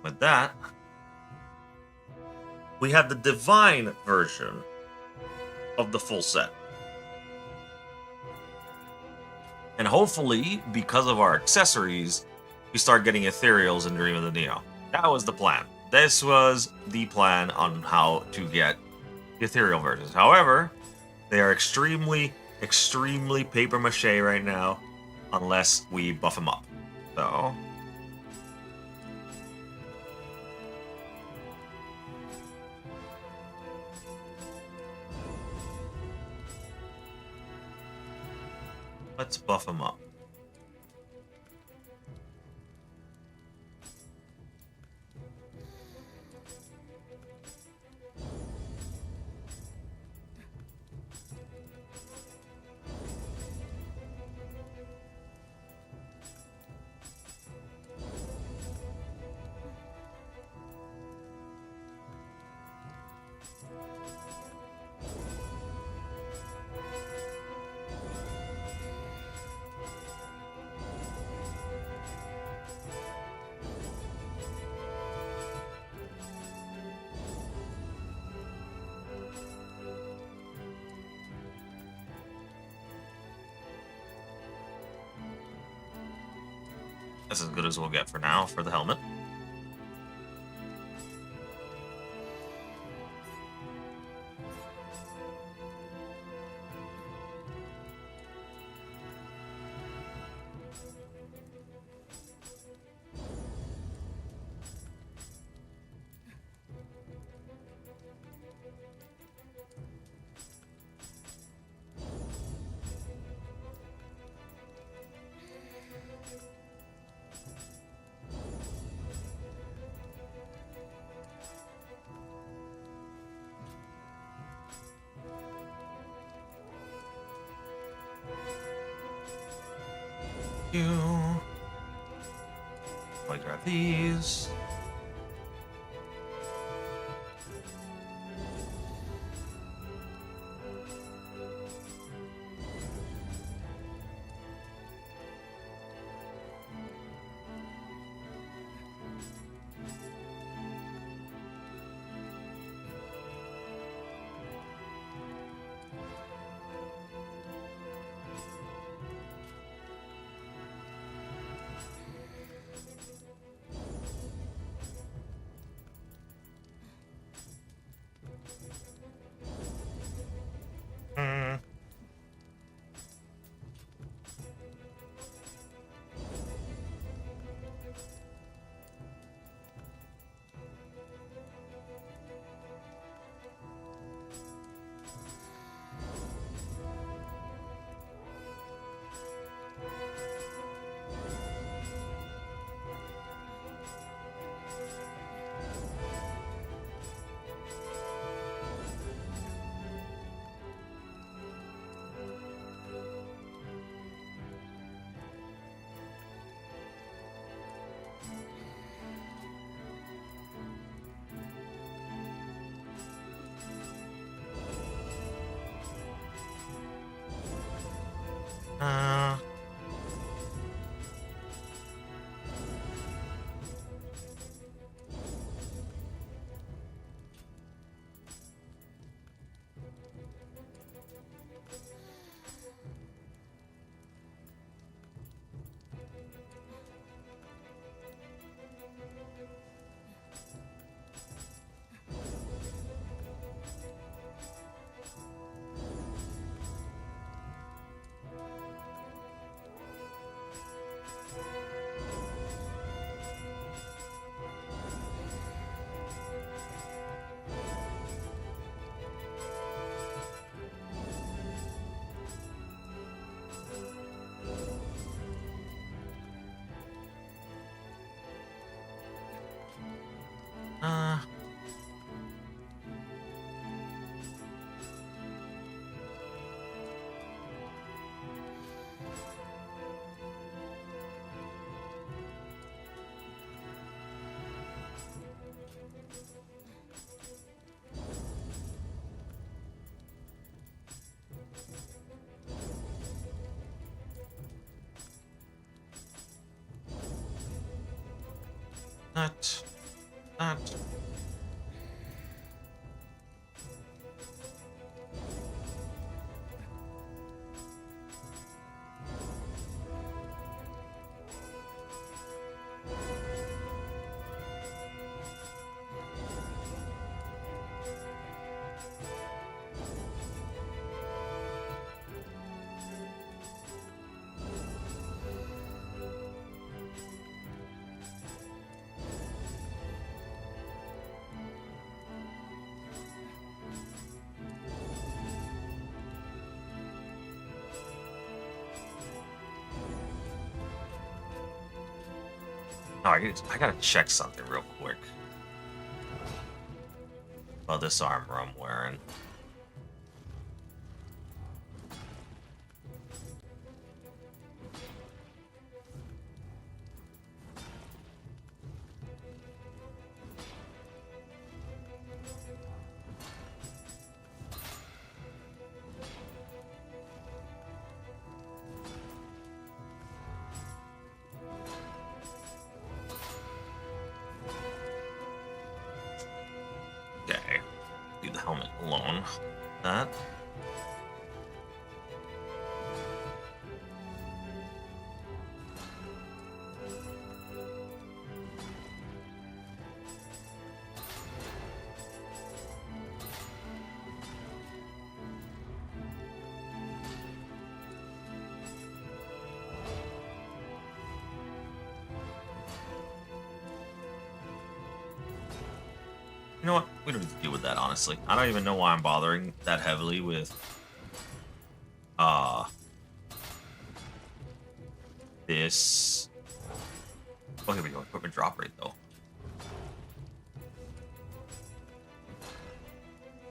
With that, we have the divine version of the full set. And hopefully, because of our accessories, we start getting ethereals in Dream of the Neo. That was the plan. This was the plan on how to get the ethereal versions. However, they are extremely, extremely paper mache right now, unless we buff them up. So... let's buff them up. That's as good as we'll get for now for the helmet. You. I'll grab these. Hmm. Uh, uh, not, not. Oh, I gotta check something real quick. About this armor I'm wearing. Okay. Leave the helmet alone. That. You know what? We don't need to deal with that, honestly. I don't even know why I'm bothering that heavily with uh this. Oh, here we go. Equipment drop rate though.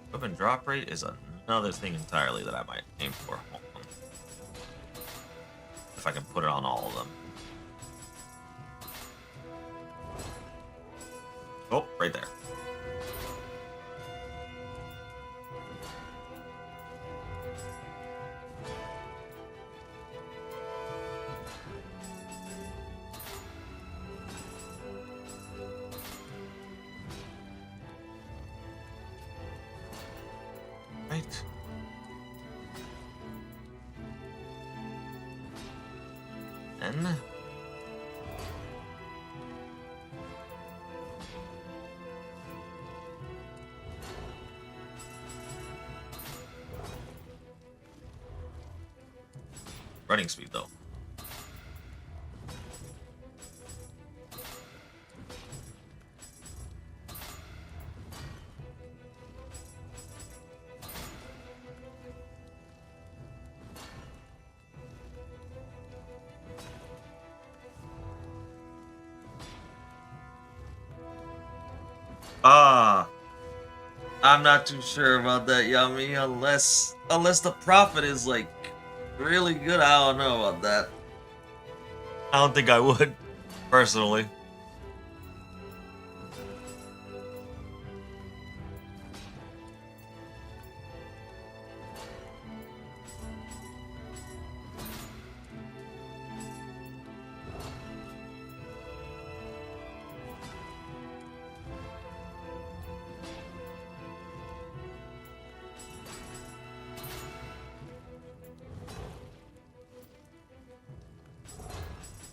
Equipment drop rate is another thing entirely that I might aim for. Hold on. If I can put it on all of them. Oh, right there. Right. Then running speed though. Ah, I'm not too sure about that, Yummy. Unless the profit is like really good, I don't know about that. I don't think I would, personally.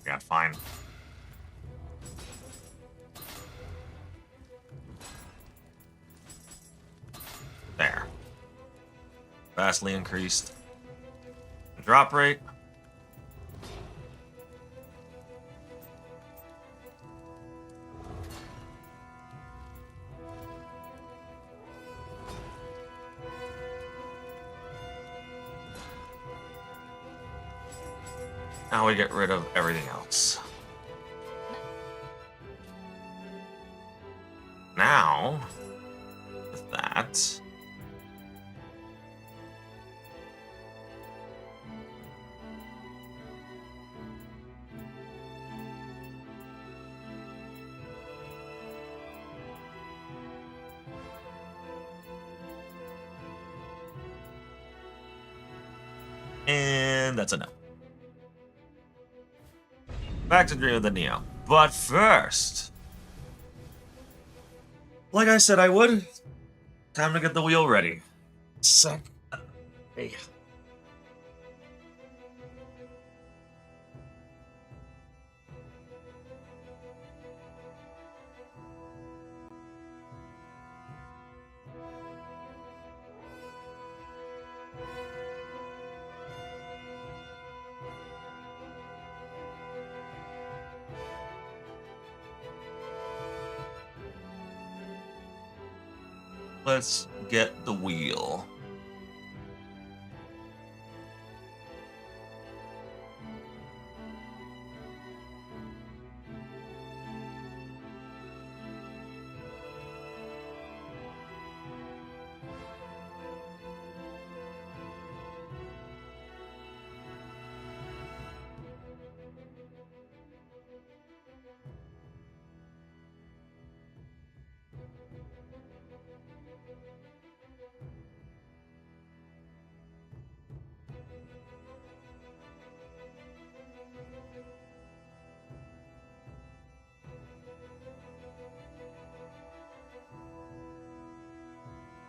Yeah, fine. There. Vastly increased. Drop rate. Now we get rid of everything else. Now, with that, and that's a no. Back to Dream of the Neo. But first, like I said I would, time to get the wheel ready. Sec. Hey. Let's get the wheel.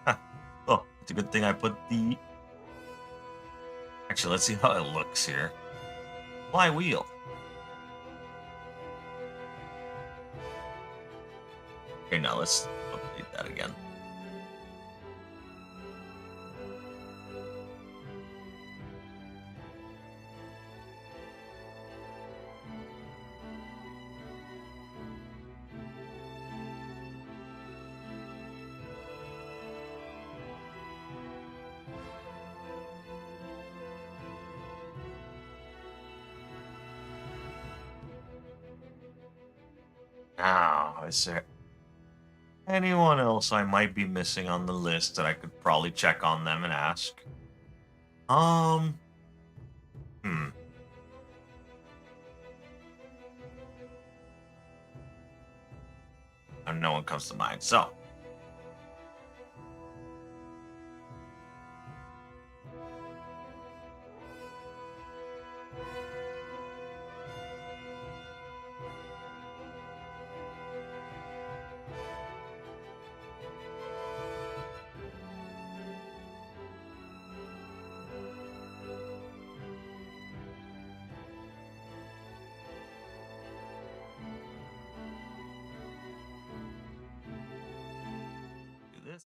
Huh. Oh, it's a good thing I put the... Actually, let's see how it looks here. Fly wheel. Okay, now let's update that again. is there anyone else I might be missing on the list that I could probably check on them and ask? Hmm. And no one comes to mind. So, do this.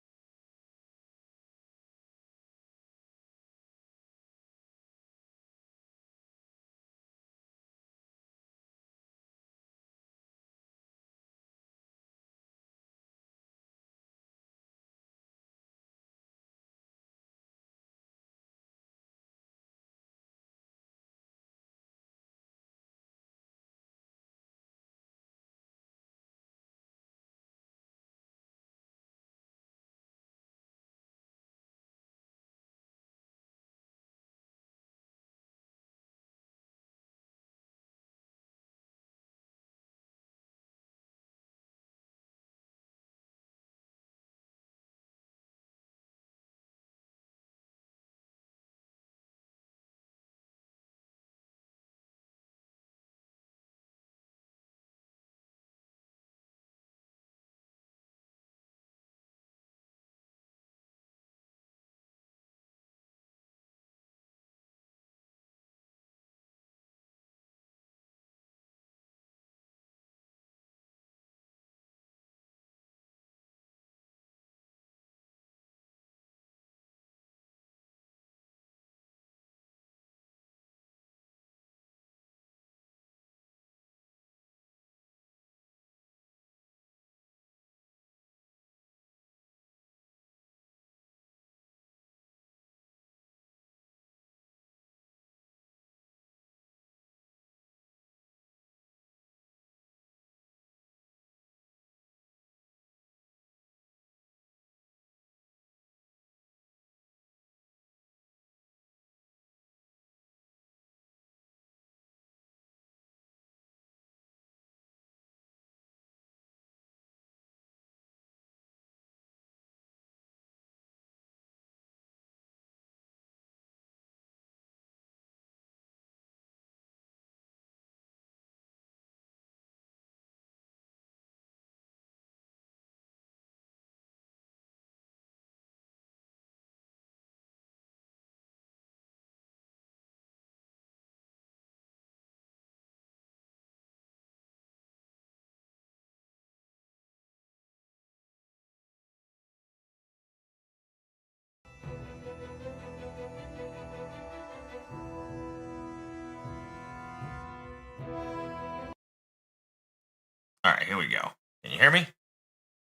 All right, here we go. Can you hear me?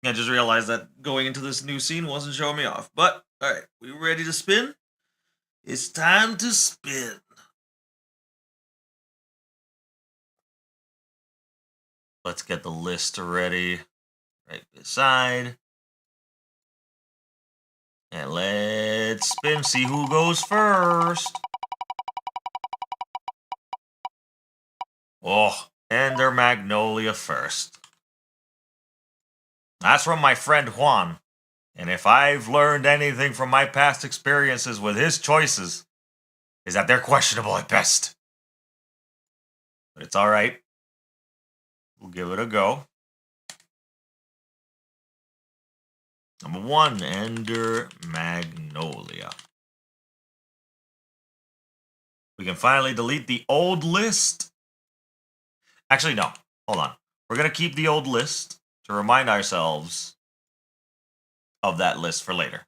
I just realized that going into this new scene wasn't showing me off. But, alright, we ready to spin? It's time to spin. Let's get the list ready. Right beside. And let's spin, see who goes first. Oh, Ender Magnolia first. That's from my friend Juan. And if I've learned anything from my past experiences with his choices, is that they're questionable at best. But it's alright. We'll give it a go. Number 1, Ender Magnolia. We can finally delete the old list. Actually, no. Hold on. We're going to keep the old list to remind ourselves of that list for later.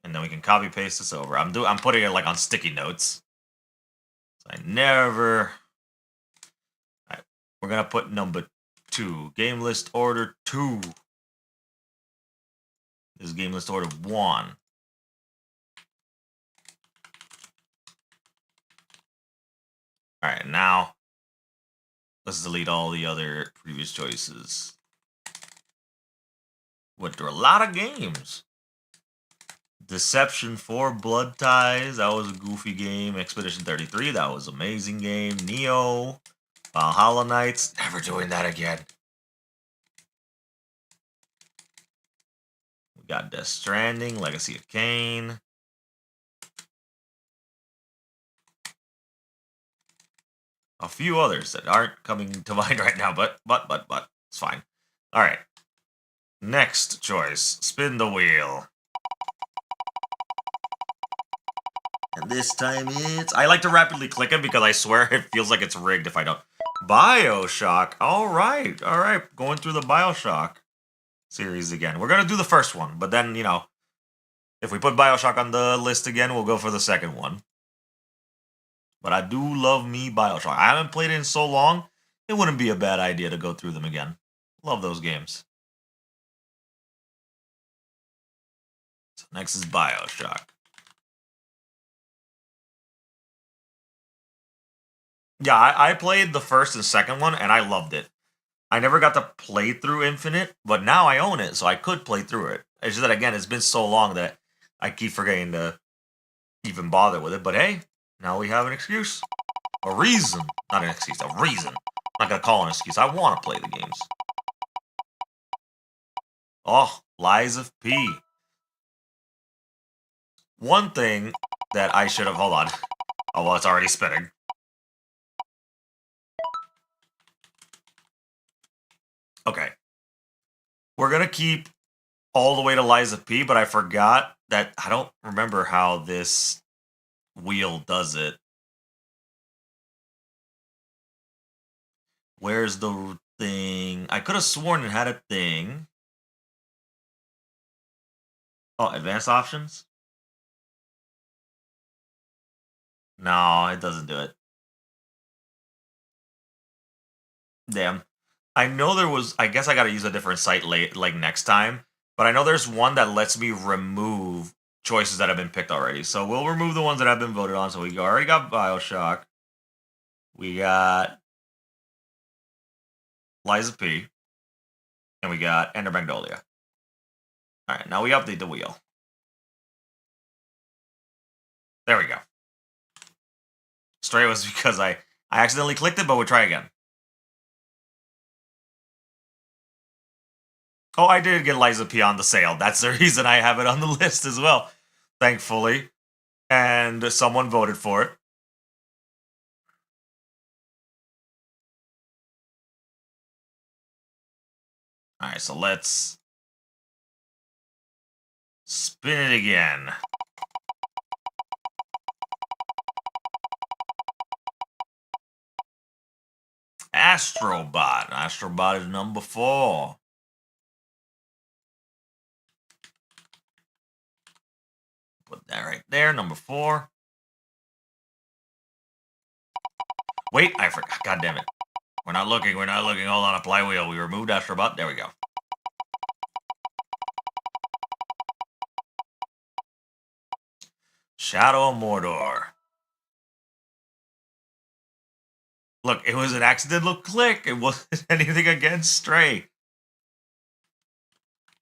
And then we can copy paste this over. I'm putting it like on sticky notes. So I never... Alright, we're going to put number 2. Game list order 2. This is game list order 1. Alright, now Let's delete all the other previous choices. Went through a lot of games. Deception 4, Blood Ties, that was a goofy game. Expedition 33, that was an amazing game. Nioh, Valhalla Knights, never doing that again. We got Death Stranding, Legacy of Kain. A few others that aren't coming to mind right now, but it's fine. All right. Next choice, spin the wheel. And this time it's... I like to rapidly click it because I swear it feels like it's rigged if I don't. BioShock. All right. Going through the BioShock series again. We're going to do the first one, but then, you know, if we put BioShock on the list again, we'll go for the second one. But I do love me BioShock. I haven't played it in so long, it wouldn't be a bad idea to go through them again. Love those games. So next is BioShock. Yeah, I played the first and second one, and I loved it. I never got to play through Infinite, but now I own it, so I could play through it. It's just that, again, it's been so long that I keep forgetting to even bother with it. But hey, now we have an excuse. A reason. Not an excuse, a reason. I'm not going to call it an excuse. I want to play the games. Oh, Lies of P. One thing that I should have... Hold on. Oh, well, it's already spinning. Okay. We're going to keep all the way to Lies of P, but I forgot that... I don't remember how this wheel does it. Where's the thing? I could have sworn it had a thing. Oh, advanced options? No, it doesn't do it. Damn. I know there was... I guess I gotta use a different site like next time. But I know there's one that lets me remove choices that have been picked already. So we'll remove the ones that have been voted on. So we already got BioShock. We got Lies of P. And we got Ender Magnolia. Alright, now we update the wheel. There we go. Stray was because I accidentally clicked it, but we'll try again. Oh, I did get Lies of P on the sale. That's the reason I have it on the list as well, thankfully. And someone voted for it. Alright, so let's spin it again. Astrobot. Astrobot is number 4. Put that right there, number 4. Wait, I forgot. God damn it. We're not looking. Hold on, apply wheel. We removed Astrobot. There we go. Shadow of Mordor. Look, it was an accidental click. It wasn't anything against Stray.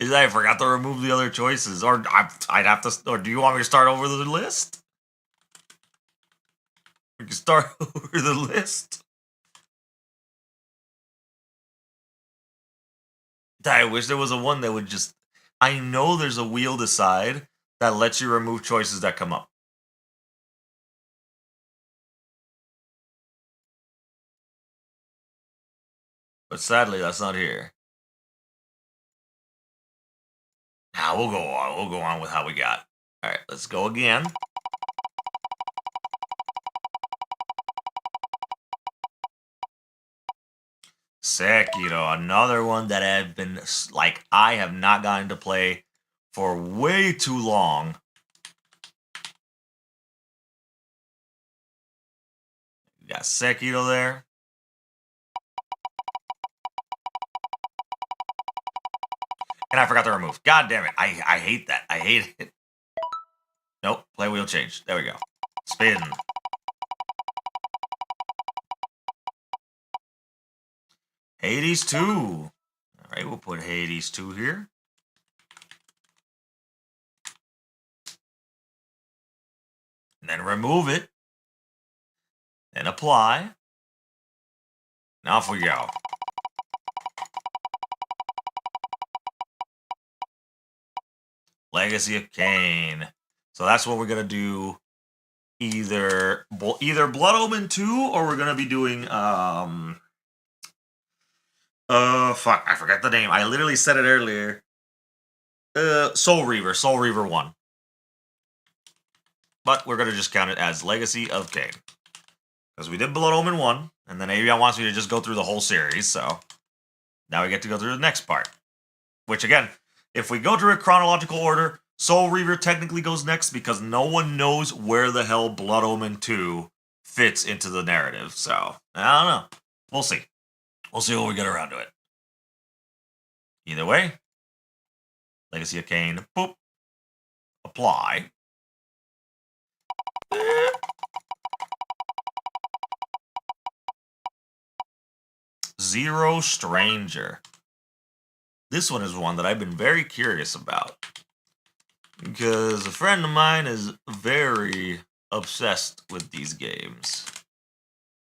I forgot to remove the other choices. Or I'd have to... Or do you want me to start over the list? We can start over the list. I wish there was a one that would just... I know there's a wheel to side that lets you remove choices that come up. But sadly, that's not here. Now we'll go on. We'll go on with how we got. All right, let's go again. Sekiro, another one that I've been, like, I have not gotten to play for way too long. We got Sekiro there. And I forgot to remove. God damn it. I hate that. I hate it. Nope. Play wheel change. There we go. Spin. Hades 2. All right, we'll put Hades 2 here. And then remove it. Then apply. And off we go. Legacy of Kain. So that's what we're gonna do. Either Blood Omen 2 or we're gonna be doing fuck, I forgot the name. I literally said it earlier. Soul Reaver 1. But we're gonna just count it as Legacy of Kain. Because we did Blood Omen 1, and then Avion wants me to just go through the whole series, so now we get to go through the next part. Which again, if we go through a chronological order, Soul Reaver technically goes next because no one knows where the hell Blood Omen 2 fits into the narrative. So, I don't know. We'll see. We'll see when we get around to it. Either way, Legacy of Kain, boop, apply. Zero Stranger. This one is one that I've been very curious about. Because a friend of mine is very obsessed with these games.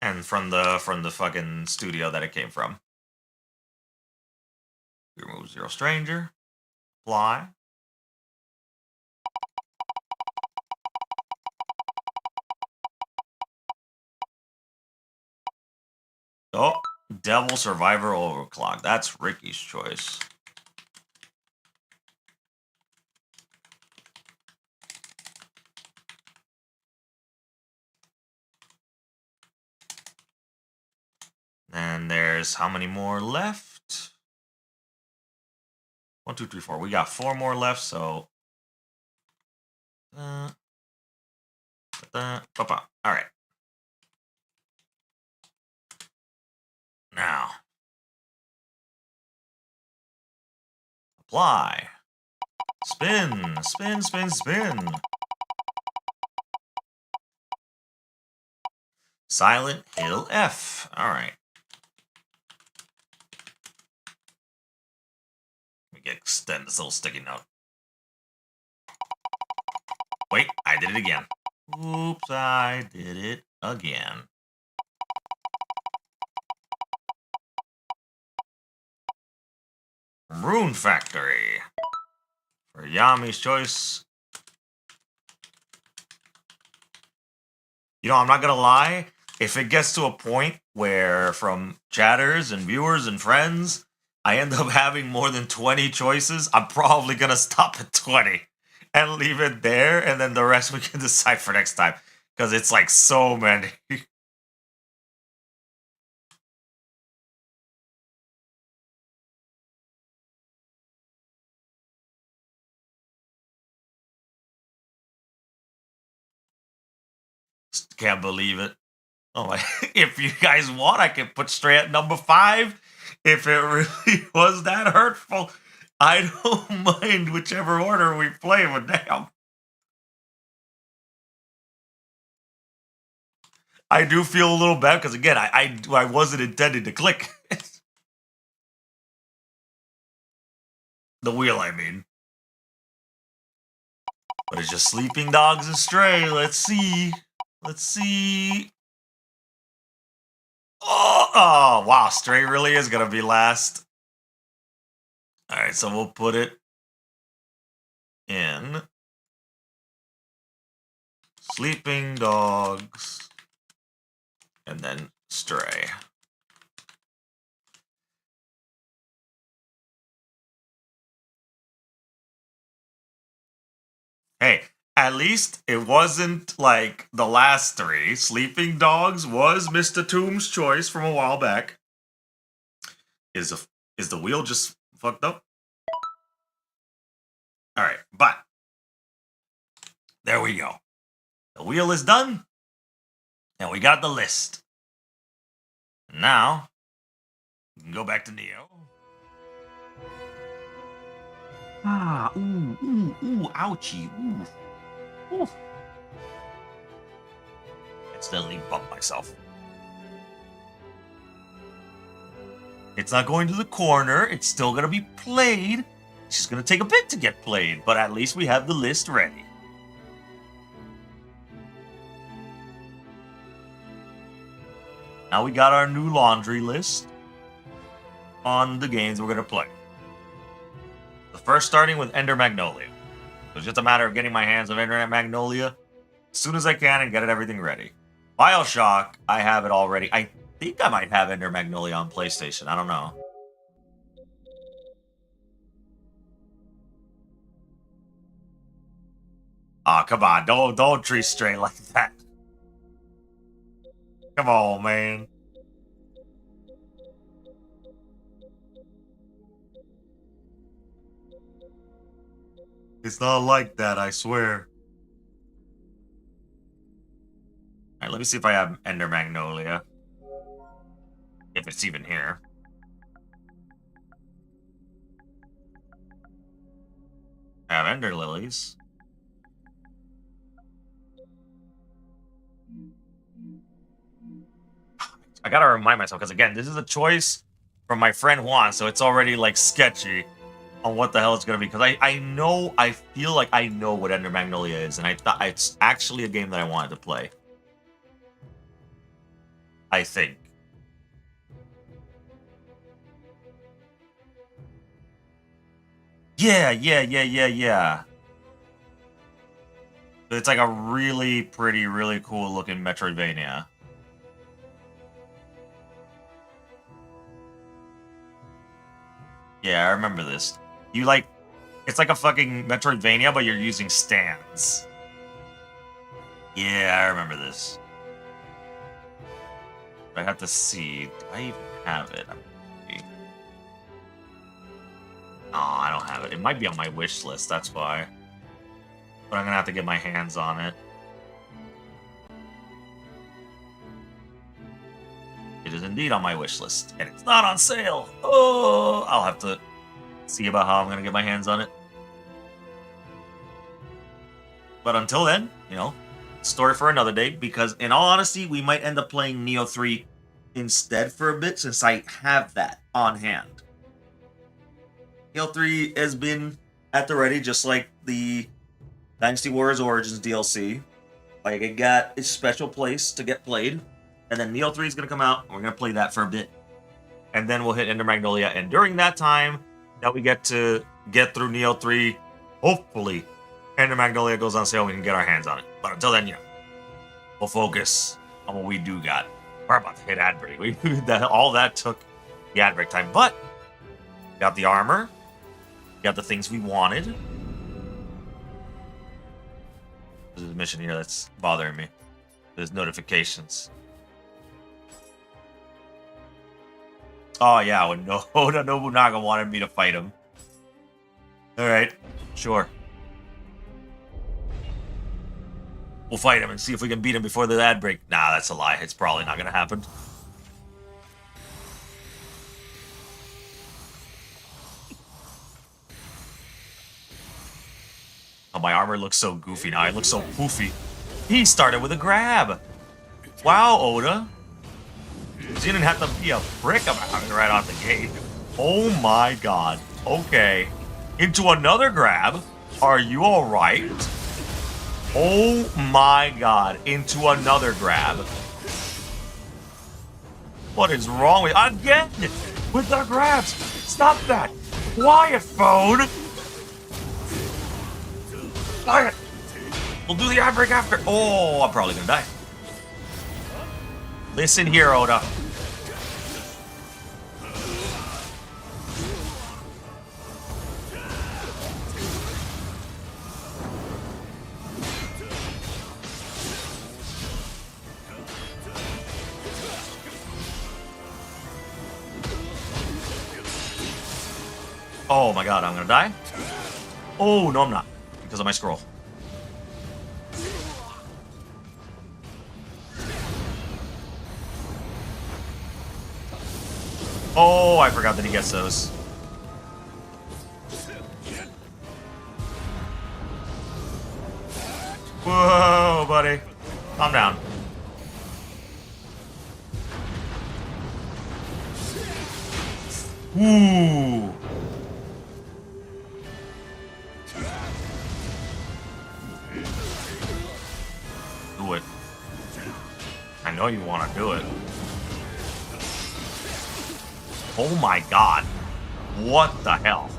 And from the fucking studio that it came from. Remove Zero Stranger. Apply. Oh, Devil Survivor Overclock. That's Ricky's choice. And there's how many more left? 1, 2, 3, 4. We got 4 more left, so. All right. Now. Apply. Spin, spin, spin, spin. Silent Hill F. All right. Let me extend this little sticky note. Wait, I did it again. Oops, I did it again. Rune Factory. For Yami's choice. You know, I'm not gonna lie. If it gets to a point where from chatters and viewers and friends, I end up having more than 20 choices, I'm probably gonna stop at 20 and leave it there, and then the rest we can decide for next time. Because it's like so many. Can't believe it. Oh my! If you guys want, I can put straight at number 5. If it really was that hurtful, I don't mind whichever order we play with. Damn, I do feel a little bad because again, I wasn't intending to click the wheel. I mean, but it's just Sleeping Dogs and Stray. Let's see. Let's see. Oh, wow. Stray really is going to be last. All right, so we'll put it in Sleeping Dogs and then Stray. Hey, at least it wasn't like the last 3. Sleeping Dogs was Mr. Tomb's choice from a while back. Is the wheel just fucked up? All right, but there we go. The wheel is done, and we got the list. Now, we can go back to Nioh. Ah, ooh, ouchie, ooh. Accidentally bumped myself. It's not going to the corner. It's still going to be played. It's just going to take a bit to get played, but at least we have the list ready. Now we got our new laundry list on the games we're going to play. The first starting with Ender Magnolia. So it's just a matter of getting my hands on Ender Magnolia as soon as I can and get everything ready. Bioshock, I have it already. I think I might have Ender Magnolia on PlayStation. I don't know. Aw, come on. Don't treat straight like that. Come on, man. It's not like that, I swear. Alright, let me see if I have Ender Magnolia. If it's even here. I have Ender Lilies. I gotta remind myself, because again, this is a choice from my friend Juan, so it's already like sketchy on what the hell it's gonna be. Because I feel like I know what Ender Magnolia is, and I thought it's actually a game that I wanted to play. I think. Yeah. It's like a really pretty, really cool looking Metroidvania. Yeah, I remember this. It's like a fucking Metroidvania, but you're using stands. Yeah, I remember this. I have to see. Do I even have it? No, I don't have it. It might be on my wish list, that's why. But I'm gonna have to get my hands on it. It is indeed on my wish list, and it's not on sale. Oh, I'll have to see about how I'm gonna get my hands on it. But until then, story for another day, because in all honesty, we might end up playing Nioh 3 instead for a bit, since I have that on hand. Nioh 3 has been at the ready, just like the Dynasty Warriors Origins DLC. Like, it got a special place to get played, and then Nioh 3 is going to come out, and we're going to play that for a bit. And then we'll hit Ender Magnolia, and during that time that we get to get through Nioh 3, hopefully, Ender Magnolia goes on sale and we can get our hands on it. But until then, we'll focus on what we do got. We're about to hit ad break. All that took the ad break time. But got the armor. Got the things we wanted. There's a mission here that's bothering me. There's notifications. Oh yeah, when Oda Nobunaga wanted me to fight him. Alright, sure. We'll fight him and see if we can beat him before the ad break. Nah, that's a lie. It's probably not gonna happen. Oh, my armor looks so goofy now. It looks so poofy. He started with a grab. Wow, Oda. You didn't have to be a prick about it right off the gate. Oh my god. Okay. Into another grab. Are you alright? Oh my god. Into another grab. What is wrong with... Again! With the grabs! Stop that! Quiet, phone! Quiet! We'll do the ad break after. Oh, I'm probably gonna die. Listen here, Oda. Oh my god, I'm gonna die? Oh, no I'm not. Because of my scroll. Oh, I forgot that he gets those. Whoa, buddy. Calm down. Ooh. Do it. I know you want to do it. Oh my god. What the hell?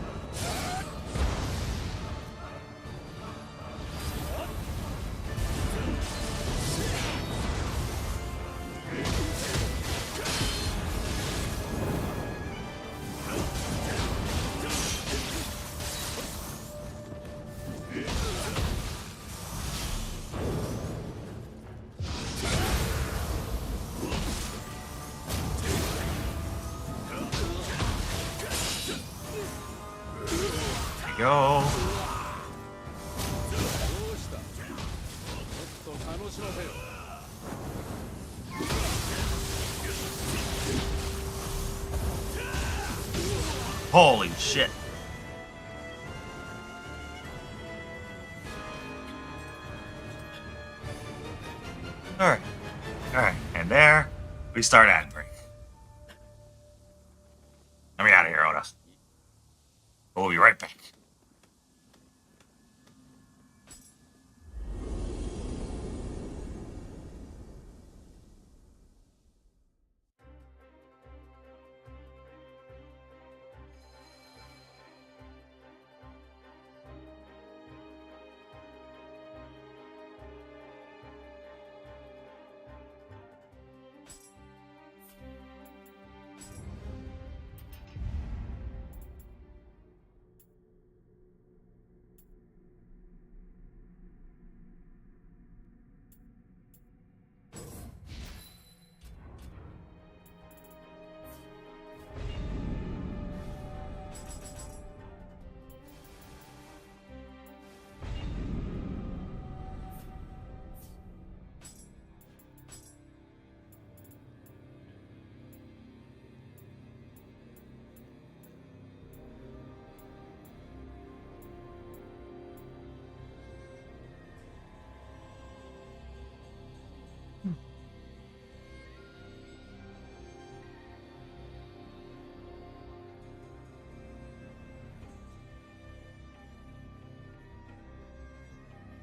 There you go. Holy shit. Alright. Alright. And there, we start ad break. Let me out of here, Oda. We'll be right back.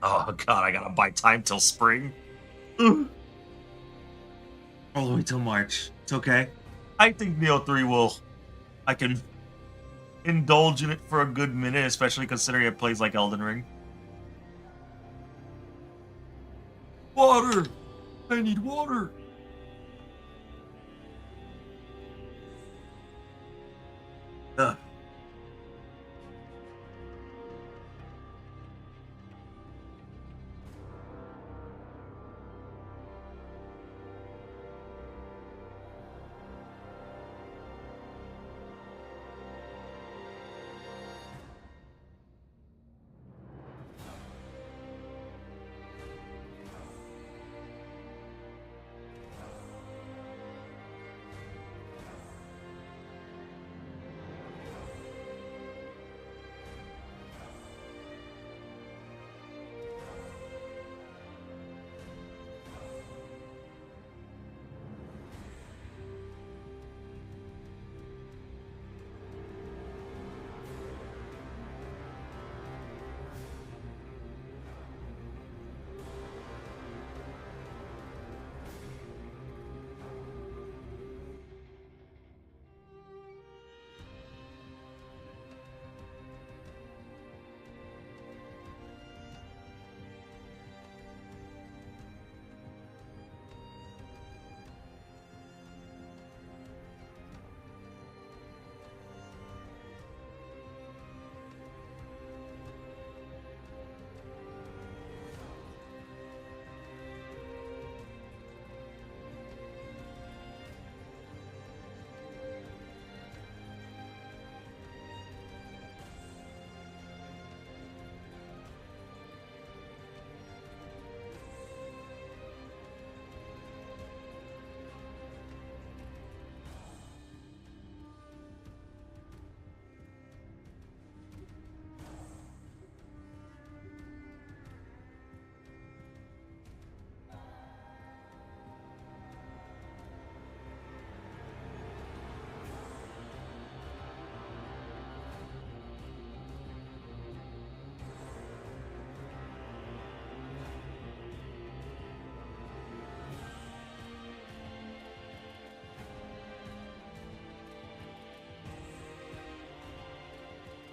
Oh god, I gotta buy time till spring. Ugh. All the way till March. It's okay. I think Neo 3 will. I can indulge in it for a good minute, especially considering it plays like Elden Ring. Water! I need water! Ugh.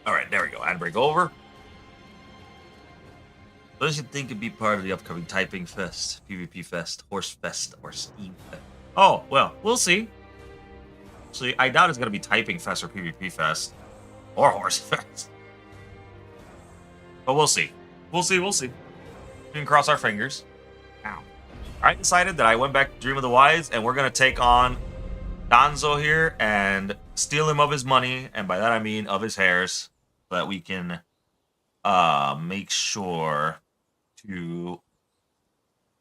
All right, there we go. Ad break over. Those you think could be part of the upcoming Typing Fest, PvP Fest, Horse Fest, or Steam Fest. Oh, well, we'll see. See, I doubt it's going to be Typing Fest or PvP Fest. Or Horse Fest. But we'll see. We'll see, we'll see. We can cross our fingers. Ow. I decided that I went back to Dream of the Wise, and we're going to take on Danzo here and steal him of his money, and by that I mean of his hairs, so that we can make sure to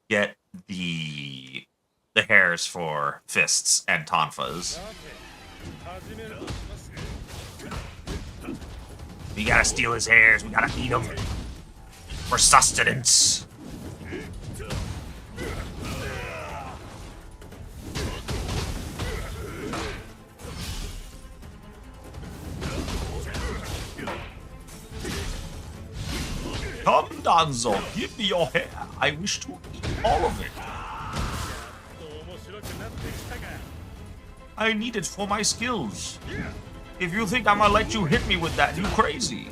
get the hairs for fists and tonfas. We gotta steal his hairs. We gotta eat them for sustenance. Come, Danzo, give me your hair. I wish to eat all of it. I need it for my skills. If you think I'm gonna let you hit me with that, you crazy.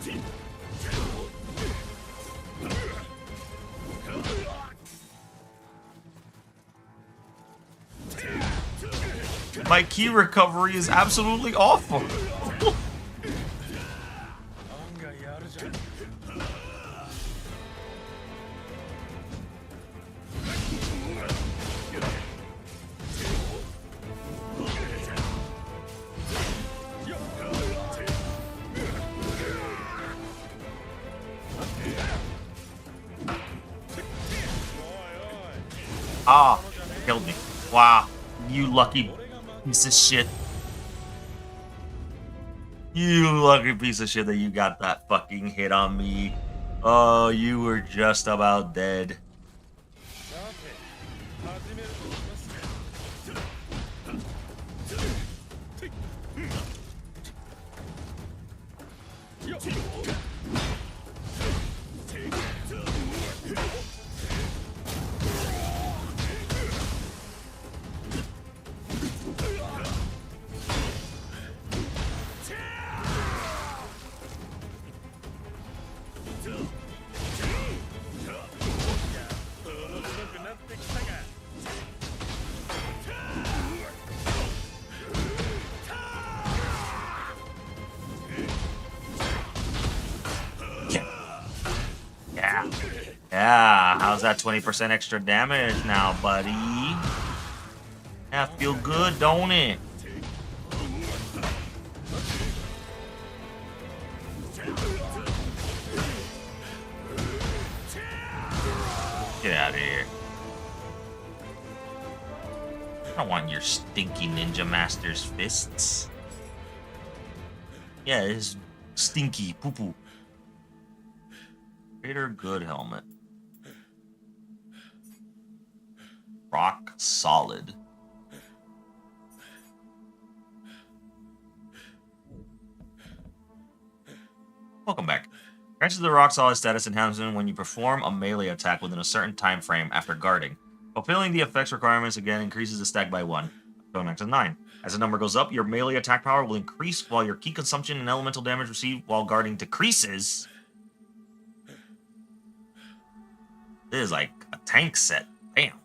My key recovery is absolutely awful. Ah, killed me. Wow, you lucky piece of shit. You lucky piece of shit that you got that fucking hit on me. Oh, you were just about dead. Yeah, how's that 20% extra damage now, buddy? Yeah, feel good, don't it? Get out of here. I don't want your stinky Ninja Master's fists. Yeah, it's stinky poo-poo. Greater good helmet. Rock solid. Welcome back. Grants the rock solid status enhancement when you perform a melee attack within a certain time frame after guarding. Fulfilling the effects requirements again increases the stack by 1. Go max of 9. As the number goes up, your melee attack power will increase while your key consumption and elemental damage received while guarding decreases. This is like a tank set. Damn.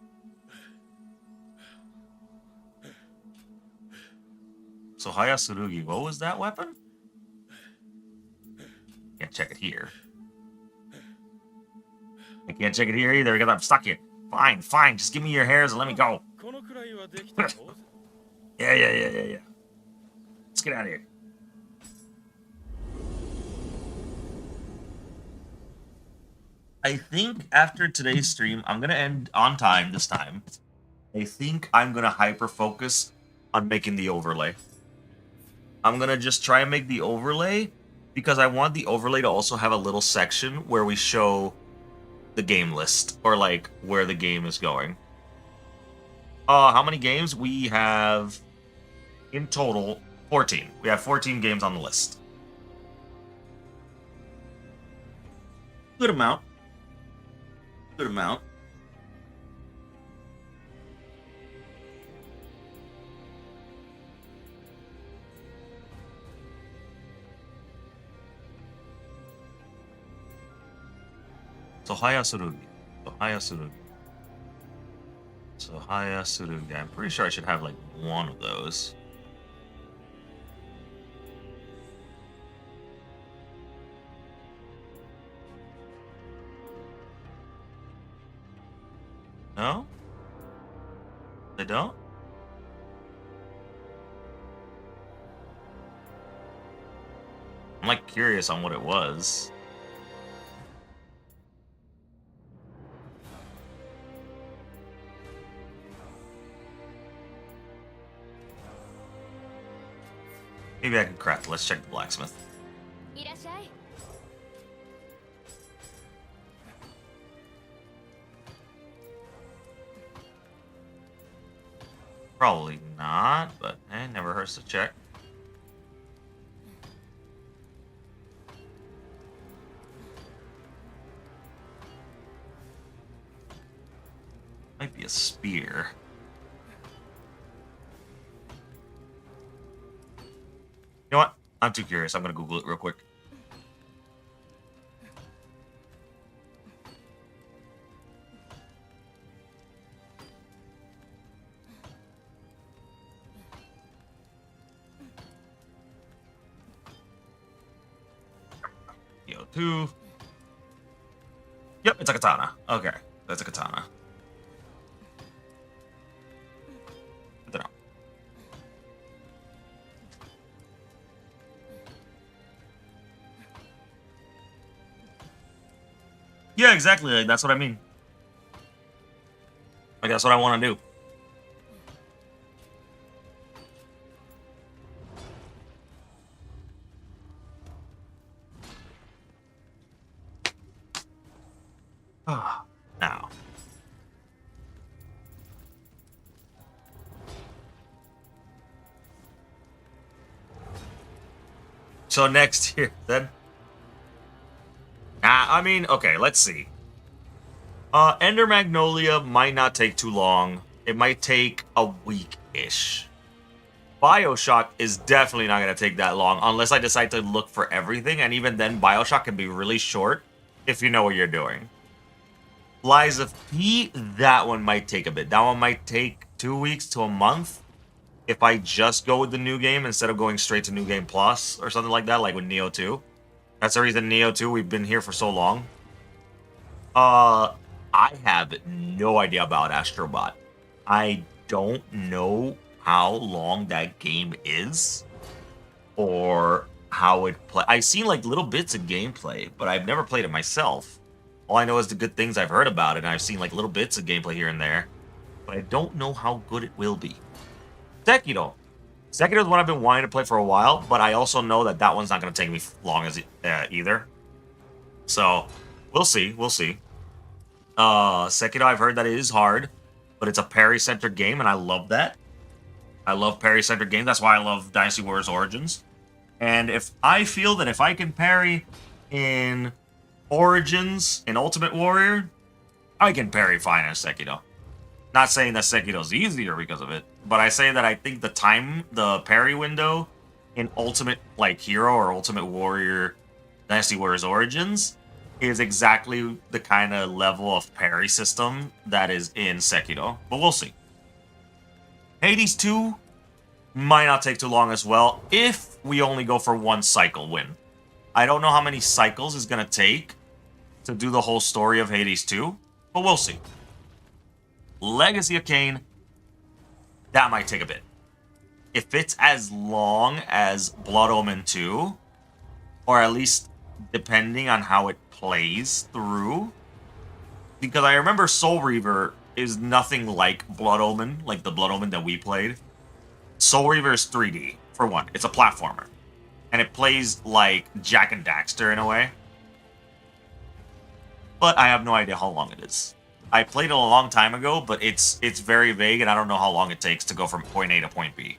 So Hayasurugi, what was that weapon? Can't check it here. I can't check it here either because I'm stuck here. Fine, fine. Just give me your hairs and let me go. Yeah. Let's get out of here. I think after today's stream, I'm going to end on time this time. I think I'm going to hyper-focus on making the overlay. I'm going to just try and make the overlay because I want the overlay to also have a little section where we show the game list or like where the game is going. How many games? We have in total 14. We have 14 games on the list. Good amount. Good amount. So Hayasurugi. So Hayasurugi. So Hayasurugi. I'm pretty sure I should have like one of those. No? They don't? I'm like curious on what it was. Maybe I can craft. Let's check the blacksmith. いらっしゃい Probably not, but never hurts to check. Might be a spear. You know what? I'm too curious. I'm gonna Google it real quick. Yo, 2. Yep, it's a katana. Okay, that's a katana. I don't know. Yeah, exactly. Like, that's what I mean. Like, that's what I want to do. Now. So next here, then. I mean, okay, let's see. Ender Magnolia might not take too long. It might take a week-ish. Bioshock is definitely not going to take that long unless I decide to look for everything, and even then, Bioshock can be really short if you know what you're doing. Lies of P, that one might take a bit. That one might take 2 weeks to a month if I just go with the new game instead of going straight to New Game Plus or something like that, like with Nioh 2. That's the reason Nioh 2, we've been here for so long. I have no idea about Astrobot. I don't know how long that game is or how it play. I've seen like little bits of gameplay, but I've never played it myself. All I know is the good things I've heard about it, and I've seen like little bits of gameplay here and there, but I don't know how good it will be. Sekiro. Sekiro is one I've been wanting to play for a while, but I also know that that one's not going to take me long as either. So, we'll see. We'll see. Sekiro, I've heard that it is hard, but it's a parry-centered game, and I love that. I love parry-centered games. That's why I love Dynasty Warriors Origins. And if I feel that if I can parry in Origins, in Ultimate Warrior, I can parry fine in Sekiro. Not saying that Sekiro's easier because of it, but I say that I think the parry window in Ultimate, like, Hero or Ultimate Warrior, Dynasty Warriors Origins, is exactly the kind of level of parry system that is in Sekiro. But we'll see. Hades 2 might not take too long as well, if we only go for one cycle win. I don't know how many cycles it's going to take to do the whole story of Hades 2, but we'll see. Legacy of Kain, that might take a bit. If it's as long as Blood Omen 2, or at least depending on how it plays through, because I remember Soul Reaver is nothing like Blood Omen, like the Blood Omen that we played. Soul Reaver is 3D, for one. It's a platformer. And it plays like Jak and Daxter in a way. But I have no idea how long it is. I played it a long time ago, but it's very vague, and I don't know how long it takes to go from point A to point B.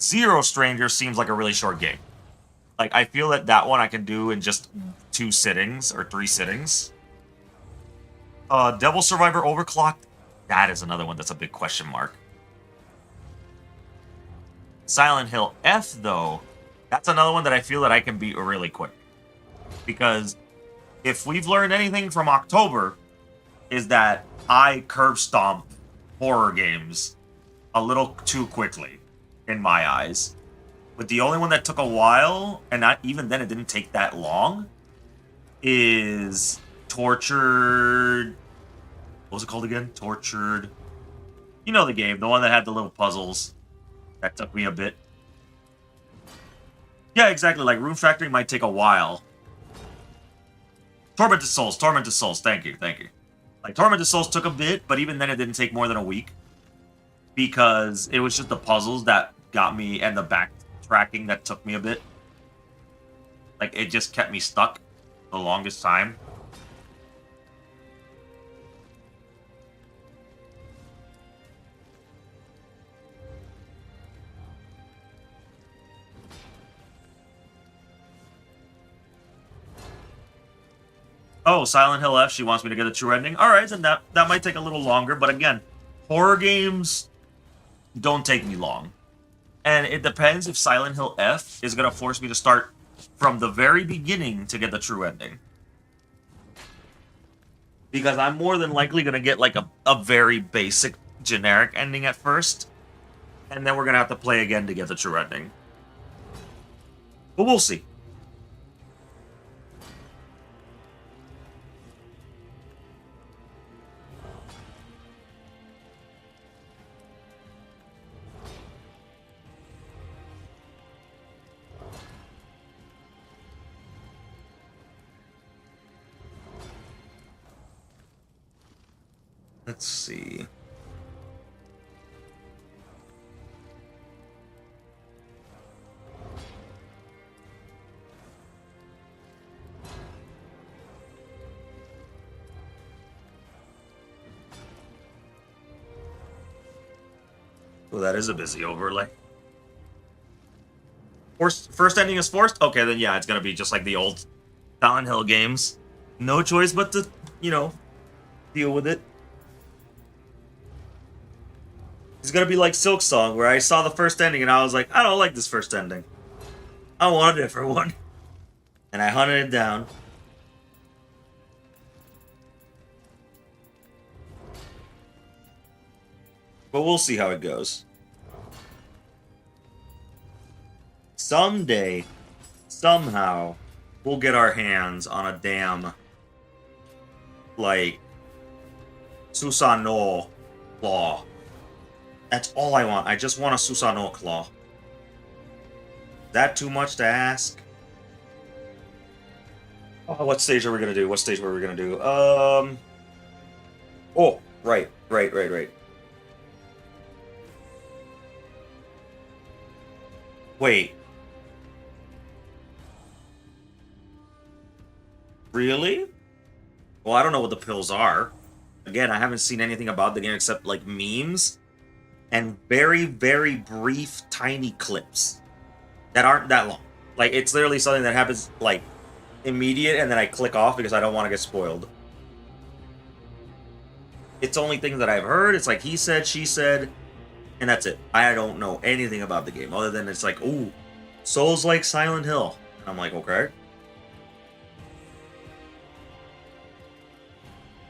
Zero Stranger seems like a really short game. Like, I feel that one I can do in just 2 sittings, or 3 sittings. Devil Survivor Overclocked, that is another one that's a big question mark. Silent Hill F, though, that's another one that I feel that I can beat really quick. Because if we've learned anything from October, is that I curb stomp horror games a little too quickly, in my eyes. But the only one that took a while, and not even then it didn't take that long, is Tortured. What was it called again? Tortured. You know the game, the one that had the little puzzles. That took me a bit. Yeah, exactly. Like Rune Factory might take a while. Tormented Souls, Tormented Souls. Thank you, thank you. Like Tormented Souls took a bit, but even then it didn't take more than a week because it was just the puzzles that got me and the backtracking that took me a bit. Like it just kept me stuck the longest time. Oh, Silent Hill F, she wants me to get a true ending. Alright, then that might take a little longer, but again, horror games don't take me long. And it depends if Silent Hill F is going to force me to start from the very beginning to get the true ending. Because I'm more than likely going to get like a very basic, generic ending at first. And then we're going to have to play again to get the true ending. But we'll see. Let's see. Oh, that is a busy overlay. First ending is forced? Okay, then yeah, it's gonna be just like the old Silent Hill games. No choice but to, you know, deal with it. It's gonna be like Silk Song, where I saw the first ending and I was like, I don't like this first ending. I want a different one. And I hunted it down. But we'll see how it goes. Someday, somehow, we'll get our hands on a damn, like, Susanoo claw. That's all I want. I just want a Susanoo claw. Is that too much to ask? Oh, what stage are we gonna do? What stage were we gonna do? Oh, right. Wait. Really? Well, I don't know what the pills are. Again, I haven't seen anything about the game except, like, memes and very, very brief, tiny clips that aren't that long. Like, it's literally something that happens, like, immediate, and then I click off because I don't want to get spoiled. It's only things that I've heard. It's like he said, she said, and that's it. I don't know anything about the game other than it's like, ooh, Souls like Silent Hill. And I'm like, okay.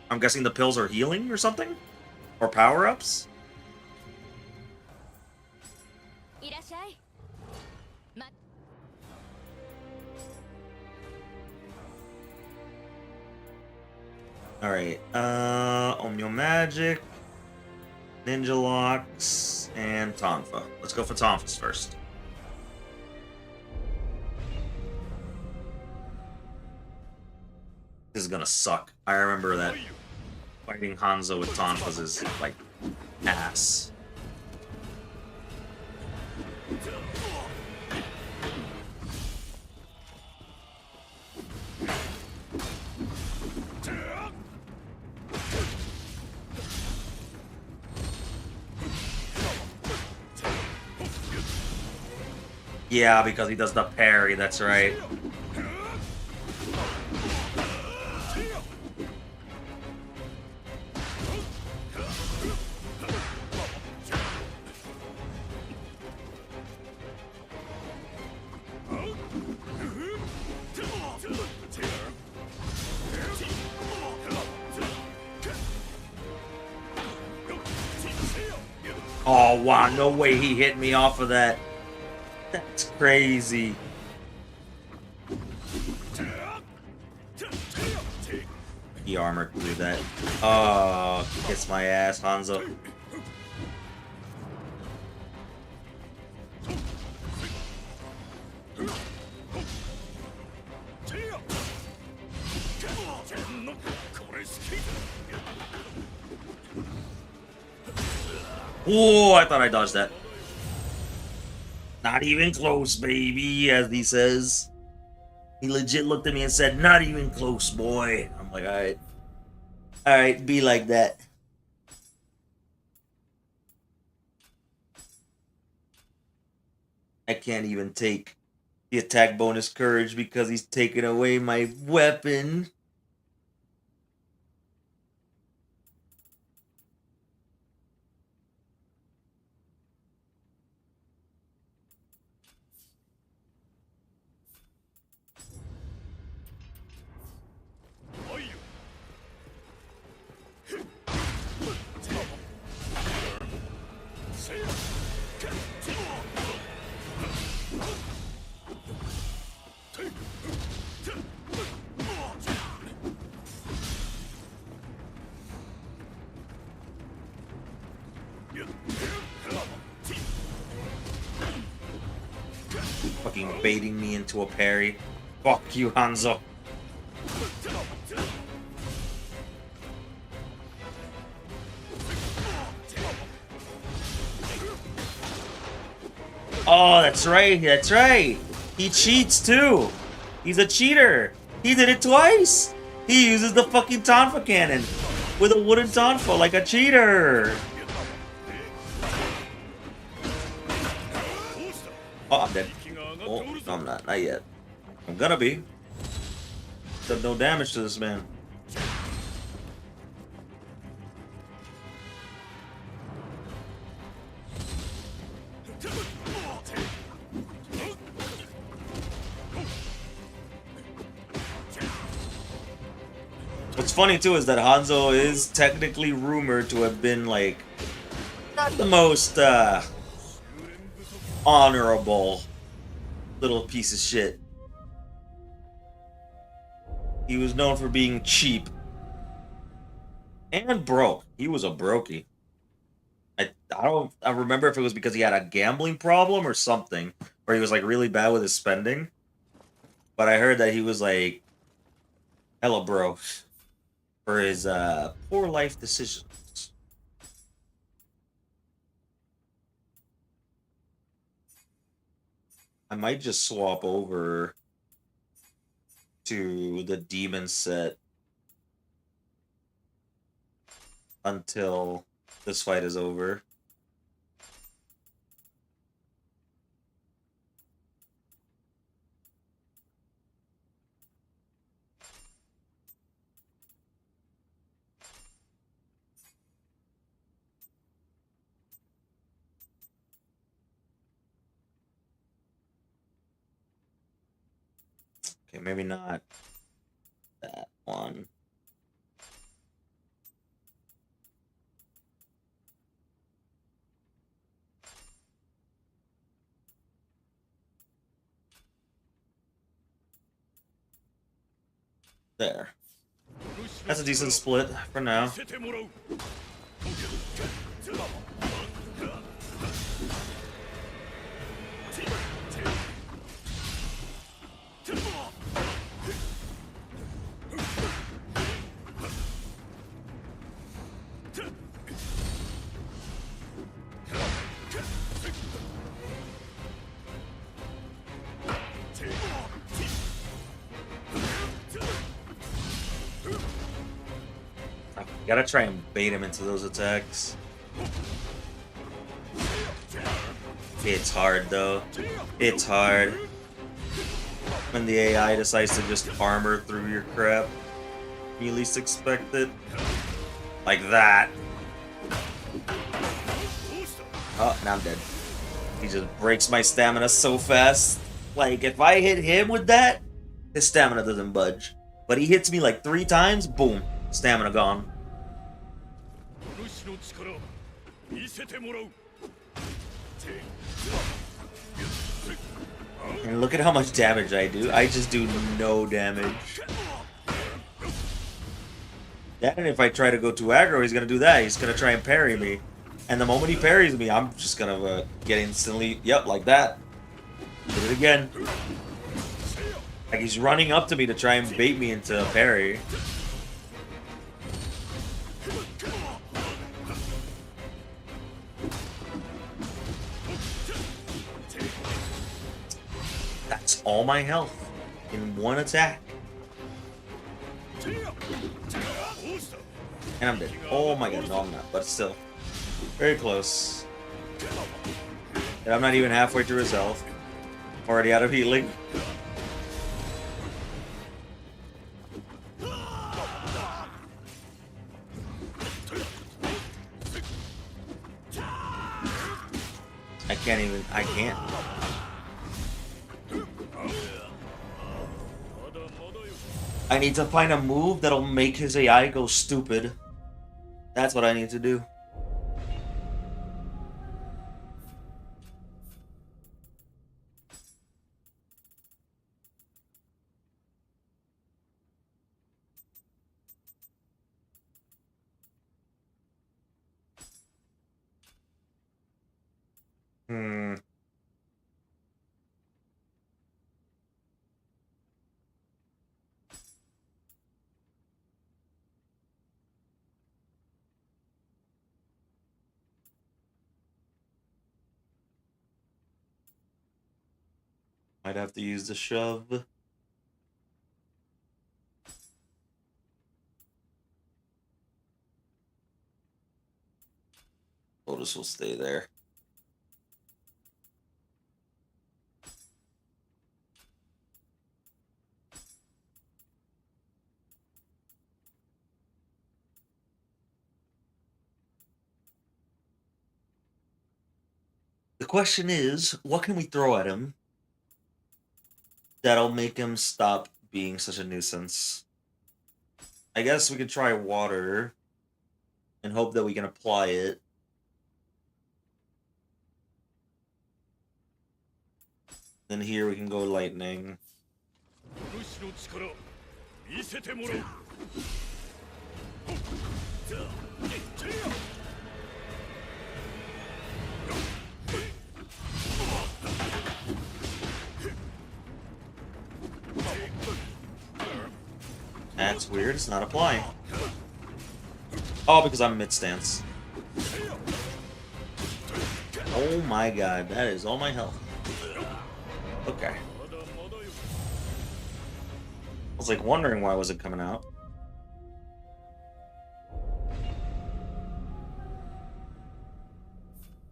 I'm guessing the pills are healing or something? Or power-ups? Alright, Omnio Magic, Ninja Locks, and Tonfa. Let's go for Tonfa's first. This is gonna suck. I remember that fighting Hanzo with Tonfa's is, like, ass. Yeah, because he does the parry, that's right. Oh, wow. No way he hit me off of that. That's crazy. He armored through that. Oh, kiss my ass, Hanzo. Oh, I thought I dodged that. Not even close, baby, as he says. He legit looked at me and said, not even close, boy. I'm like, alright. Alright, be like that. I can't even take the attack bonus courage because he's taking away my weapon. Fucking baiting me into a parry. Fuck you, Hanzo. Oh, that's right, that's right. He cheats too. He's a cheater. He did it twice. He uses the fucking Tonfa cannon with a wooden Tonfa like a cheater. Oh, I'm dead. Oh, no, I'm not. Not yet. I'm gonna be. Done no damage to this man. What's funny too is that Hanzo is technically rumored to have been like not the most honorable little piece of shit. He was known for being cheap and broke. He was a brokey. I remember if it was because he had a gambling problem or something, where he was like really bad with his spending. But I heard that he was like hella broke for his poor life decisions. I might just swap over to the demon set until this fight is over. Okay, maybe not that one. There. That's a decent split for now. Gotta try and bait him into those attacks. It's hard though. It's hard. When the AI decides to just armor through your crap. You least expect it. Like that. Oh, now I'm dead. He just breaks my stamina so fast. Like, if I hit him with that, his stamina doesn't budge. But he hits me like 3 times, boom, stamina gone. And look at how much damage I do. I just do no damage. Then if I try to go too aggro, he's gonna do that. He's gonna try and parry me. And the moment he parries me, I'm just gonna get instantly, yep, like that. Did it again. Like he's running up to me to try and bait me into a parry. That's all my health in one attack. And I'm dead. Oh my god, no I'm not, but still. Very close. And I'm not even halfway through his health. Already out of healing. I can't. I need to find a move that'll make his AI go stupid. That's what I need to do. Might have to use the shove. Lotus will stay there. The question is, what can we throw at him that'll make him stop being such a nuisance? I guess we could try water and hope that we can apply it. Then here we can go lightning. That's weird, it's not applying. Oh, because I'm mid-stance. Oh my god, that is all my health. Okay. I was like wondering why it wasn't coming out.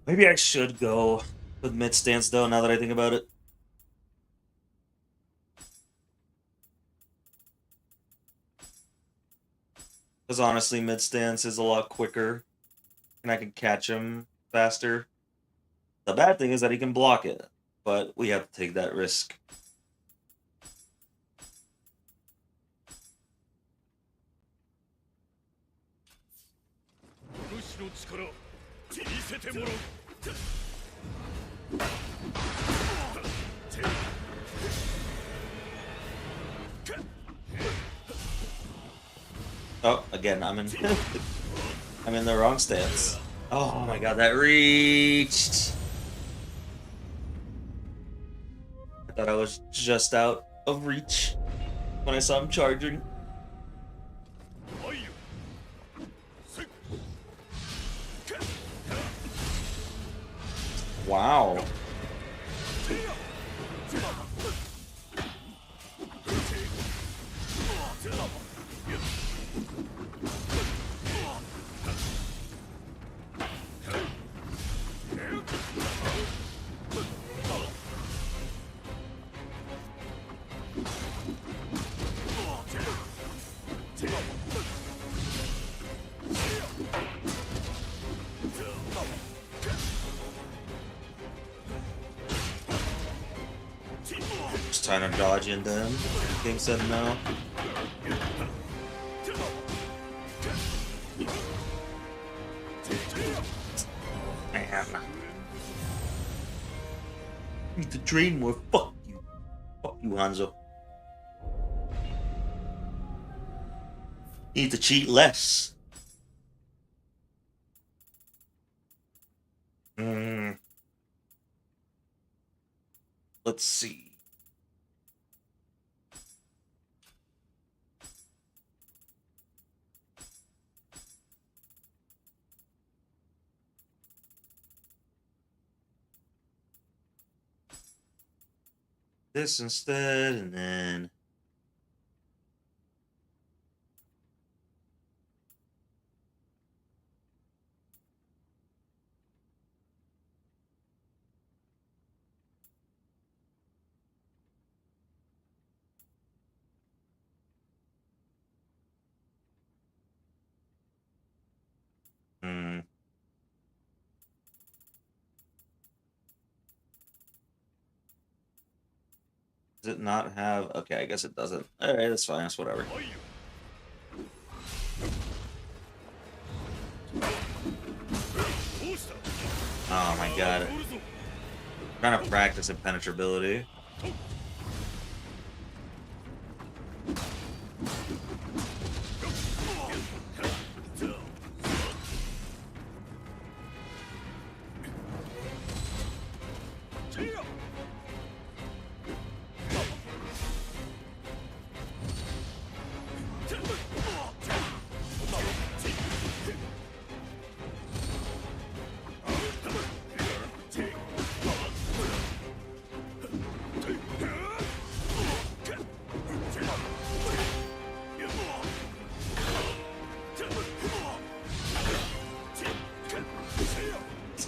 Maybe I should go with mid-stance though, now that I think about it. Because honestly, mid-stance is a lot quicker, and I can catch him faster. The bad thing is that he can block it, but we have to take that risk. Oh, again, I'm in I'm in the wrong stance. Oh my god, that reached. I thought I was just out of reach when I saw him charging. Wow. Just trying to dodge into him. King said no. Man. Need to train more. Fuck you. Fuck you, Hanzo. Need to cheat less. Mm. Let's see. This instead, and then hmm. Does it not have? Okay, I guess it doesn't. All right, that's fine. That's whatever. Oh my god. Trying to practice impenetrability.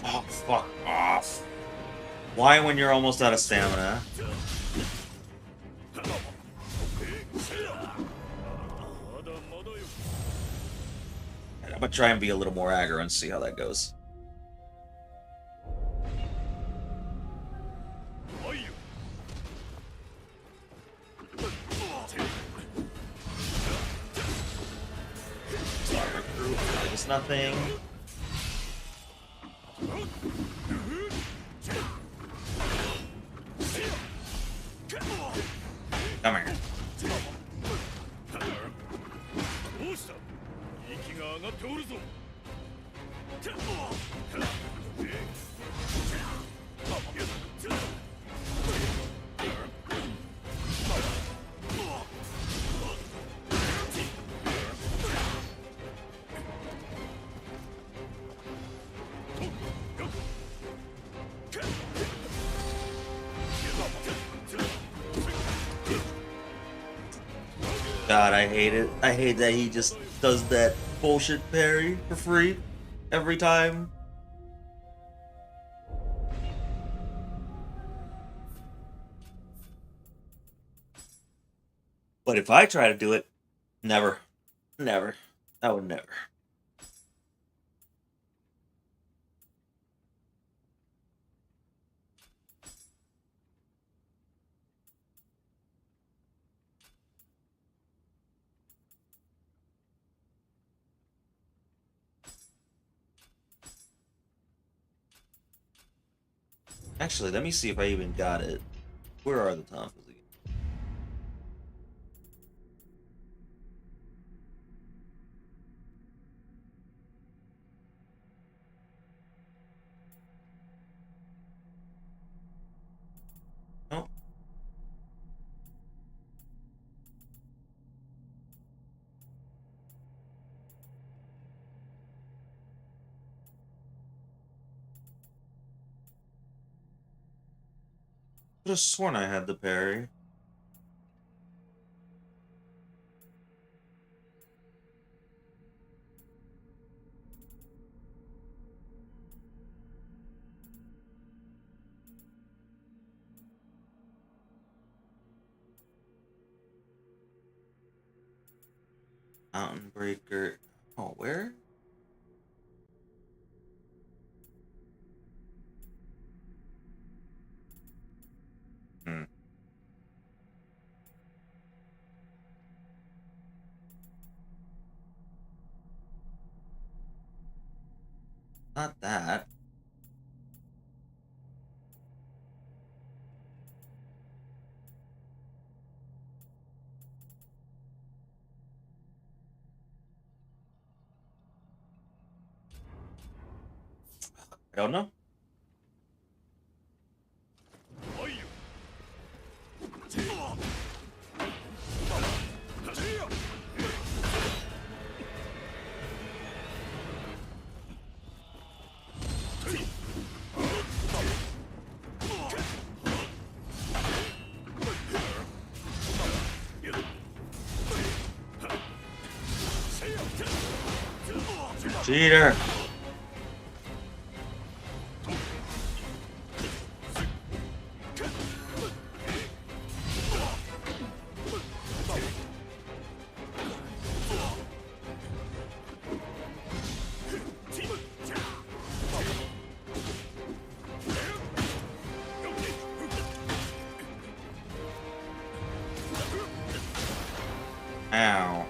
Oh, fuck off. Why when you're almost out of stamina? I'm gonna try and be a little more aggro and see how that goes. It's nothing. Come here. God, I hate it. I hate that he just does that bullshit parry for free every time. But if I try to do it, never. Never. I would never. Actually, let me see if I even got it. Where are the tonsils again? Nope. Could have sworn I had the parry. Mountain Breaker. Oh, where? Hmm. Not that. I don't know. Cheater. Ow.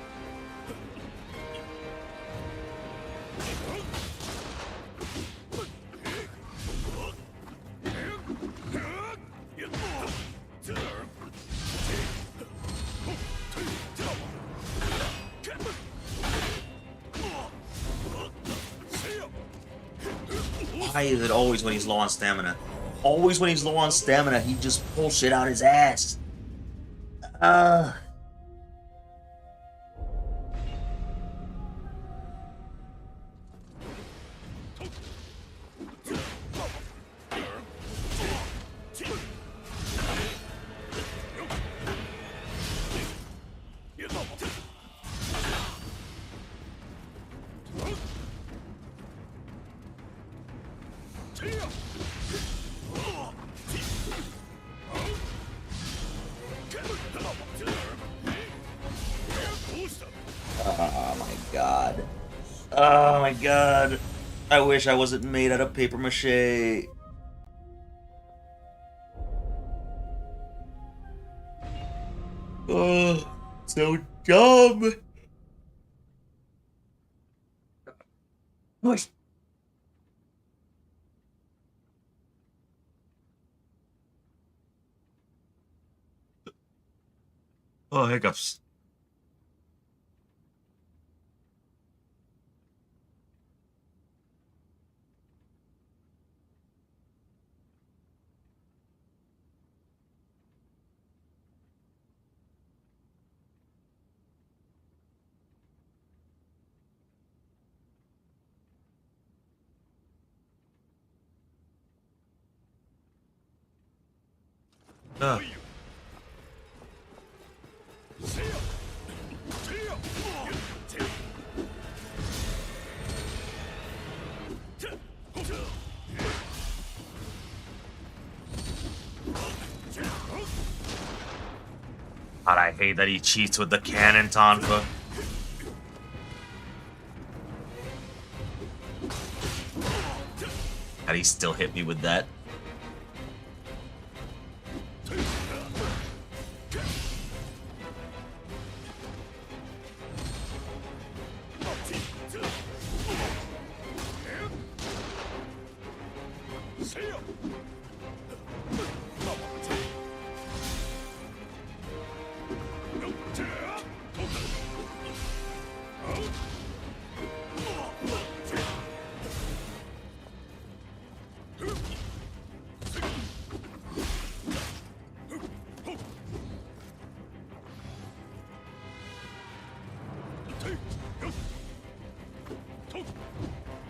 Why is it always when he's low on stamina? Always when he's low on stamina, he just pulls shit out his ass. Oh my god. Oh my god. I wish I wasn't made out of paper mache. Oh, so dumb. Push. Oh, hiccups. Uh. God, I hate that he cheats with the cannon, Tonfa. God, he still hit me with that.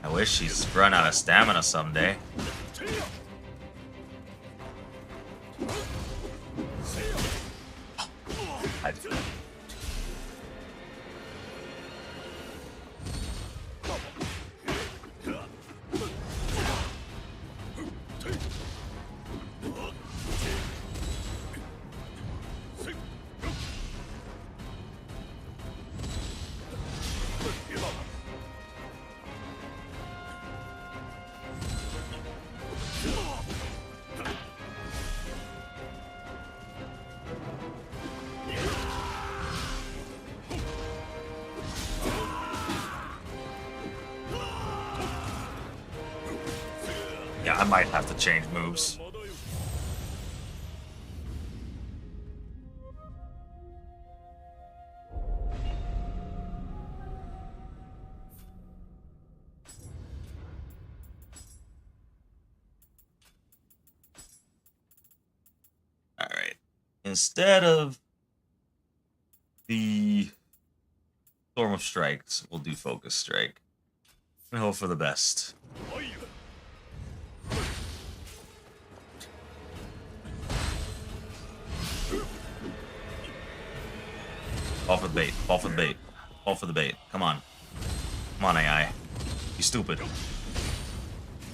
I wish she's run out of stamina someday. Yeah, I might have to change moves. instead of the Storm of Strikes, we'll do Focus Strike. And hope for the best. Fall for the bait. Fall for the bait. Fall for the bait. Come on. Come on, AI. Be stupid.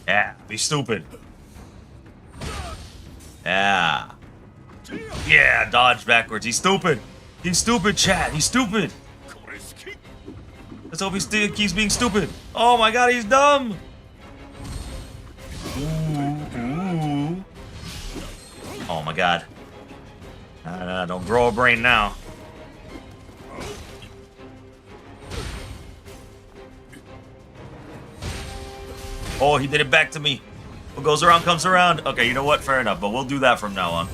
Yeah, be stupid. Yeah. Yeah, dodge backwards. He's stupid. He's stupid, chat. He's stupid. Let's hope he still keeps being stupid. Oh my god, he's dumb. Ooh. Oh my god. Don't grow a brain now. Oh, he did it back to me. What goes around comes around. Okay, you know what? Fair enough, but we'll do that from now on.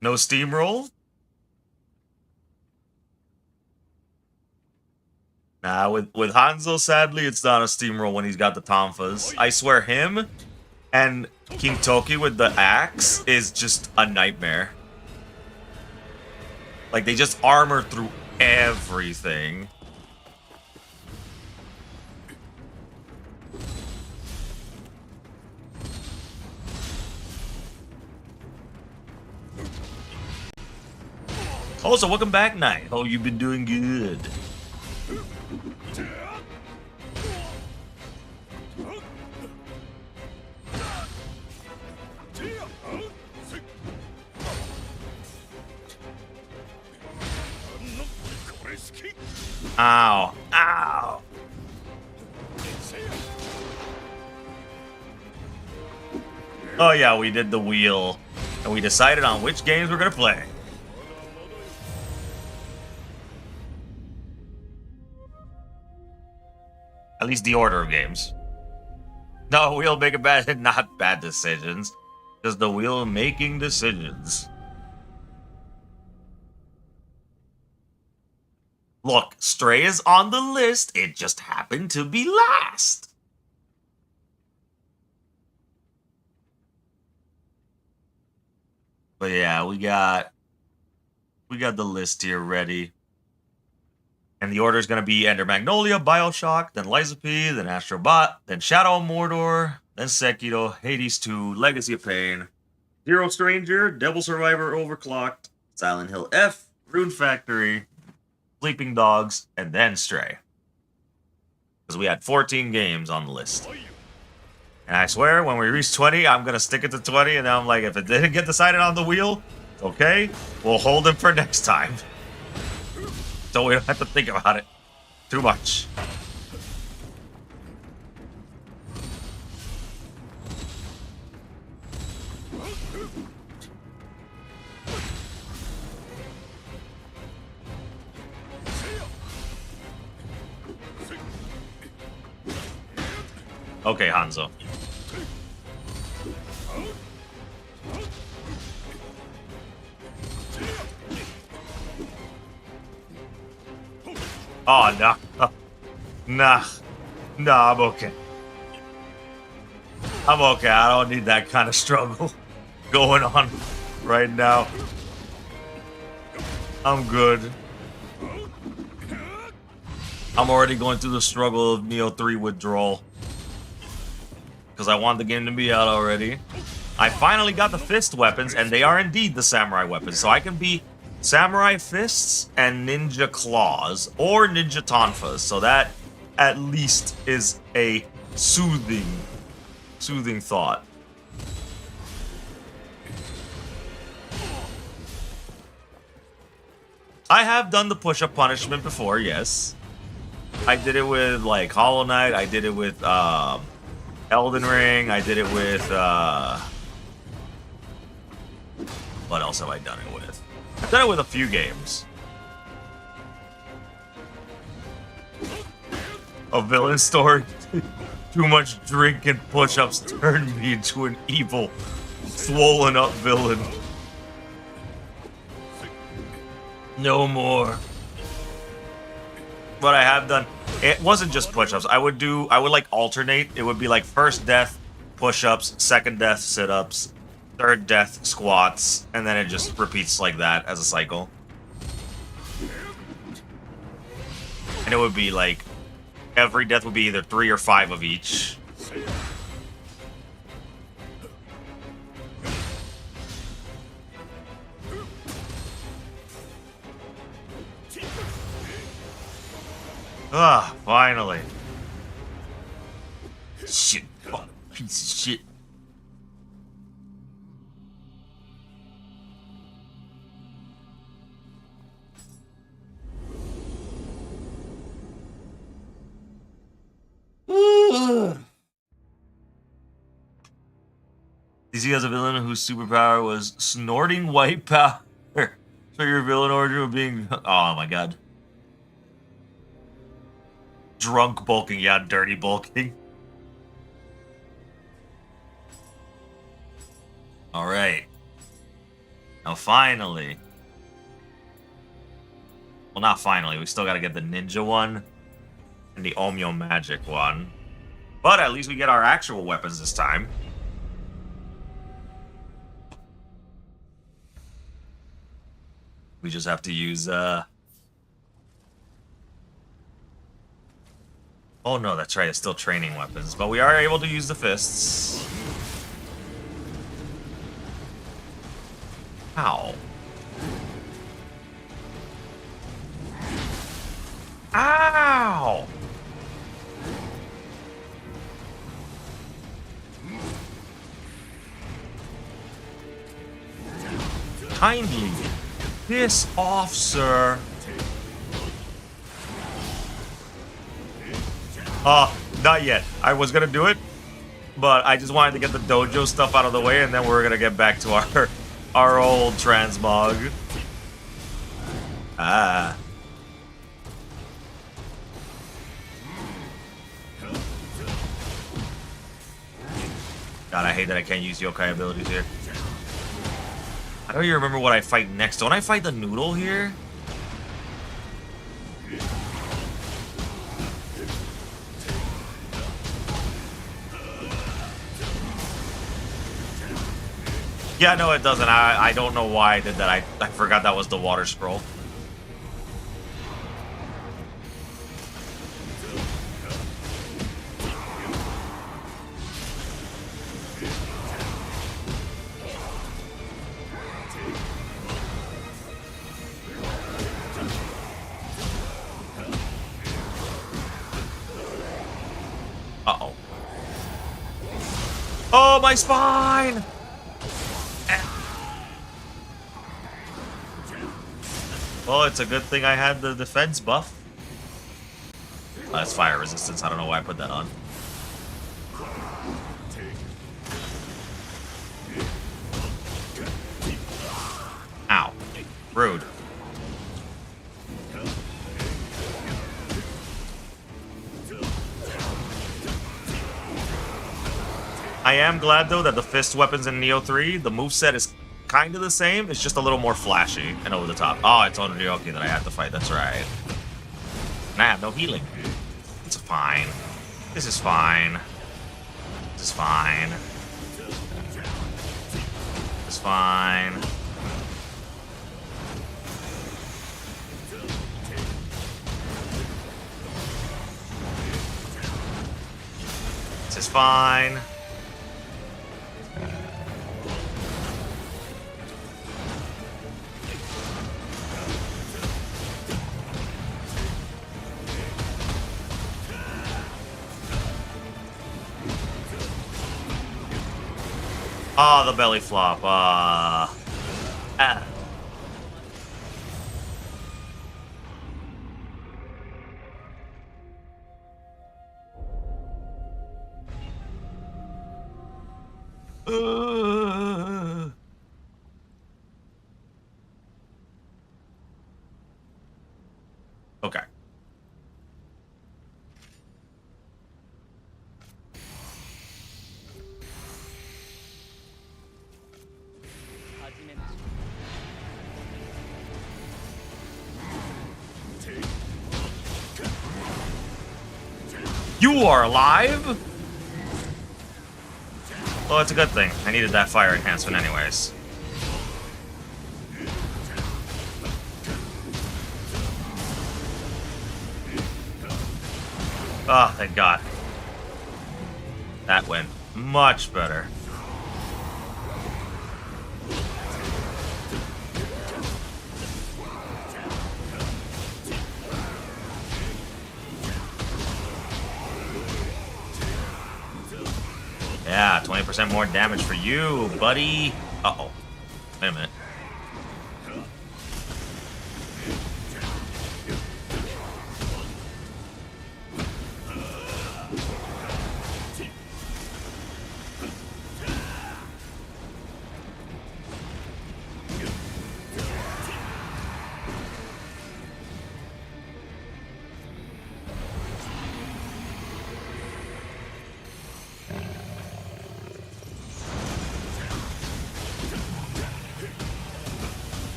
No steamroll? Nah, with Hanzo, sadly, it's not a steamroll when he's got the Tonfas. I swear, him and King Toki with the axe is just a nightmare. Like, they just armor through everything. Oh, so welcome back, Night. Oh, you've been doing good. Ow. Ow. Oh yeah, we did the wheel. And we decided on which games we're gonna play. At least the order of games. No, we'll make not bad decisions. Just the wheel making decisions. Look, Stray is on the list. It just happened to be last. But yeah, we got the list here ready. And the order is going to be Ender Magnolia, Bioshock, then Lysipe, then Astrobot, then Shadow of Mordor, then Sekiro, Hades 2, Legacy of Pain, Hero Stranger, Devil Survivor Overclocked, Silent Hill F, Rune Factory, Sleeping Dogs, and then Stray. Because we had 14 games on the list. And I swear, when we reach 20, I'm going to stick it to 20, and then I'm like, if it didn't get decided on the wheel, okay, we'll hold it for next time. So we don't have to think about it too much. Okay, Hanzo. Oh, no. Nah. Nah, I'm okay. I'm okay. I don't need that kind of struggle going on right now. I'm good. I'm already going through the struggle of Nioh 3 withdrawal. Because I want the game to be out already. I finally got the fist weapons, and they are indeed the samurai weapons. So I can be samurai fists and ninja claws, or ninja tonfas. So that at least is a soothing thought. I have done the push-up punishment before, yes. I did it with, like, Hollow Knight. I did it with, Elden Ring. I did it with, what else have I done it with? I've done it with a few games. A villain story. Too much drink and push-ups turned me into an evil, swollen-up villain. No more. What I have done, it wasn't just push-ups. I would like alternate. It would be like first death, push-ups, second death, sit-ups, third death, squats, and then it just repeats like that as a cycle. And it would be like every death would be either 3 or 5 of each. Ah, finally. Shit, fuck, piece of shit. DC has a villain whose superpower was snorting white powder. So your villain origin of being... Oh my god. Drunk bulking, yeah, dirty bulking. Alright. Now finally. Well, not finally. We still gotta get the ninja one and the Omyo magic one. But at least we get our actual weapons this time. We just have to use, Oh no, that's right, it's still training weapons. But we are able to use the fists. Ow. Ow! Kindly piss off, sir. Not yet. I was gonna do it, but I just wanted to get the dojo stuff out of the way, and then we're gonna get back to our old transmog. Ah. God, I hate that I can't use yokai abilities here. I don't even remember what I fight next. Don't I fight the noodle here? Yeah, no, it doesn't. I don't know why I did that. I forgot that was the water scroll. Uh-oh. Oh, my spine! Well, it's a good thing I had the defense buff. That's fire resistance. I don't know why I put that on. Ow. Rude. I am glad, though, that the fist weapons in Nioh 3, the moveset is kind of the same. It's just a little more flashy and over the top. Oh, it's on Ryoki that I have to fight. That's right. And I have no healing. It's fine. This is fine. This is fine. It's fine. This is fine. Ah, the belly flop. Ah. Okay. You are alive? Well, it's a good thing. I needed that fire enhancement anyways. Oh, thank God. That went much better. Yeah, 20% more damage for you, buddy. Uh-oh. Wait a minute.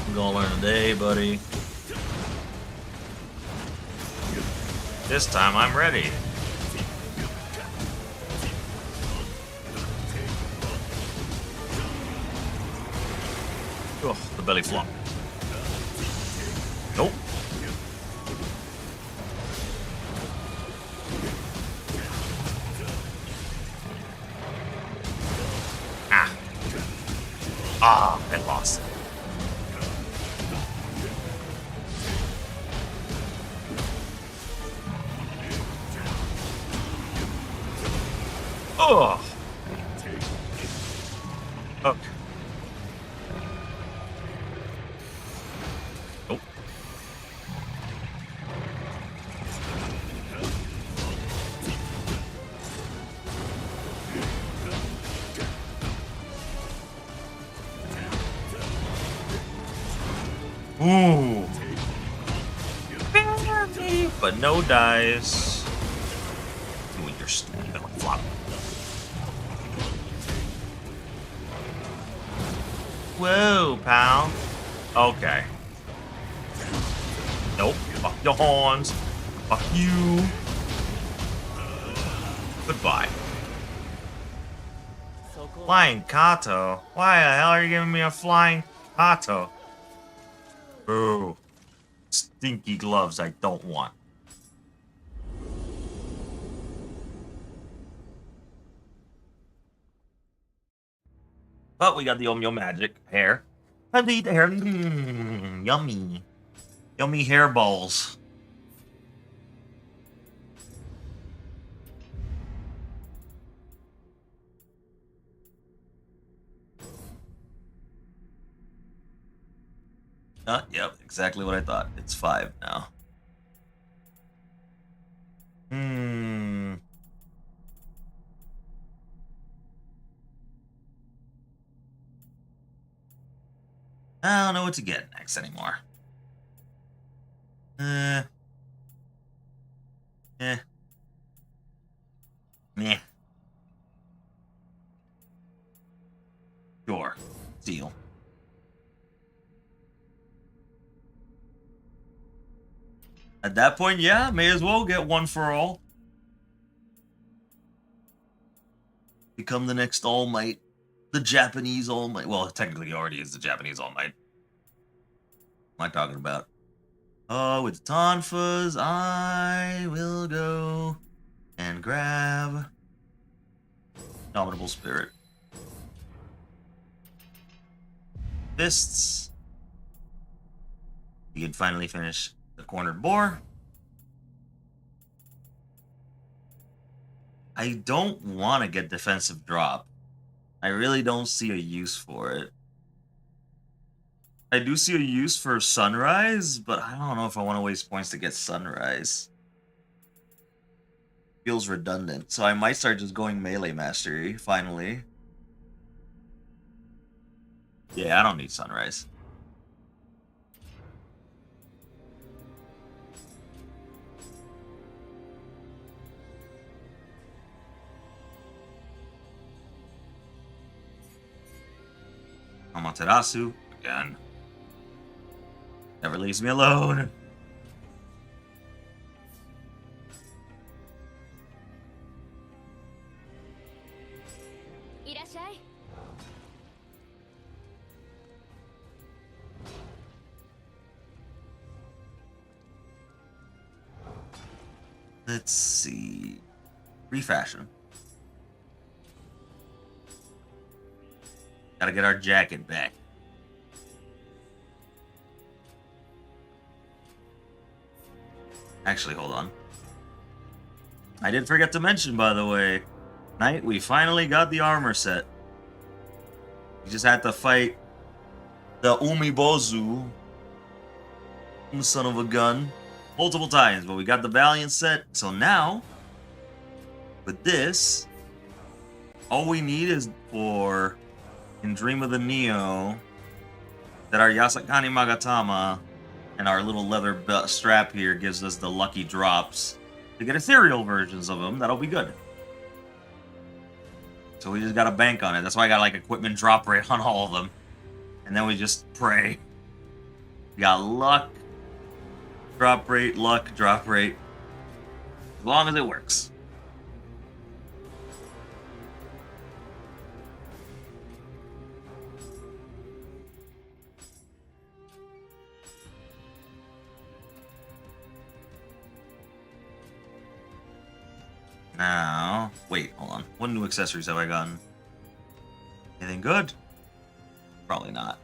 I'm gonna learn today, buddy. This time I'm ready. Oh, the belly flop. Nope. Ah. Ah, I lost. Oh. Okay. Nope. Ooh. But no dice. Doing your stupid belly flop. Whoa, pal. Okay. Nope. Fuck your horns. Fuck you. Goodbye. Flying Kato? Why the hell are you giving me a flying Kato? Ooh. Stinky gloves I don't want. But we got the Omyo Magic hair. I need hair. Yummy. Yummy hair balls. Yep, exactly what I thought. It's 5 now. I don't know what to get next anymore. Eh. Meh. Sure. Deal. At that point, yeah, may as well get one for all. Become the next All Might. The Japanese All Might. Well, technically he already is the Japanese All Might. What am I talking about? Oh, with Tonfas, I will go and grab Dominable Spirit. Fists. You can finally finish the cornered boar. I don't want to get defensive drop. I really don't see a use for it. I do see a use for Sunrise, but I don't know if I want to waste points to get Sunrise. Feels redundant, so I might start just going Melee Mastery, finally. Yeah, I don't need Sunrise. Amaterasu again. Never leaves me alone. Let's see. Refashion. Gotta get our jacket back. Actually, hold on. I did forget to mention, by the way, Knight, we finally got the armor set. We just had to fight the Umibozu, son of a gun, multiple times, but we got the Valiant set. So now, with this, all we need is for, in Dream of the Nioh, that our Yasakani Magatama and our little leather strap here gives us the lucky drops to get ethereal versions of them. That'll be good. So we just gotta bank on it. That's why I got like equipment drop rate on all of them. And then we just pray. We got luck, drop rate, luck, drop rate. As long as it works. Now, wait, hold on. What new accessories have I gotten? Anything good? Probably not.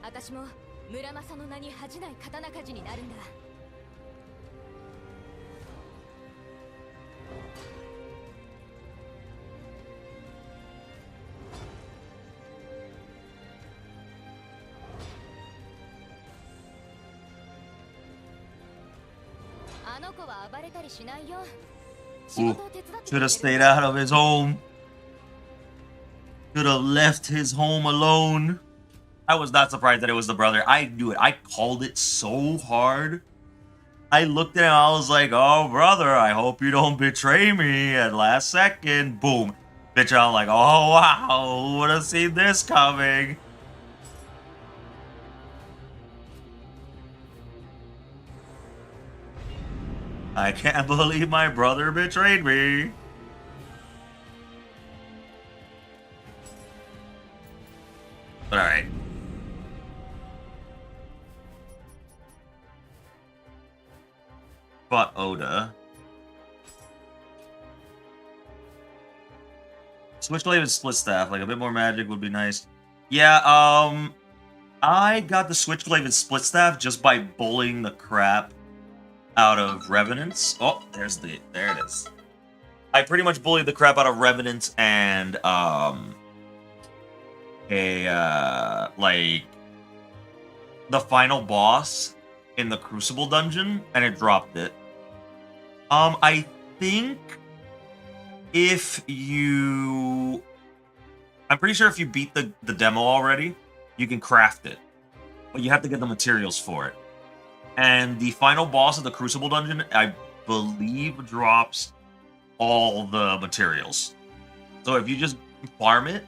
私も村正の名に恥じない刀鍛冶になるんだ。あの子は暴れたりしないよ。仕 Ooh, 事を手伝ってく should れ have て stayed る out of his home. Should have left his home alone. I was not surprised that it was the brother. I knew it. I called it so hard. I looked at him, I was like, oh, brother, I hope you don't betray me. At last second, boom. Bitch, I'm like, oh, wow, would have seen this coming. I can't believe my brother betrayed me. But alright. Fought Oda. Switchblade and split staff, like a bit more magic would be nice. Yeah, I got the Switchblade and split staff just by bullying the crap out of Revenants. Oh, there it is. I pretty much bullied the crap out of Revenants and like the final boss in the Crucible dungeon, and it dropped it. I think if you, I'm pretty sure if you beat the demo already, you can craft it, but you have to get the materials for it. And the final boss of the Crucible dungeon, I believe, drops all the materials. So if you just farm it,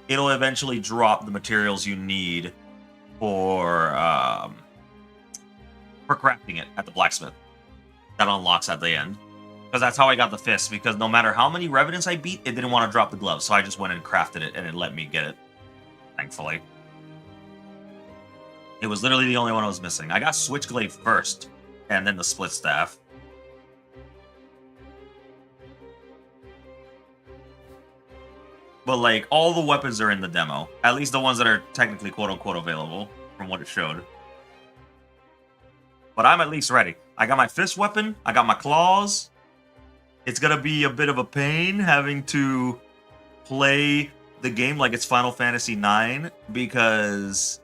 it'll eventually drop the materials you need for crafting it at the blacksmith. That unlocks at the end. Because that's how I got the fist, because no matter how many Revenants I beat, it didn't want to drop the glove, so I just went and crafted it, and it let me get it. Thankfully. It was literally the only one I was missing. I got Switchblade first, and then the split staff. But, like, all the weapons are in the demo. At least the ones that are technically quote-unquote available, from what it showed. But I'm at least ready. I got my fist weapon. I got my claws. It's gonna be a bit of a pain having to play the game like it's Final Fantasy IX, because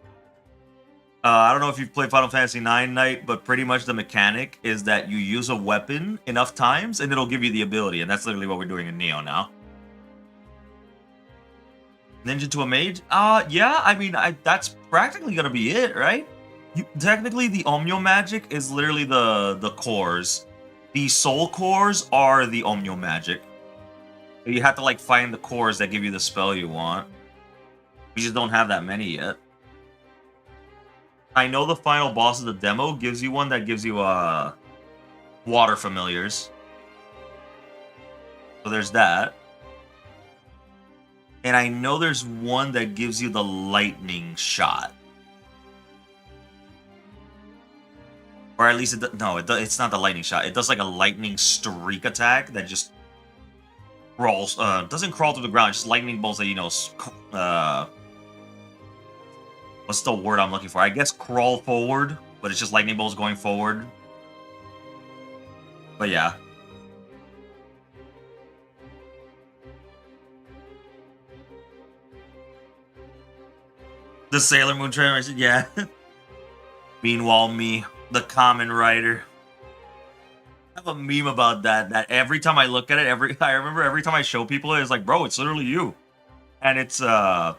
I don't know if you've played Final Fantasy IX, Knight, but pretty much the mechanic is that you use a weapon enough times and it'll give you the ability, and that's literally what we're doing in Nioh now. Ninja to a mage? Yeah, I mean, that's practically gonna be it, right? Technically, the Omnio magic is literally the cores. The soul cores are the Omnio magic. You have to like find the cores that give you the spell you want. We just don't have that many yet. I know the final boss of the demo gives you one that gives you water familiars. So there's that. And I know there's one that gives you the lightning shot. Or at least it's not the lightning shot. It does like a lightning streak attack that just crawls, doesn't crawl through the ground, just lightning bolts that, you know, what's the word I'm looking for? I guess crawl forward, but it's just lightning bolts going forward. But yeah. The Sailor Moon transformation, yeah. Meanwhile, me, the common rider. I have a meme about that every time I look at it, I remember every time I show people it, it's like, bro, it's literally you. And it's oh,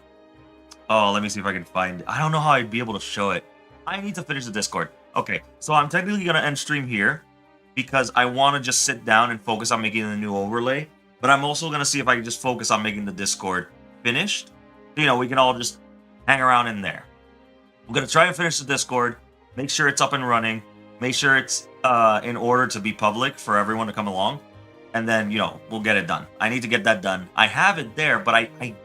let me see if I can find it. I don't know how I'd be able to show it. I need to finish the Discord. Okay, so I'm technically gonna end stream here because I want to just sit down and focus on making the new overlay. But I'm also gonna see if I can just focus on making the Discord finished. You know, we can all just hang around in there. I'm gonna try and finish the Discord, make sure it's up and running, make sure it's in order to be public for everyone to come along, and then, you know, we'll get it done. I need to get that done. I have it there, but I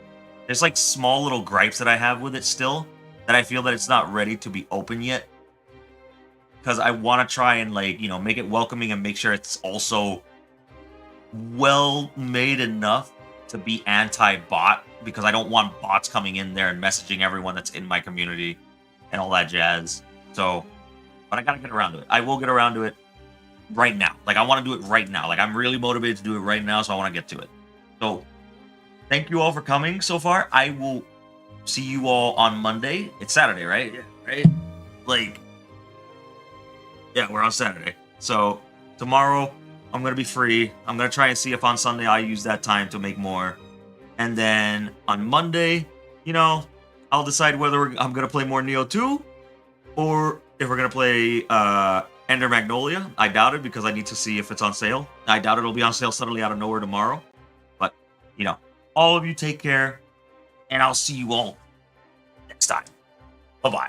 there's like small little gripes that I have with it still that I feel that it's not ready to be open yet. Because I want to try and, like, you know, make it welcoming and make sure it's also well made enough to be anti-bot, because I don't want bots coming in there and messaging everyone that's in my community and all that jazz. So, but I gotta get around to it. I will get around to it right now. Like, I want to do it right now. Like, I'm really motivated to do it right now, so I want to get to it. So, thank you all for coming so far. I will see you all on Monday. It's Saturday, right? Yeah, right? Like, yeah, we're on Saturday. So, tomorrow, I'm going to be free. I'm going to try and see if on Sunday I use that time to make more. And then on Monday, you know, I'll decide whether I'm going to play more Nioh 2 or if we're going to play Ender Magnolia. I doubt it because I need to see if it's on sale. I doubt it'll be on sale suddenly out of nowhere tomorrow. But, you know, all of you take care, and I'll see you all next time. Bye-bye.